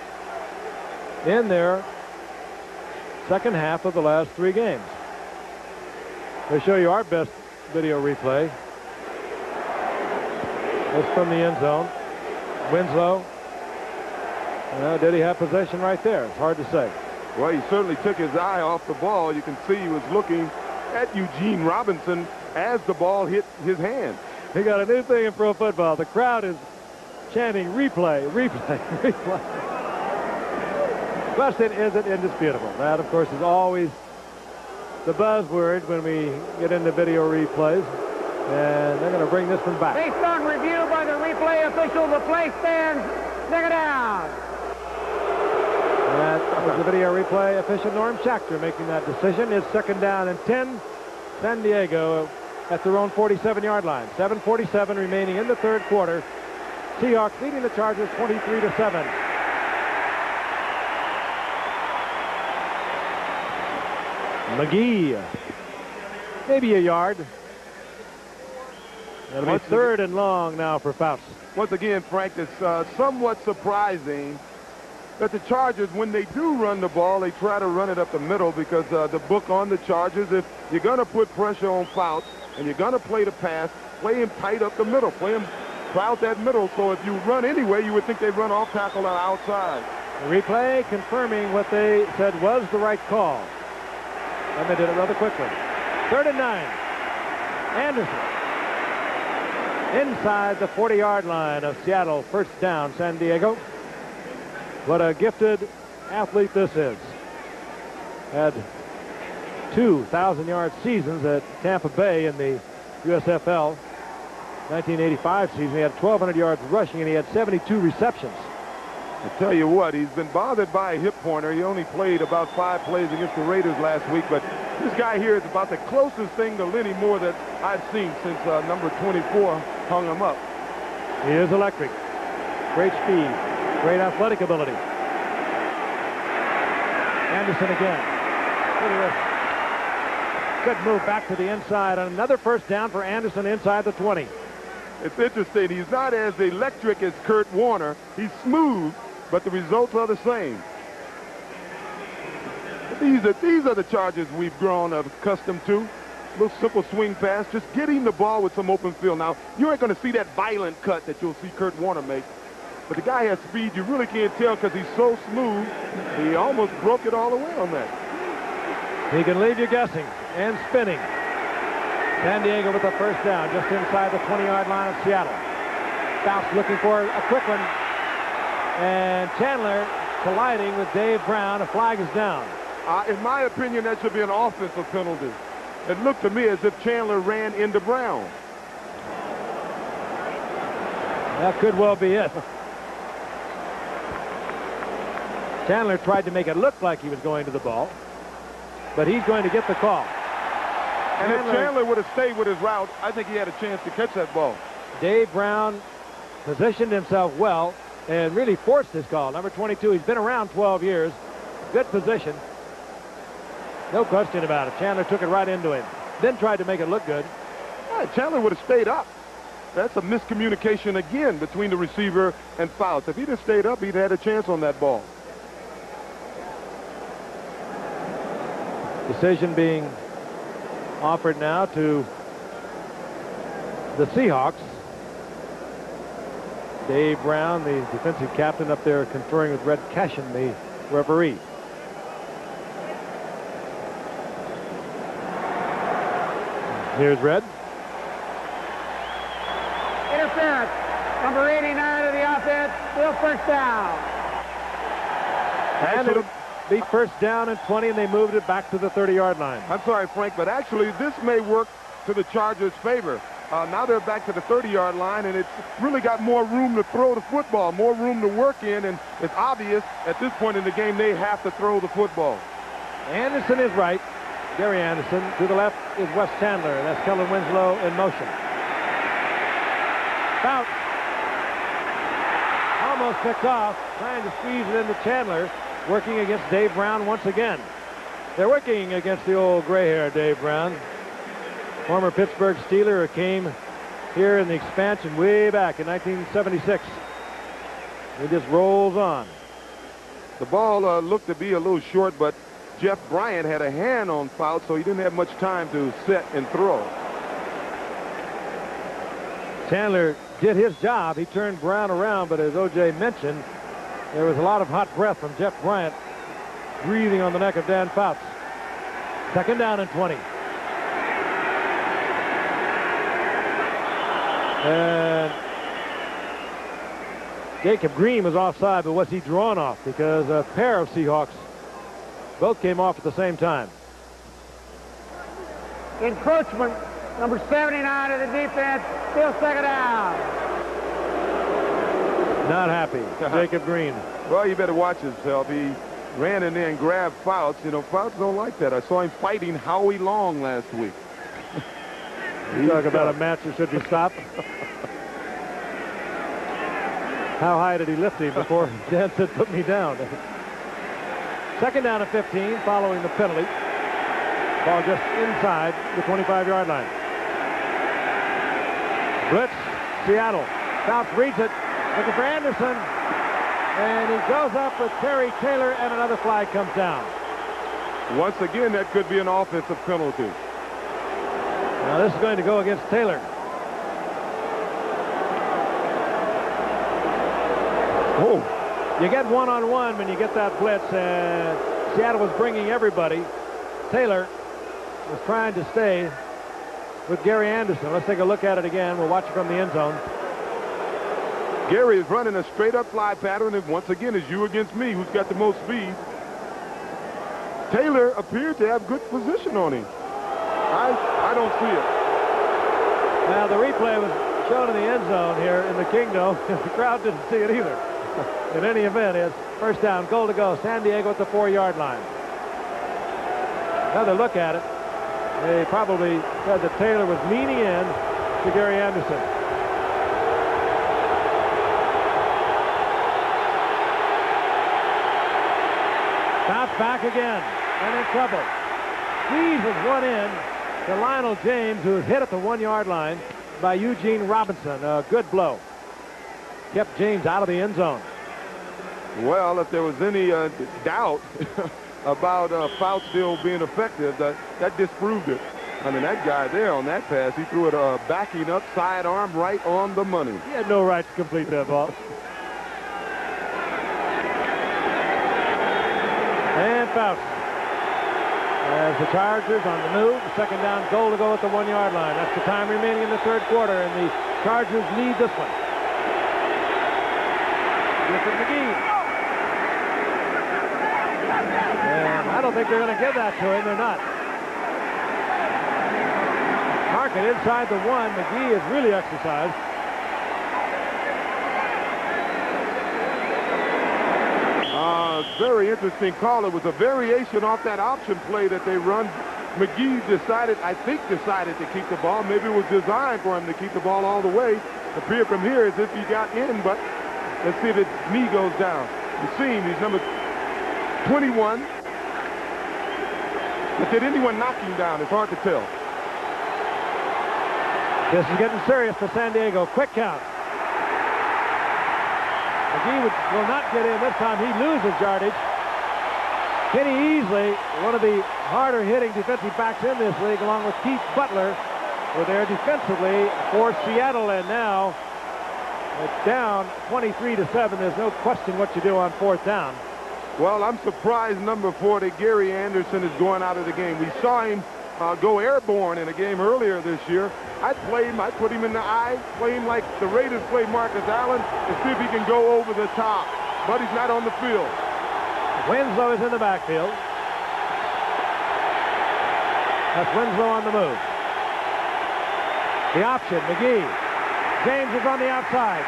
in their second half of the last 3 games. They show you our best video replay. It's from the end zone. Winslow. Did he have possession right there? It's hard to say. Well, he certainly took his eye off the ball. You can see he was looking at Eugene Robinson as the ball hit his hand. We got a new thing in pro football. The crowd is chanting replay, replay, replay. Question isn't indisputable. That, of course, is always the buzzword when we get into video replays. And they're going to bring this one back. Based on review by the replay official, the play stands. Take it down. That was the video replay official, Norm Schachter, making that decision. It's 2nd down and 10. San Diego at their own 47-yard line. 7:47 remaining in the 3rd quarter. Seahawks leading the Chargers 23-7. McGee, maybe a yard. It'll be 3rd and long now for Fouts. Once again, Frank, it's somewhat surprising that the Chargers, when they do run the ball, they try to run it up the middle, because the book on the Chargers, if you're going to put pressure on Fouts and you're going to play the pass, play him tight up the middle. Play him crowd that middle, so if you run anyway, you would think they'd run off tackle on outside. The replay confirming what they said was the right call. And they did it rather quickly. 3rd and 9. Anderson. Inside the 40-yard line of Seattle. 1st down, San Diego. What a gifted athlete this is. Had 2,000-yard seasons at Tampa Bay in the USFL. 1985 season, he had 1,200 yards rushing, and he had 72 receptions. I tell you what, he's been bothered by a hip pointer. He only played about 5 plays against the Raiders last week, but this guy here is about the closest thing to Lenny Moore that I've seen since number 24 hung him up. He is electric. Great speed, great athletic ability. Anderson again. Look at this. Good move back to the inside on another 1st down for Anderson inside the 20. It's interesting. He's not as electric as Kurt Warner. He's smooth, but the results are the same. These are the Chargers we've grown accustomed to. A little simple swing pass, just getting the ball with some open field. Now, you ain't going to see that violent cut that you'll see Kurt Warner make. But the guy has speed. You really can't tell because he's so smooth. He almost broke it all the way on that. He can leave you guessing and spinning. San Diego with the 1st down just inside the 20-yard line of Seattle. Fouts looking for a quick one. And Chandler colliding with Dave Brown. A flag is down. In my opinion, that should be an offensive penalty. It looked to me as if Chandler ran into Brown. That could well be it. Chandler tried to make it look like he was going to the ball, but he's going to get the call. And if Chandler would have stayed with his route, I think he had a chance to catch that ball. Dave Brown positioned himself well and really forced his call. Number 22, he's been around 12 years. Good position. No question about it. Chandler took it right into him. Then tried to make it look good. Yeah, Chandler would have stayed up. That's a miscommunication again between the receiver and Fouts. If he'd have stayed up, he'd had a chance on that ball. Decision being offered now to the Seahawks. Dave Brown, the defensive captain, up there conferring with Red Cashin, the referee. Here's Red. Interference. Number 89 of the offense. Still 1st down. And it'll be 1st down and 20, and they moved it back to the 30-yard line. I'm sorry, Frank, but actually this may work to the Chargers' favor. Now they're back to the 30-yard line, and it's really got more room to throw the football, more room to work in, and it's obvious at this point in the game they have to throw the football. Anderson is right. Gary Anderson. To the left is Wes Chandler. That's Kellen Winslow in motion. Fouts almost picked off, trying to squeeze it into Chandler, working against Dave Brown once again. They're working against the old gray-haired Dave Brown, former Pittsburgh Steeler, who came here in the expansion way back in 1976. He just rolls on. The ball looked to be a little short, but Jeff Bryant had a hand on Fouts, so he didn't have much time to set and throw. Chandler did his job. He turned Brown around, but as O.J. mentioned, there was a lot of hot breath from Jeff Bryant breathing on the neck of Dan Fouts. 2nd down and 20. And Jacob Green was offside, but was he drawn off? Because a pair of Seahawks both came off at the same time. Encroachment, number 79 of the defense, still second down. Not happy, Jacob Green. Well, you better watch himself. He ran in there and grabbed Fouts. You know, Fouts don't like that. I saw him fighting Howie Long last week. You talk about a match that should be stopped. How high did he lift him before Dan said, put me down? Second down and 15 following the penalty. Ball just inside the 25-yard line. Blitz, Seattle. Fouts reads it. Looking for Anderson. And he goes up with Terry Taylor, and another flag comes down. Once again, that could be an offensive penalty. Now this is going to go against Taylor. Oh. You get one-on-one when you get that blitz, and Seattle was bringing everybody. Taylor was trying to stay with Gary Anderson. Let's take a look at it again. We'll watch it from the end zone. Gary is running a straight-up fly pattern, and once again, it's you against me. Who's got the most speed? Taylor appeared to have good position on him. I don't see it. Now, the replay was shown in the end zone here in the Kingdom. The crowd didn't see it either. In any event, it's first down, goal to go. San Diego at the 4-yard line. Another look at it. They probably said that Taylor was leaning in to Gary Anderson. Bounce back again, and in trouble. Squeezes one in to Lionel James, who was hit at the 1-yard line by Eugene Robinson. A good blow. Kept James out of the end zone. Well, if there was any doubt about Fouts still being effective, that disproved it. I mean, that guy there on that pass, he threw it backing up, sidearm, right on the money. He had no right to complete that ball. And Fouts. As the Chargers on the move, second down, goal to go at the 1-yard line. That's the time remaining in the third quarter, and the Chargers lead this one. Griffin McGee. And I don't think they're going to give that to him. They're not. Market inside the 1. McGee is really exercised. Very interesting call. It was a variation off that option play that they run. McGee decided to keep the ball. Maybe it was designed for him to keep the ball all the way. It appeared from here as if he got in, but let's see if his knee goes down. You see him, he's number 21. But did anyone knock him down? It's hard to tell. This is getting serious for San Diego. Quick count. McGee will not get in this time. He loses yardage. Kenny Easley, one of the harder hitting defensive backs in this league, along with Keith Butler, were there defensively for Seattle, and now it's down 23-7. There's no question what you do on fourth down. Well, I'm surprised number 40, Gary Anderson, is going out of the game. We saw him go airborne in a game earlier this year. I'd play him. I'd put him in the eye, play him like the Raiders play Marcus Allen, and see if he can go over the top. But he's not on the field. Winslow is in the backfield. That's Winslow on the move. The option, McGee. James is on the outside.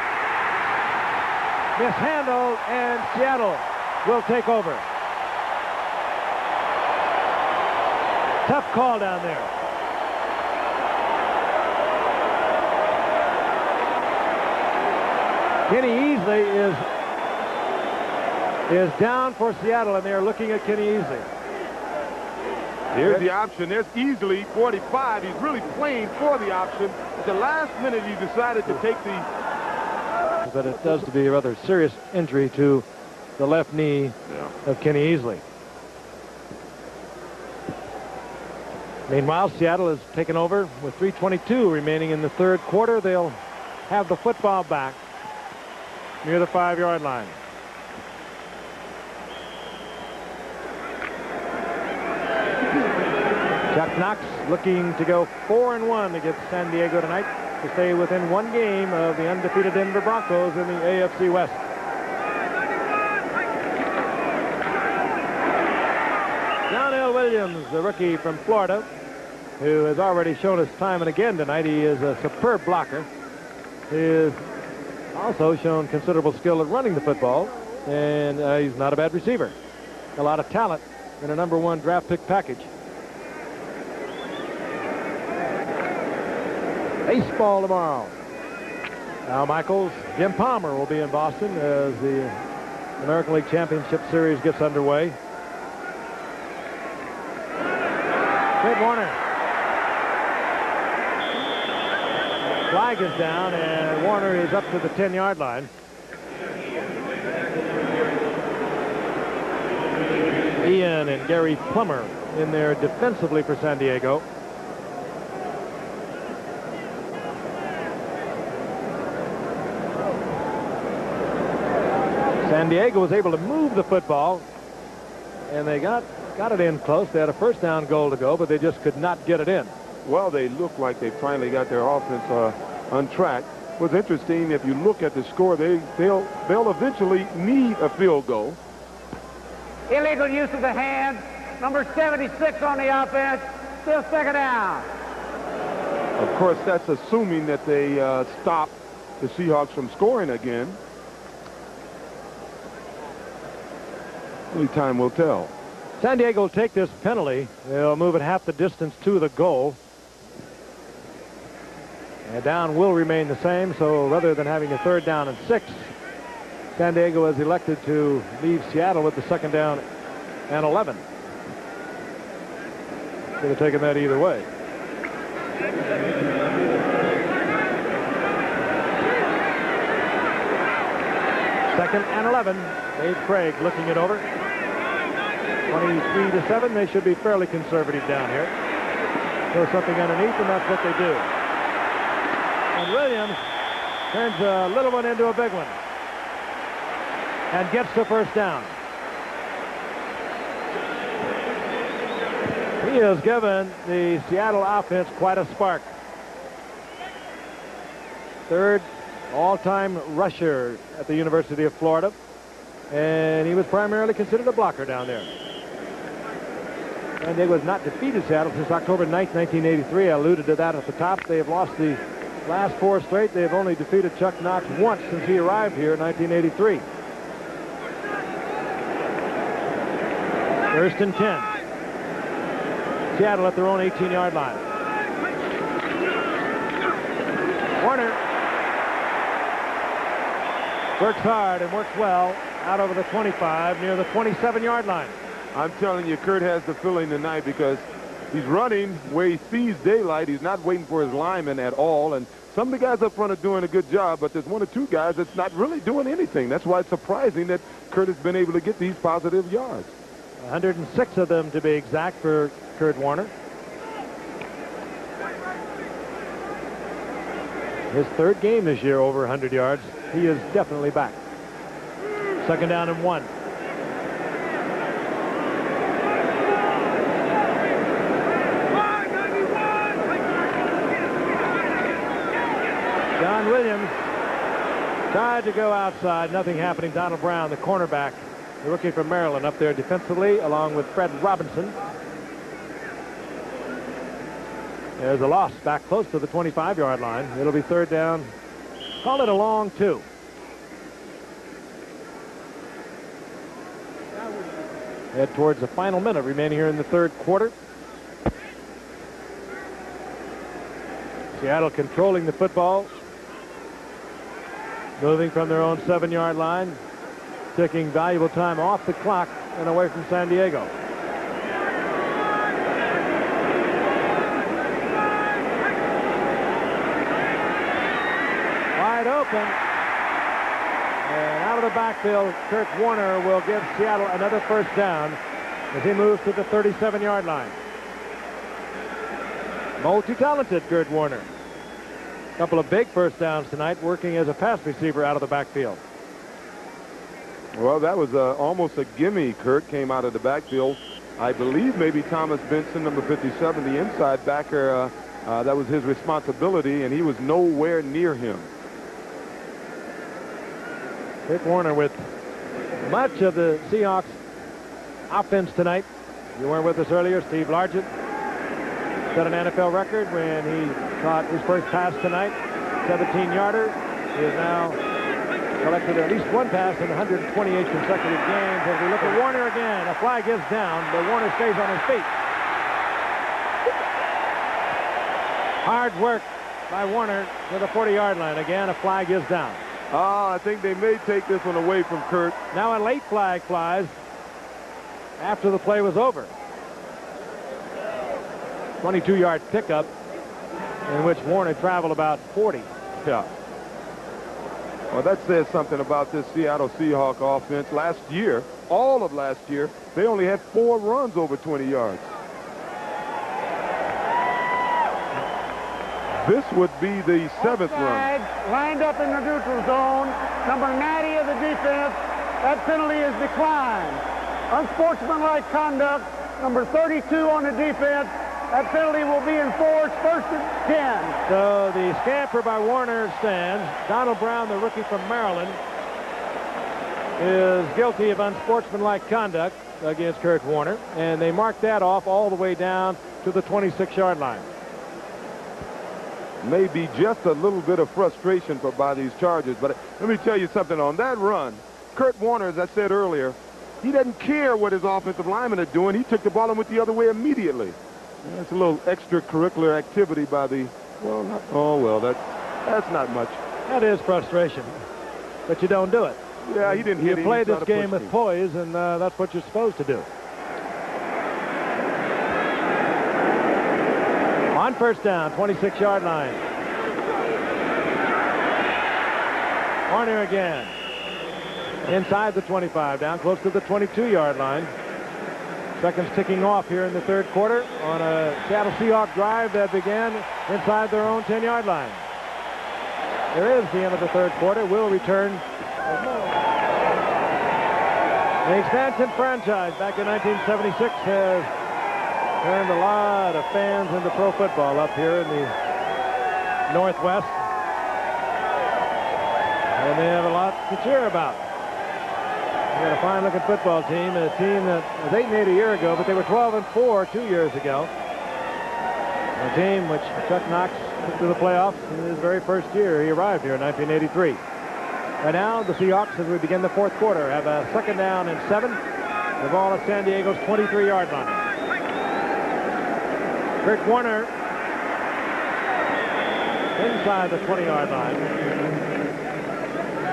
Mishandled, and Seattle will take over. Tough call down there. Kenny Easley is down for Seattle, and they're looking at Kenny Easley. Here's the option. There's Easley, 45. He's really playing for the option. At the last minute, he decided to take the... But it does to be a rather serious injury to the left knee of Kenny Easley. Meanwhile, Seattle has taken over with 3:22 remaining in the third quarter. They'll have the football back near the 5-yard line. Chuck Knox looking to go 4-1 against San Diego tonight. to stay within one game of the undefeated Denver Broncos in the AFC West. John Williams, the rookie from Florida, who has already shown us time and again tonight he is a superb blocker. He has also shown considerable skill at running the football, and he's not a bad receiver. A lot of talent in a #1 draft pick package. Baseball tomorrow. Al Michaels, Jim Palmer will be in Boston as the American League Championship Series gets underway. Fred Warner. Flag is down, and Warner is up to the 10-yard line. Ian and Gary Plummer in there defensively for San Diego. San Diego was able to move the football, and they got it in close. They had a first down goal to go, but they just could not get it in. Well, they look like they finally got their offense on track. What's interesting, if you look at the score, they'll eventually need a field goal. Illegal use of the hands. Number 76 on the offense. Still second down. Of course, that's assuming that they stop the Seahawks from scoring again. Only time will tell. San Diego will take this penalty. They'll move it half the distance to the goal. And down will remain the same, so rather than having a 3rd down and 6, San Diego has elected to leave Seattle with the 2nd down and 11. Could have taken that either way. Second and 11. Dave Craig looking it over. 23-7. They should be fairly conservative down here. Throw something underneath, and that's what they do. And Williams turns a little one into a big one and gets the first down. He has given the Seattle offense quite a spark. 3rd all-time rusher at the University of Florida, and he was primarily considered a blocker down there. San Diego has not defeated Seattle since October 9th, 1983. I alluded to that at the top. They have lost the last 4 straight. They have only defeated Chuck Knox once since he arrived here in 1983. 1st and 10. Seattle at their own 18-yard line. Warner works hard and works well out over the 25 near the 27-yard line. I'm telling you, Kurt has the feeling tonight because he's running where he sees daylight. He's not waiting for his linemen at all. And some of the guys up front are doing a good job, but there's 1 or 2 guys that's not really doing anything. That's why it's surprising that Kurt has been able to get these positive yards. 106 of them to be exact for Kurt Warner. His 3rd game this year over 100 yards. He is definitely back. 2nd down and 1. John Williams tried to go outside. Nothing happening. Donald Brown, the cornerback, the rookie from Maryland, up there defensively, along with Fred Robinson. There's a loss back close to the 25-yard line. It'll be 3rd down. Call it a long 2. Head towards the final minute remaining here in the 3rd quarter. Seattle controlling the football. Moving from their own 7-yard line. Taking valuable time off the clock and away from San Diego. Wide open. And out of the backfield, Kurt Warner will give Seattle another 1st down as he moves to the 37-yard line. Multi-talented Kurt Warner. A couple of big 1st downs tonight, working as a pass receiver out of the backfield. Well, that was almost a gimme. Kurt came out of the backfield. I believe maybe Thomas Benson, number 57, the inside backer, That was his responsibility, and he was nowhere near him. Rick Warner with much of the Seahawks offense tonight. You weren't with us earlier. Steve Largent set an NFL record when he caught his first pass tonight, 17-yarder. He has now collected at least one pass in 128 consecutive games. As we look at Warner again, a flag is down, but Warner stays on his feet. Hard work by Warner to the 40-yard line. Again, a flag is down. I think they may take this one away from Kurt. Now a late flag flies after the play was over. 22-yard pickup in which Warner traveled about 40. Yeah. Well, that says something about this Seattle Seahawks offense. Last year, all of last year, they only had 4 runs over 20 yards. This would be the 7th run. Lined up in the neutral zone. Number 90 of the defense. That penalty is declined. Unsportsmanlike conduct. Number 32 on the defense. That penalty will be enforced. 1st and 10. So the scamper by Warner stands. Donald Brown, the rookie from Maryland, is guilty of unsportsmanlike conduct against Kurt Warner, and they marked that off all the way down to the 26-yard line. Maybe just a little bit of frustration by these Chargers, but let me tell you something. On that run, Kurt Warner, as I said earlier, he doesn't care what his offensive linemen are doing. He took the ball and went the other way immediately. That's a little extracurricular activity by the, that's not much. That is frustration, but you don't do it. Yeah, he didn't hit him. You play this game with poise, and that's what you're supposed to do. On 1st down, 26-yard line. Warner again. Inside the 25, down close to the 22-yard line. Seconds ticking off here in the 3rd quarter on a Seattle Seahawks drive that began inside their own 10-yard line. There is the end of the 3rd quarter. We'll return. The expansion franchise back in 1976 has turned a lot of fans into pro football up here in the Northwest. And they have a lot to cheer about. They got a fine-looking football team, a team that was 8-8 a year ago, but they were 12-4 2 years ago. A team which Chuck Knox took to the playoffs in his very first year. He arrived here in 1983. Right now, the Seahawks, as we begin the 4th quarter, have a 2nd down and 7. The ball at San Diego's 23-yard line. Kurt Warner inside the 20-yard line,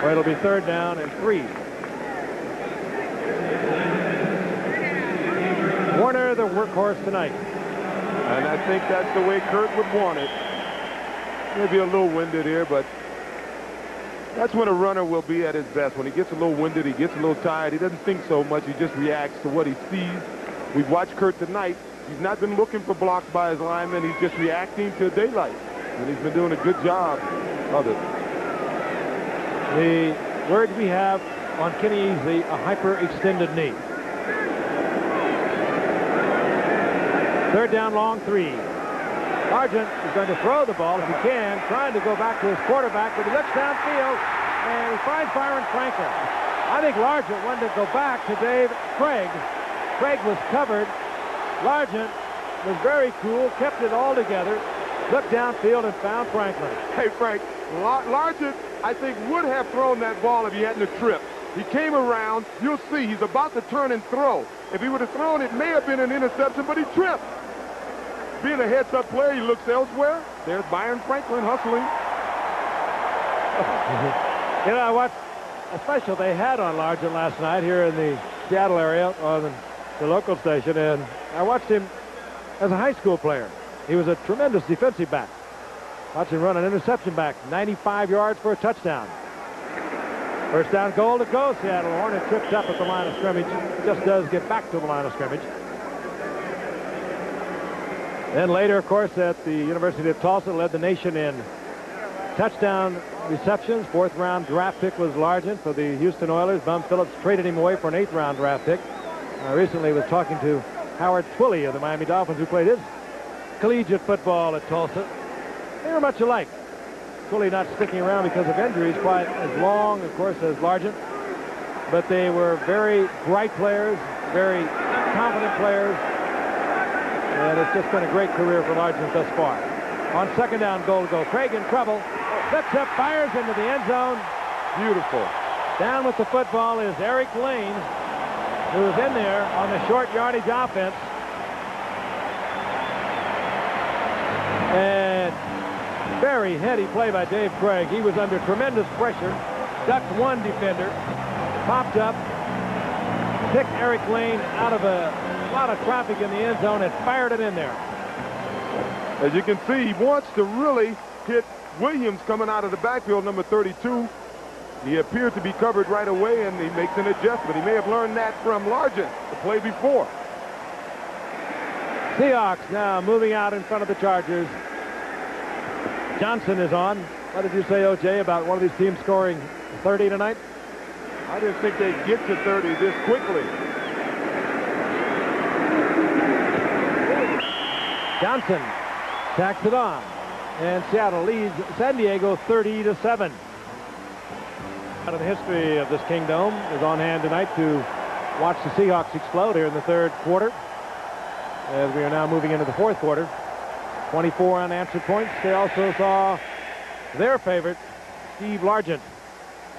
where it'll be 3rd down and 3. Warner, the workhorse tonight. And I think that's the way Kurt would want it. Maybe a little winded here, but that's when a runner will be at his best. When he gets a little winded, he gets a little tired. He doesn't think so much. He just reacts to what he sees. We've watched Kurt tonight. He's not been looking for blocks by his linemen. He's just reacting to daylight. And he's been doing a good job of it. The word we have on Kenny Easley, a hyper-extended knee. 3rd down, long 3. Sargent is going to throw the ball if he can, trying to go back to his quarterback, but he looks downfield, and he finds Byron Franklin. I think Largent wanted to go back to Dave Craig. Craig was covered. Largent was very cool, kept it all together, looked downfield and found Franklin. Hey, Frank, Largent, I think, would have thrown that ball if he hadn't tripped. He came around. You'll see he's about to turn and throw. If he would have thrown, it may have been an interception, but he tripped. Being a heads-up player, he looks elsewhere. There's Byron Franklin hustling. You know, I watched a special they had on Largent last night here in the Seattle area on the local station, and I watched him as a high school player. He was a tremendous defensive back. Watched him run an interception back, 95 yards for a touchdown. 1st down, goal to go. Seattle. Hornet trips up at the line of scrimmage. Just does get back to the line of scrimmage. Then later, of course, at the University of Tulsa, led the nation in touchdown receptions. 4th-round draft pick was Largent for the Houston Oilers. Bum Phillips traded him away for an 8th-round draft pick. I recently was talking to Howard Twilley of the Miami Dolphins, who played his collegiate football at Tulsa. They were much alike. Cooley not sticking around because of injuries quite as long, of course, as Largent. But they were very bright players, very confident players. And it's just been a great career for Largent thus far. On second down, goal to go. Craig in trouble. Picks up, fires into the end zone. Beautiful. Down with the football is Eric Lane, who was in there on the short yardage offense. And very heady play by Dave Craig. He was under tremendous pressure. Ducked one defender. Popped up. Picked Eric Lane out of a lot of traffic in the end zone and fired it in there. As you can see, he wants to really hit Williams coming out of the backfield, number 32. He appeared to be covered right away, and he makes an adjustment. He may have learned that from Largent the play before. Seahawks now moving out in front of the Chargers. Johnson is on. What did you say, O.J., about one of these teams scoring 30 tonight? I didn't think they'd get to 30 this quickly. Johnson tacks it on. And Seattle leads San Diego 30-7. Out of the history of this Kingdome is on hand tonight to watch the Seahawks explode here in the third quarter. As we are now moving into the fourth quarter. 24 unanswered points. They also saw their favorite, Steve Largent,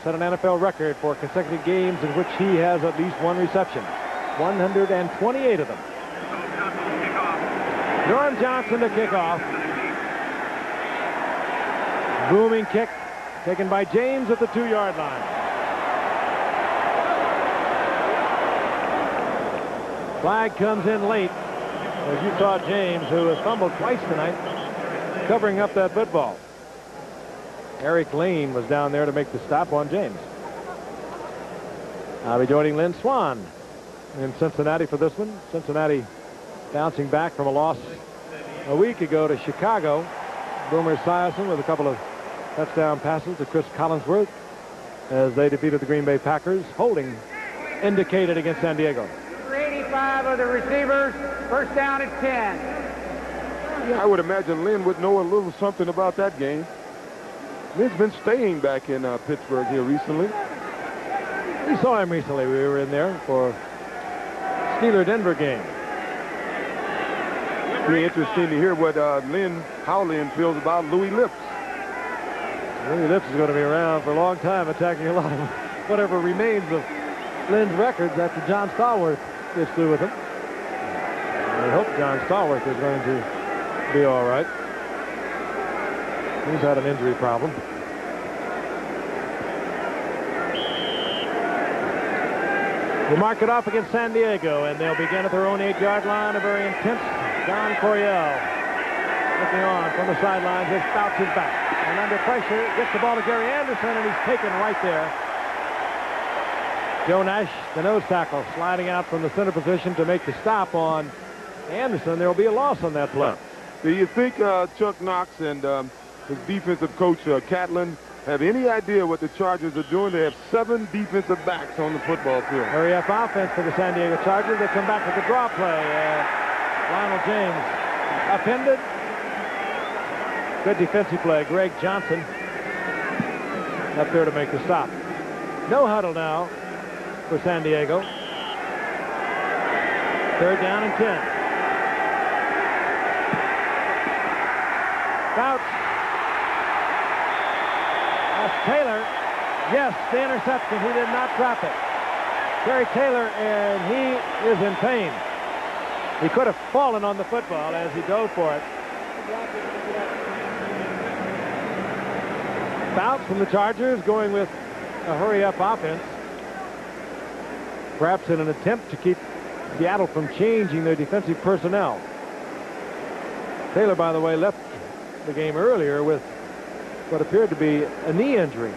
set an NFL record for consecutive games in which he has at least one reception. 128 of them. Norm Johnson to kick off. Booming kick taken by James at the 2-yard line. Flag comes in late as you saw James, who has fumbled twice tonight, covering up that football. Eric Lane was down there to make the stop on James. I'll be joining Lynn Swan in Cincinnati for this one. Cincinnati bouncing back from a loss a week ago to Chicago. Boomer Esiason with a couple of touchdown passes to Chris Collinsworth as they defeated the Green Bay Packers. Holding indicated against San Diego. 85 of the receivers. First down at 10. Yeah, I would imagine Lynn would know a little something about that game. Lynn's been staying back in Pittsburgh here recently. We saw him recently. We were in there for Steeler-Denver game. It'd be interesting to hear what how Lynn feels about Louis Lips. Louis Lips is going to be around for a long time, attacking a lot of whatever remains of Lynn's records after John Stallworth gets through with him. I hope John Stallworth is going to be all right. He's had an injury problem. We'll mark it off against San Diego, and they'll begin at their own 8-yard line. A very intense Don Coryell looking on from the sidelines. His Fouts is back. And under pressure, gets the ball to Gary Anderson, and he's taken right there. Joe Nash, the nose tackle, sliding out from the center position to make the stop on Anderson. There will be a loss on that play. Do you think Chuck Knox and his defensive coach, Catlin, have any idea what the Chargers are doing? They have 7 defensive backs on the football field. Hurry up offense for the San Diego Chargers. They come back with the draw play. Lionel James upended. Good defensive play. Greg Johnson up there to make the stop. No huddle now for San Diego. Third down and 10. Fouts. That's Taylor. Yes, the interception. He did not drop it. Terry Taylor, and he is in pain. He could have fallen on the football as he dove for it. Fouts from the Chargers going with a hurry-up offense. Perhaps in an attempt to keep Seattle from changing their defensive personnel. Taylor, by the way, left the game earlier with what appeared to be a knee injury.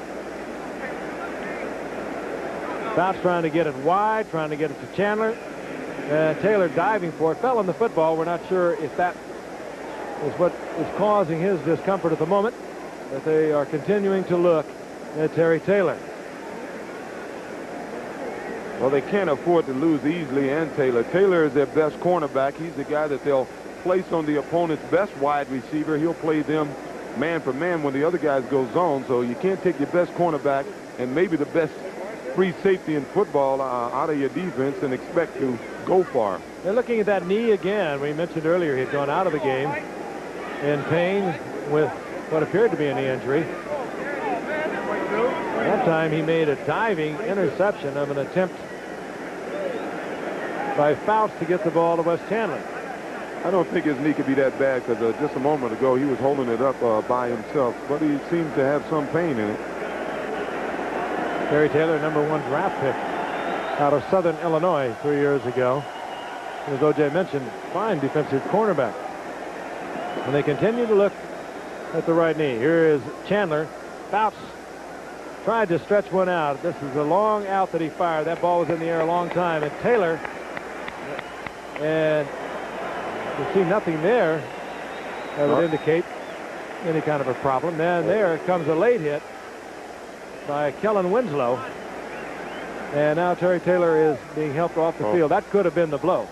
Fouts trying to get it wide, trying to get it to Chandler. Taylor diving for it, fell on the football. We're not sure if that is what is causing his discomfort at the moment, but they are continuing to look at Terry Taylor. Well, they can't afford to lose easily, and Taylor. Taylor is their best cornerback. He's the guy that they'll place on the opponent's best wide receiver. He'll play them man for man when the other guys go zone. So you can't take your best cornerback and maybe the best free safety in football out of your defense and expect to go far. They're looking at that knee again. We mentioned earlier he'd gone out of the game in pain with what appeared to be a knee injury. That time he made a diving interception of an attempt by Fouts to get the ball to Wes Chandler. I don't think his knee could be that bad because just a moment ago he was holding it up by himself, but he seems to have some pain in it. Terry Taylor, #1 draft pick out of Southern Illinois 3 years ago. As O.J. mentioned, fine defensive cornerback. And they continue to look at the right knee. Here is Chandler. Fouts tried to stretch one out. This is a long out that he fired. That ball was in the air a long time. And Taylor, and you see nothing there that would indicate any kind of a problem. Then there comes a late hit by Kellen Winslow. And now Terry Taylor is being helped off the field. That could have been the blow.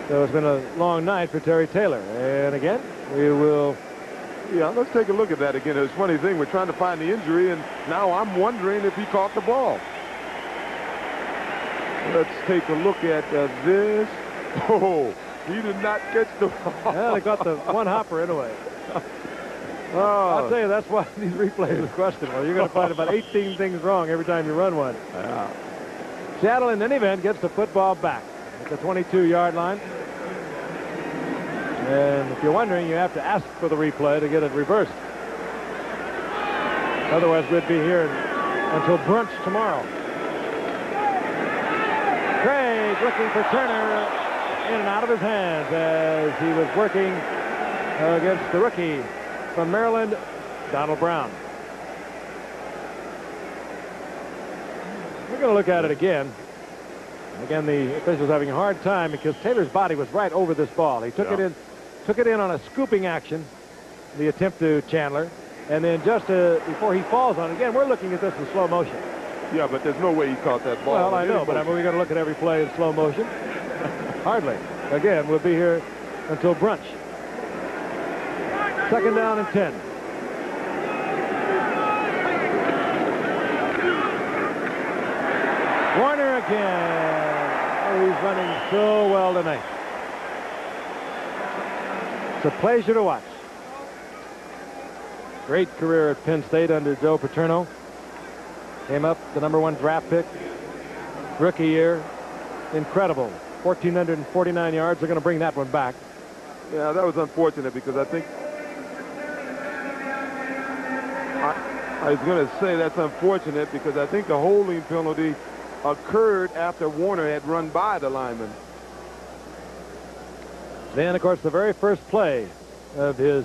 So it's been a long night for Terry Taylor. And again, we will... Yeah, let's take a look at that again. It's a funny thing. We're trying to find the injury, and now I'm wondering if he caught the ball. Let's take a look at this. Oh, he did not catch the ball. Well, they got the one hopper anyway. I'll tell you, that's why these replays are questionable. You're going to find about 18 things wrong every time you run one. Seattle, in any event, gets the football back at the 22-yard line. And if you're wondering, you have to ask for the replay to get it reversed. Otherwise, we'd be here until brunch tomorrow. Craig looking for Turner, in and out of his hands as he was working against the rookie from Maryland, Donald Brown. We're going to look at it again. Again, the official's having a hard time because Taylor's body was right over this ball. He took it in on a scooping action, the attempt to Chandler, and then just before he falls on it, again, we're looking at this in slow motion. Yeah, but there's no way he caught that ball. Well, I know, but I mean, we got to look at every play in slow motion. Hardly. Again, we'll be here until brunch. 2nd down and 10. Warner again. Oh, he's running so well tonight. It's a pleasure to watch. Great career at Penn State under Joe Paterno. Came up the #1 draft pick. Rookie year. Incredible. 1,449 yards. They're going to bring that one back. Yeah, that was unfortunate because I think I was going to say that's unfortunate because I think the holding penalty occurred after Warner had run by the lineman. Then, of course, the very first play of his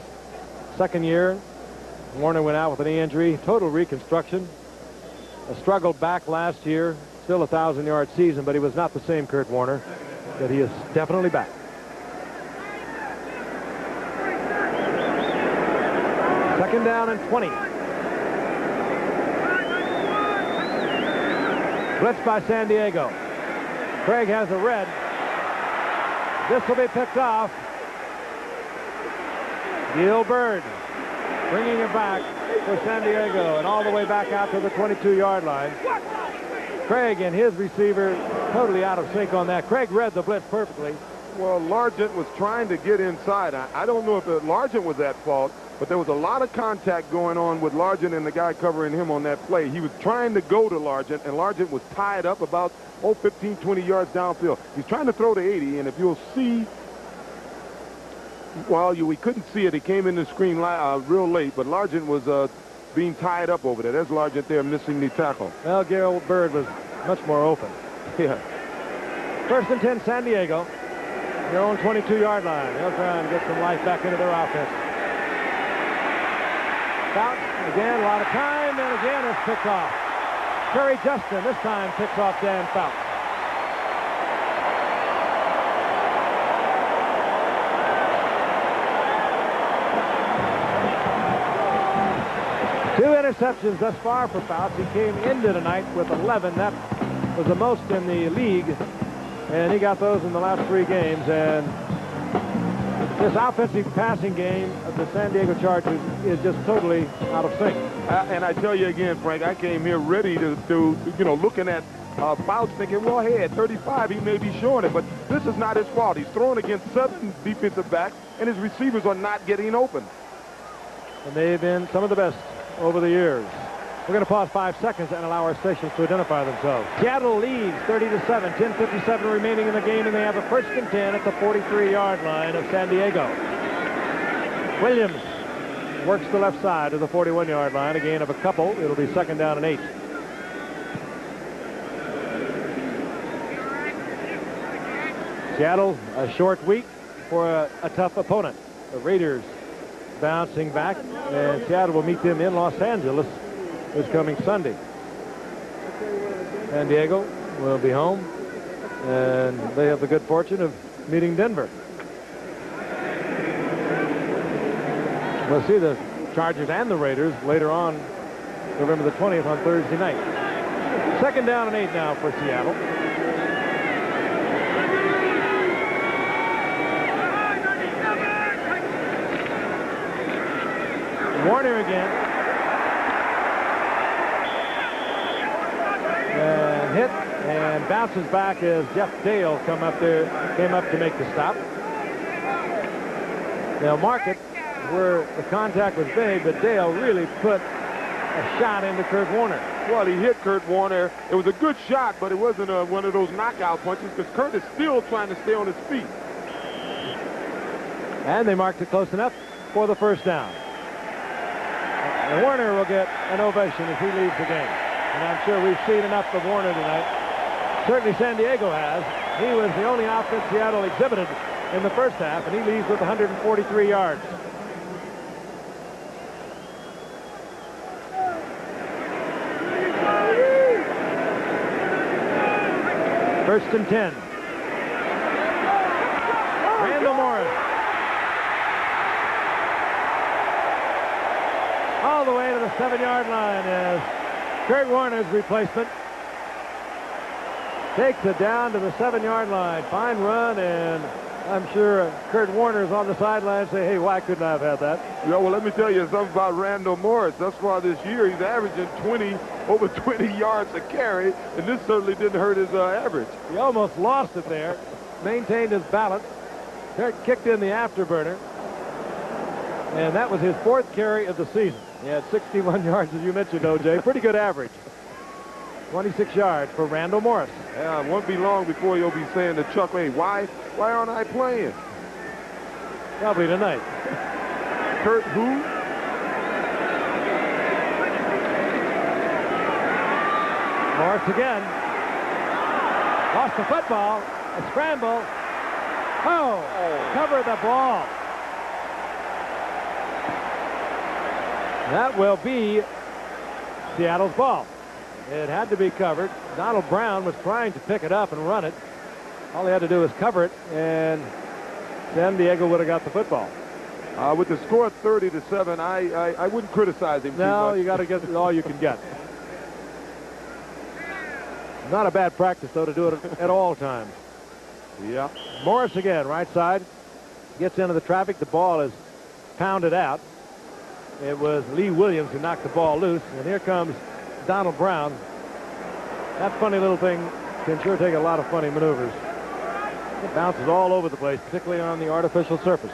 second year, Warner went out with a knee injury, total reconstruction. Struggled back last year, still a 1,000-yard season, but he was not the same Kurt Warner. But he is definitely back. Second down and 20. Blitz by San Diego. Craig has a red. This will be picked off. Gil Bird bringing it back for San Diego and all the way back out to the 22-yard line. Craig and his receiver totally out of sync on that. Craig read the blitz perfectly. Well, Largent was trying to get inside. I don't know if Largent was at fault, but there was a lot of contact going on with Largent and the guy covering him on that play. He was trying to go to Largent, and Largent was tied up about 15, 20 yards downfield. He's trying to throw to 80, and if you'll see, well, we couldn't see it. It came in the screen real late, but Largent was being tied up over there. There's Largent there missing the tackle. Well, Gil Bird was much more open. Yeah. 1st and 10, San Diego. Their own 22-yard line. They'll try and get some life back into their offense. Fouts, again, a lot of time, and again it's picked off. Curry Justin, this time, picks off Dan Fouts. Two interceptions thus far for Fouts. He came into tonight with 11. That was the most in the league And he got those in the last 3 games. And this offensive passing game of the San Diego Chargers is just totally out of sync. And I tell you again, Frank, I came here ready to looking at Fouts thinking, well, hey, at 35, he may be showing it. But this is not his fault. He's throwing against 7 defensive backs, and his receivers are not getting open. And they've been some of the best over the years. We're going to pause 5 seconds and allow our stations to identify themselves. Seattle leads 30-7, 10:57 remaining in the game, and they have a 1st and 10 at the 43-yard line of San Diego. Williams works the left side of the 41-yard line, a gain of a couple. It'll be 2nd down and 8. Seattle, a short week for a tough opponent. The Raiders bouncing back, and Seattle will meet them in Los Angeles this coming Sunday. San Diego will be home, and they have the good fortune of meeting Denver. We'll see the Chargers and the Raiders later on November the 20th on Thursday night. 2nd down and 8 now for Seattle. Warner again. And hit and bounces back as Jeff Dale came up to make the stop. They'll mark it where the contact was big, but Dale really put a shot into Kurt Warner. Well, he hit Kurt Warner. It was a good shot, but it wasn't one of those knockout punches because Kurt is still trying to stay on his feet. And they marked it close enough for the 1st down. And Warner will get an ovation as he leaves the game. And I'm sure we've seen enough of Warner tonight. Certainly San Diego has. He was the only offense Seattle exhibited in the 1st half, and he leaves with 143 yards. First and 10. Randall Morris. All the way to the 7-yard line as Kurt Warner's replacement takes it down to the 7-yard line. Fine run, and I'm sure Kurt Warner's on the sideline saying, hey, why couldn't I have had that? Yeah, well, let me tell you something about Randall Morris. Thus far this year, he's averaging over 20 yards a carry, and this certainly didn't hurt his average. He almost lost it there, maintained his balance, kicked in the afterburner, and that was his 4th carry of the season. He had 61 yards, as you mentioned, O.J. Pretty good average. 26 yards for Randall Morris. Yeah, it won't be long before you'll be saying to Chuck, hey, why aren't I playing? Probably tonight. Kurt who? Morris again. Lost the football. A scramble. Oh, cover the ball. That will be Seattle's ball. It had to be covered. Donald Brown was trying to pick it up and run it. All he had to do was cover it, and San Diego would have got the football. With the score 30-7, I wouldn't criticize him too much. No, you got to get all you can get. Not a bad practice, though, to do it at all times. Yeah. Morris again, right side. Gets into the traffic. The ball is pounded out. It was Lee Williams who knocked the ball loose, and here comes Donald Brown. That funny little thing can sure take a lot of funny maneuvers. It bounces all over the place, particularly on the artificial surface.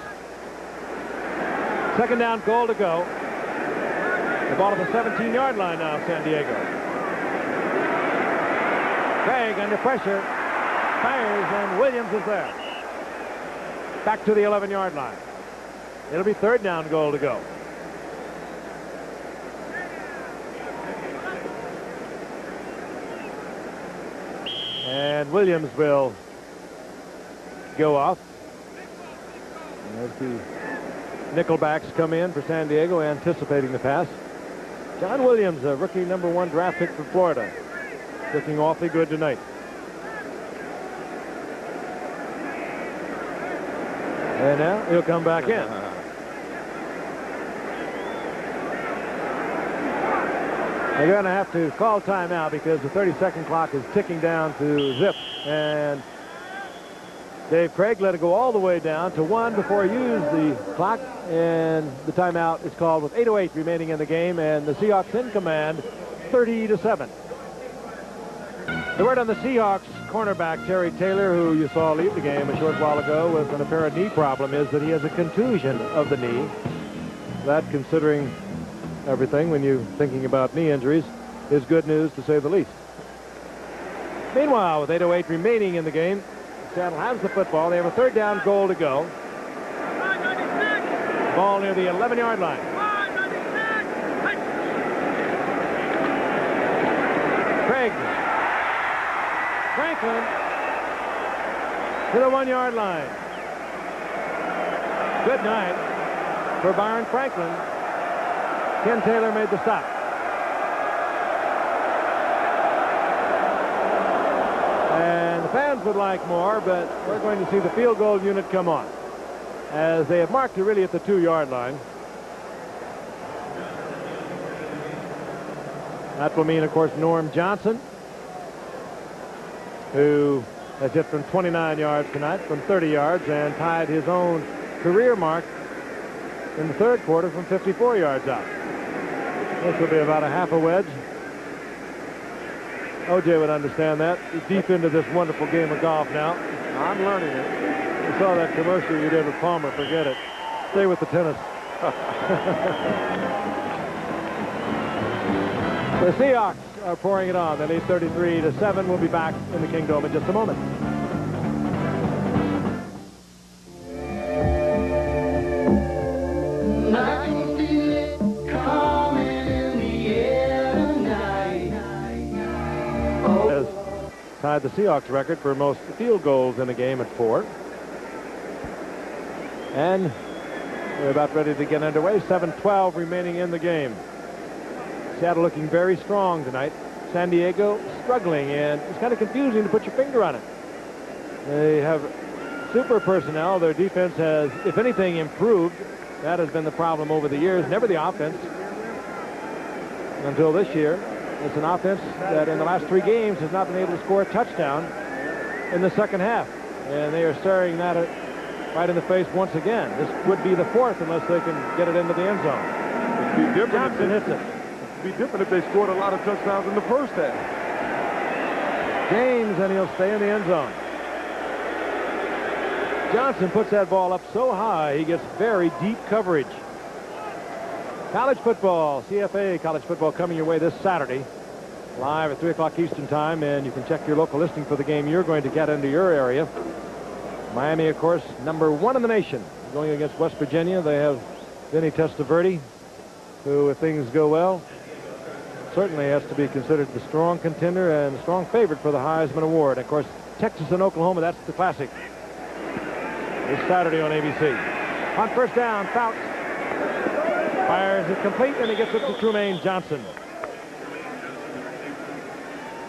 2nd down, goal to go. The ball at the 17-yard line now, San Diego. Craig under pressure, fires, and Williams is there. Back to the 11-yard line. It'll be 3rd down, goal to go. And Williams will go off as the nickelbacks come in for San Diego, anticipating the pass. John Williams, a rookie #1 draft pick for Florida, looking awfully good tonight. And now he'll come back in. They're going to have to call timeout because the 30-second clock is ticking down to zip. And Dave Craig let it go all the way down to 1 before he used the clock, and the timeout is called with 8:08 remaining in the game, and the Seahawks in command 30-7. The word on the Seahawks cornerback Terry Taylor, who you saw leave the game a short while ago with an apparent knee problem, is that he has a contusion of the knee. That, considering everything when you're thinking about knee injuries, is good news to say the least. Meanwhile, with 8:08 remaining in the game, Seattle has the football. They have a third down goal to go. Ball near the 11-yard line. Craig. Franklin to the 1-yard line. Good night for Byron Franklin. Ken Taylor made the stop. And the fans would like more, but we're going to see the field goal unit come on, as they have marked it really at the 2-yard line. That will mean, of course, Norm Johnson, who has hit from 29 yards tonight, from 30 yards, and tied his own career mark in the third quarter from 54 yards out. This will be about a half a wedge. O.J. would understand that. He's deep into this wonderful game of golf now. I'm learning it. You saw that commercial you did with Palmer. Forget it. Stay with the tennis. The Seahawks are pouring it on. They lead 33-7. We'll be back in the Kingdome in just a moment. Tied the Seahawks record for most field goals in a game at 4. And we're about ready to get underway. 7:12 remaining in the game. Seattle looking very strong tonight. San Diego struggling, and it's kind of confusing to put your finger on it. They have super personnel. Their defense has, if anything, improved. That has been the problem over the years. Never the offense until this year. It's an offense that in the last 3 games has not been able to score a touchdown in the second half. And they are staring that right in the face once again. This would be the 4th unless they can get it into the end zone. It'd be different. Johnson hits it. It'd be different if they scored a lot of touchdowns in the first half. James, and he'll stay in the end zone. Johnson puts that ball up so high he gets very deep coverage. College football, CFA college football coming your way this Saturday, live at 3 o'clock Eastern time, and you can check your local listing for the game you're going to get into your area. Miami, of course, #1 in the nation, going against West Virginia. They have Vinny Testaverde, who, if things go well, certainly has to be considered the strong contender and strong favorite for the Heisman Award. Of course, Texas and Oklahoma, that's the classic. This Saturday on ABC. On first down, Fouts fires it complete, and he gets it to Trumaine Johnson.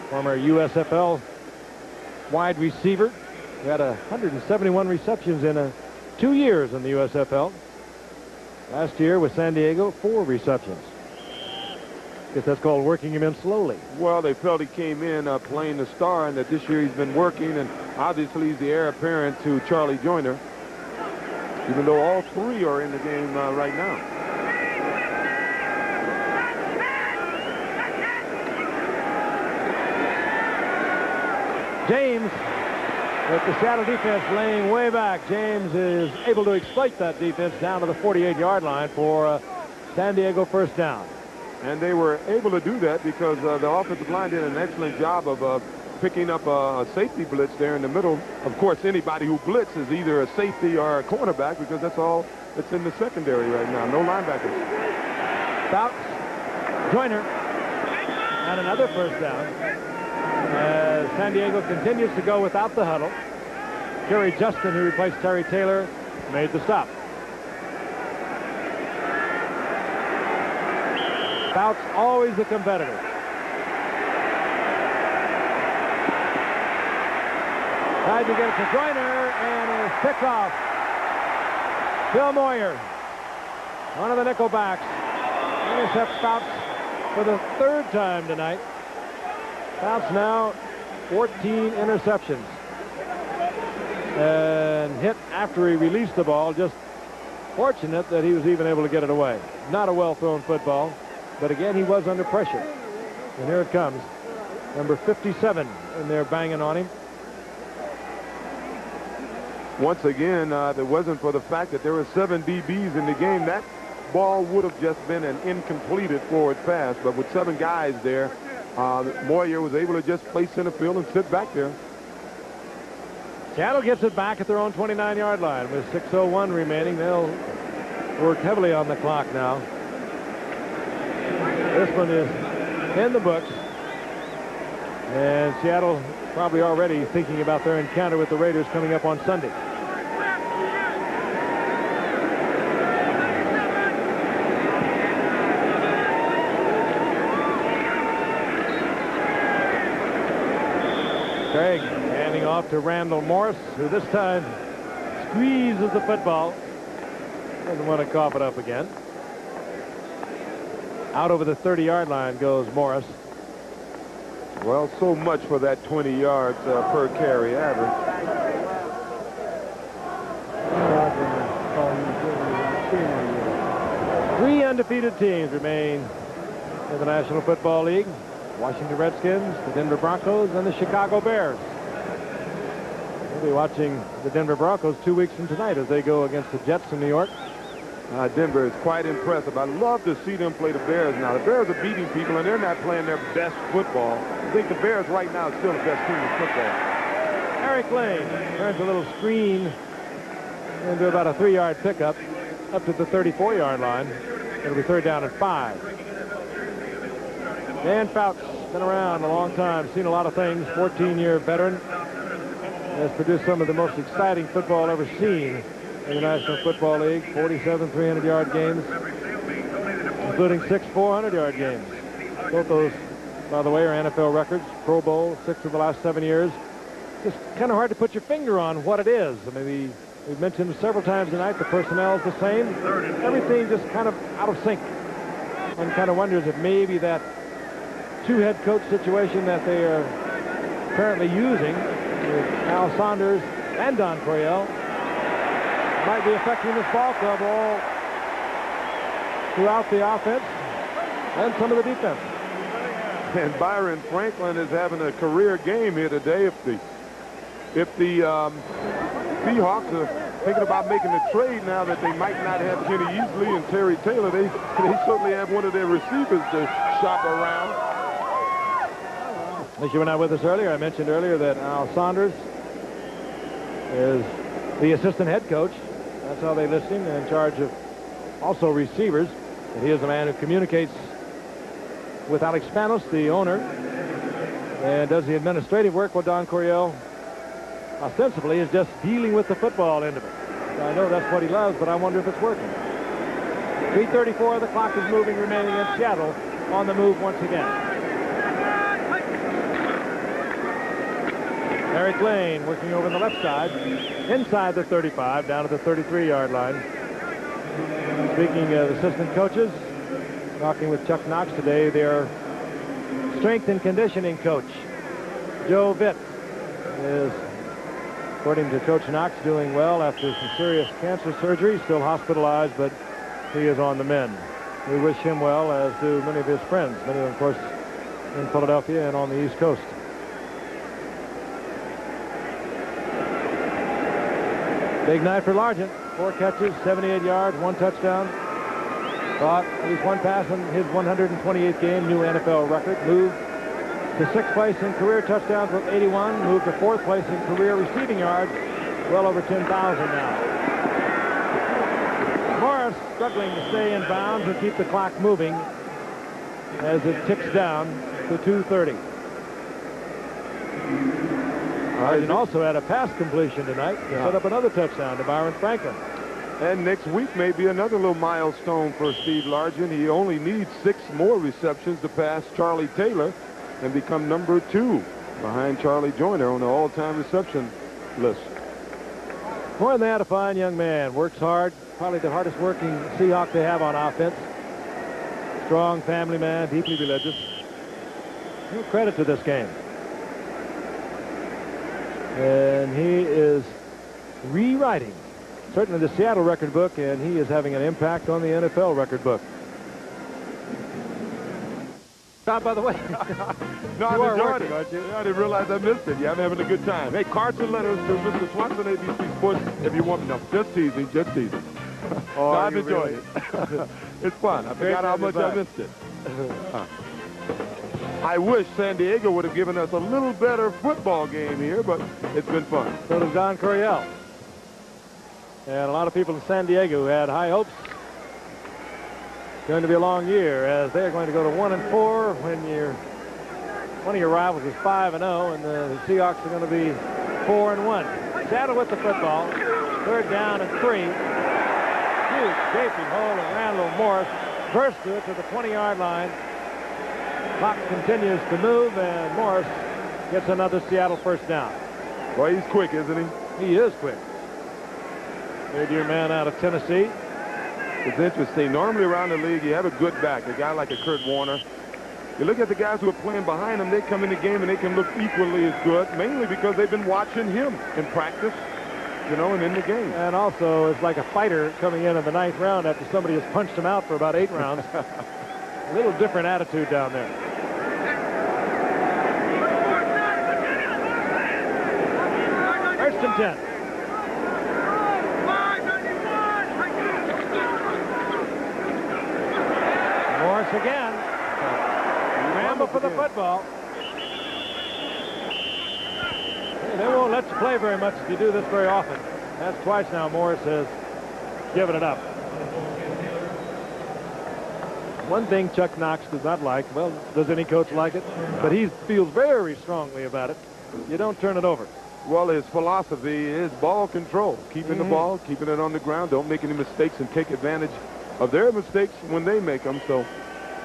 Former USFL wide receiver who had 171 receptions in 2 years in the USFL. Last year with San Diego, 4 receptions. Guess that's called working him in slowly. Well, they felt he came in playing the star, and that this year he's been working, and obviously he's the heir apparent to Charlie Joyner, even though all 3 are in the game right now. James, with the Seattle defense laying way back. James is able to exploit that defense down to the 48-yard line for a San Diego first down. And they were able to do that because the offensive line did an excellent job of picking up a safety blitz there in the middle. Of course, anybody who blitzes is either a safety or a cornerback, because that's all that's in the secondary right now. No linebackers. Fouts, Joyner, and another first down. As San Diego continues to go without the huddle. Kerry Justin, who replaced Terry Taylor, made the stop. Fouts, always the competitor. Tried to get it to Joyner, and is picked off. Bill Moyer, one of the nickelbacks, intercepts Fouts for the 3rd time tonight. Fouts now 14 interceptions. and hit after he released the ball. Just fortunate that he was even able to get it away. Not a well-thrown football, but again, he was under pressure. And here it comes. Number 57, and they're banging on him. Once again, if it wasn't for the fact that there were 7 DBs in the game, that ball would have just been an incompleted forward pass. But with 7 guys there, Moyer was able to just play center field and sit back there. Seattle gets it back at their own 29-yard line with 6:01 remaining. They'll work heavily on the clock now. This one is in the books. And Seattle probably already thinking about their encounter with the Raiders coming up on Sunday. Craig handing off to Randall Morris, who this time squeezes the football. Doesn't want to cough it up again. Out over the 30-yard line goes Morris. Well, so much for that 20 yards per carry average. 3 undefeated teams remain in the National Football League. Washington Redskins, the Denver Broncos, and the Chicago Bears. We'll be watching the Denver Broncos 2 weeks from tonight as they go against the Jets in New York. Denver is quite impressive. I love to see them play the Bears now. The Bears are beating people, and they're not playing their best football. I think the Bears right now is still the best team in football. Eric Lane turns a little screen into about a 3-yard pickup up to the 34-yard line. It'll be 3rd down and 5. Dan Fouts, been around a long time, seen a lot of things, 14-year veteran, has produced some of the most exciting football ever seen in the National Football League. 47 300-yard games, including 6 400-yard games. Both those, by the way, are NFL records. Pro Bowl, 6 of the last 7 years. Just kind of hard to put your finger on what it is. I mean, we've mentioned several times tonight the personnel is the same. Everything just kind of out of sync. One kind of wonders if maybe that 2-head coach situation that they are currently using with Al Saunders and Don Coryell might be affecting this ball club all throughout the offense and some of the defense. And Byron Franklin is having a career game here today. If the Seahawks are thinking about making a trade now that they might not have Kenny Easley and Terry Taylor, they certainly have one of their receivers to shop around. As you were not with us earlier, I mentioned earlier that Al Saunders is the assistant head coach. That's how they list him, in charge of also receivers. And he is the man who communicates with Alex Spanos, the owner, and does the administrative work with Don Coryell. Ostensibly is just dealing with the football end of it. I know that's what he loves, but I wonder if it's working. 3:34, the clock is moving, remaining in Seattle on the move once again. Eric Lane working over on the left side, inside the 35, down to the 33-yard line. Speaking of assistant coaches, talking with Chuck Knox today, their strength and conditioning coach, Joe Vitt, is, according to Coach Knox, doing well after some serious cancer surgery, still hospitalized, but he is on the mend. We wish him well, as do many of his friends, many of them, of course, in Philadelphia and on the East Coast. Big night for Largent. 4 catches, 78 yards, 1 touchdown. Caught at least 1 pass in his 128th game, new NFL record. Moved to 6th place in career touchdowns with 81. Moved to 4th place in career receiving yards, well over 10,000 now. Morris struggling to stay in bounds and keep the clock moving as it ticks down to 2:30. Largent also had a pass completion tonight to set up another touchdown to Byron Franklin. And next week may be another little milestone for Steve Largent. He only needs 6 more receptions to pass Charlie Taylor and become number 2 behind Charlie Joyner on the all-time reception list. More than that, a fine young man. Works hard. Probably the hardest working Seahawk they have on offense. Strong family man, deeply religious. No credit to this game. And he is rewriting certainly the Seattle record book, and he is having an impact on the NFL record book. By the way, No, you I'm are enjoying working, it. aren't you? Yeah, I didn't realize I missed it. Yeah, I'm having a good time. Hey, cards and letters to Mr. Swanson, ABC Sports, if you want me. No, just teasing, just teasing. Oh, No, I'm you enjoying really? it. It's fun. I Great forgot how to have much you I back. missed it. I wish San Diego would have given us a little better football game here, but it's been fun. So does Don Coryell. And a lot of people in San Diego who had high hopes. It's going to be a long year, as they're going to go to 1-4 when one of your rivals is 5-0, and the Seahawks are going to be 4-1. Seattle with the football. 3rd down and 3. Huge gaping hole, and Randall Morris burst to it to the 20-yard line. Clock continues to move, and Morris gets another Seattle first down. Boy, he's quick, isn't he? He is quick. Third-year man out of Tennessee. It's interesting. Normally around the league, you have a good back, a guy like a Kurt Warner. You look at the guys who are playing behind him, they come in the game and they can look equally as good, mainly because they've been watching him in practice, you know, and in the game. And also, it's like a fighter coming in the 9th round after somebody has punched him out for about 8 rounds. A little different attitude down there. First and 10. Morris again. Ramble for the football. They won't let you play very much if you do this very often. That's twice now Morris has given it up. One thing Chuck Knox does not like, well, does any coach like it? But he feels very strongly about it. You don't turn it over. Well, his philosophy is ball control. Keeping the ball, keeping it on the ground. Don't make any mistakes and take advantage of their mistakes when they make them. So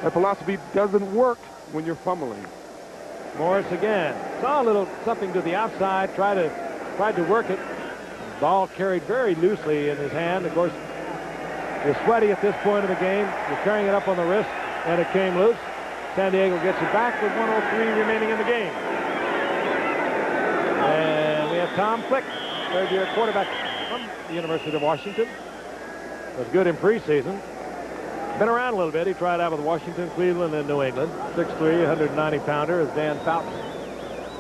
that philosophy doesn't work when you're fumbling. Morris again. Saw a little something to the outside. Tried to work it. Ball carried very loosely in his hand. Of course, you're sweaty at this point of the game. You're carrying it up on the wrist, and it came loose. San Diego gets it back with 1:03 remaining in the game. And we have Tom Flick, third-year quarterback from the University of Washington. Was good in preseason. Been around a little bit. He tried out with Washington, Cleveland, and New England. 6'3", 190-pounder, as Dan Fouts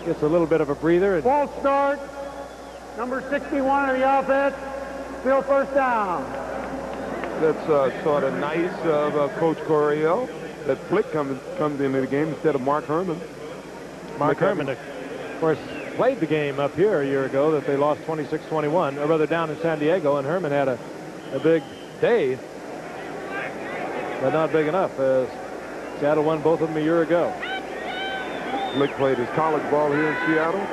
gets a little bit of a breather. False start. Number 61 of the offense. Still first down. That's sort of nice of Coach Coryell that Flick comes into the game instead of Mark Herman. Mark Herman, of course, played the game up here a year ago that they lost 26-21, or rather down in San Diego, and Herman had a big day, but not big enough, as Seattle won both of them a year ago. Flick played his college ball here in Seattle.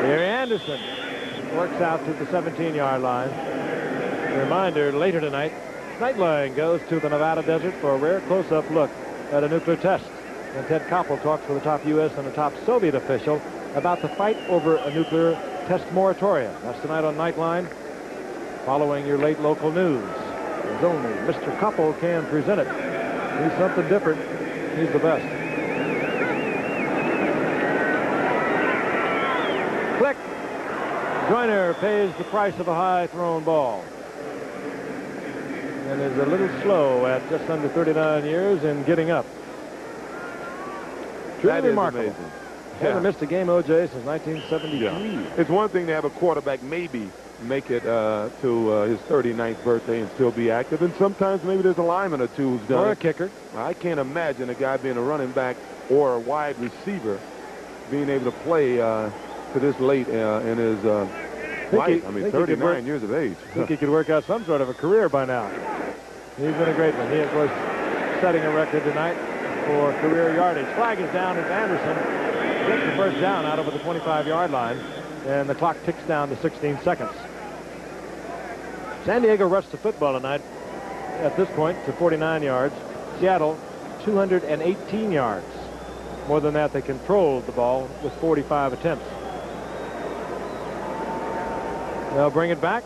Gary Anderson works out to the 17-yard line. A reminder, later tonight, Nightline goes to the Nevada desert for a rare close-up look at a nuclear test. And Ted Koppel talks with a top U.S. and a top Soviet official about the fight over a nuclear test moratorium. That's tonight on Nightline, following your late local news. As only Mr. Koppel can present it. He's something different. He's the best. Flick. Joyner pays the price of a high thrown ball. And is a little slow at just under 39 years in getting up. Truly That is remarkable. amazing. Hasn't missed a game, O.J., since 1973. Yeah. It's one thing to have a quarterback maybe make it to his 39th birthday and still be active, and sometimes maybe there's a lineman or two who's done Or a it. kicker. I can't imagine a guy being a running back or a wide receiver being able to play to this late in his life. I mean, 39 years of age. I think he could work out some sort of a career by now. He's been a great one. He, of course, setting a record tonight for career yardage. Flag is down as Anderson gets the first down out over the 25-yard line, and the clock ticks down to 16 seconds. San Diego rushed the football tonight at this point to 49 yards. Seattle, 218 yards. More than that, they controlled the ball with 45 attempts. They'll bring it back.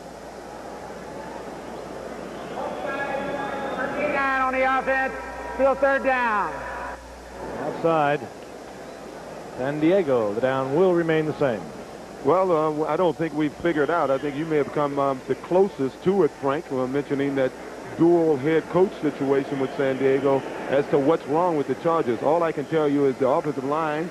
On the offense, still third down. Outside. San Diego, the down will remain the same. Well, I don't think we've figured out. I think you may have come the closest to it, Frank, mentioning that dual head coach situation with San Diego as to what's wrong with the Chargers. All I can tell you is the offensive line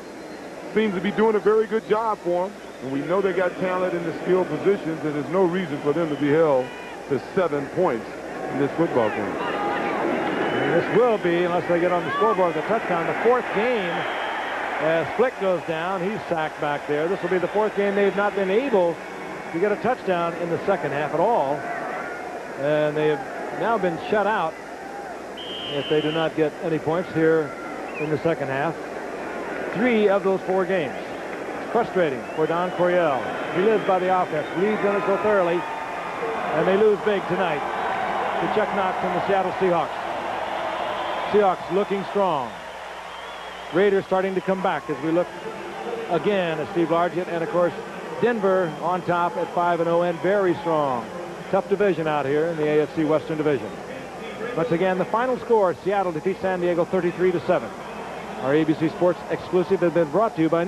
seems to be doing a very good job for them. And we know they got talent in the skilled positions, and there's no reason for them to be held to 7 points in this football game. And this will be, unless they get on the scoreboard with a touchdown, the fourth game. As Flick goes down, he's sacked back there. This will be the fourth game they've not been able to get a touchdown in the second half at all. And they have now been shut out if they do not get any points here in the second half. 3 of those 4 games. It's frustrating for Don Coryell. He lives by the offense, leads in it so thoroughly, and they lose big tonight to Chuck Knox and the Seattle Seahawks. Seahawks looking strong. Raiders starting to come back as we look again at Steve Largent, and of course Denver on top at 5-0 and very strong. Tough division out here in the AFC Western Division. Once again, the final score: Seattle defeats San Diego 33-7. Our ABC Sports exclusive has been brought to you by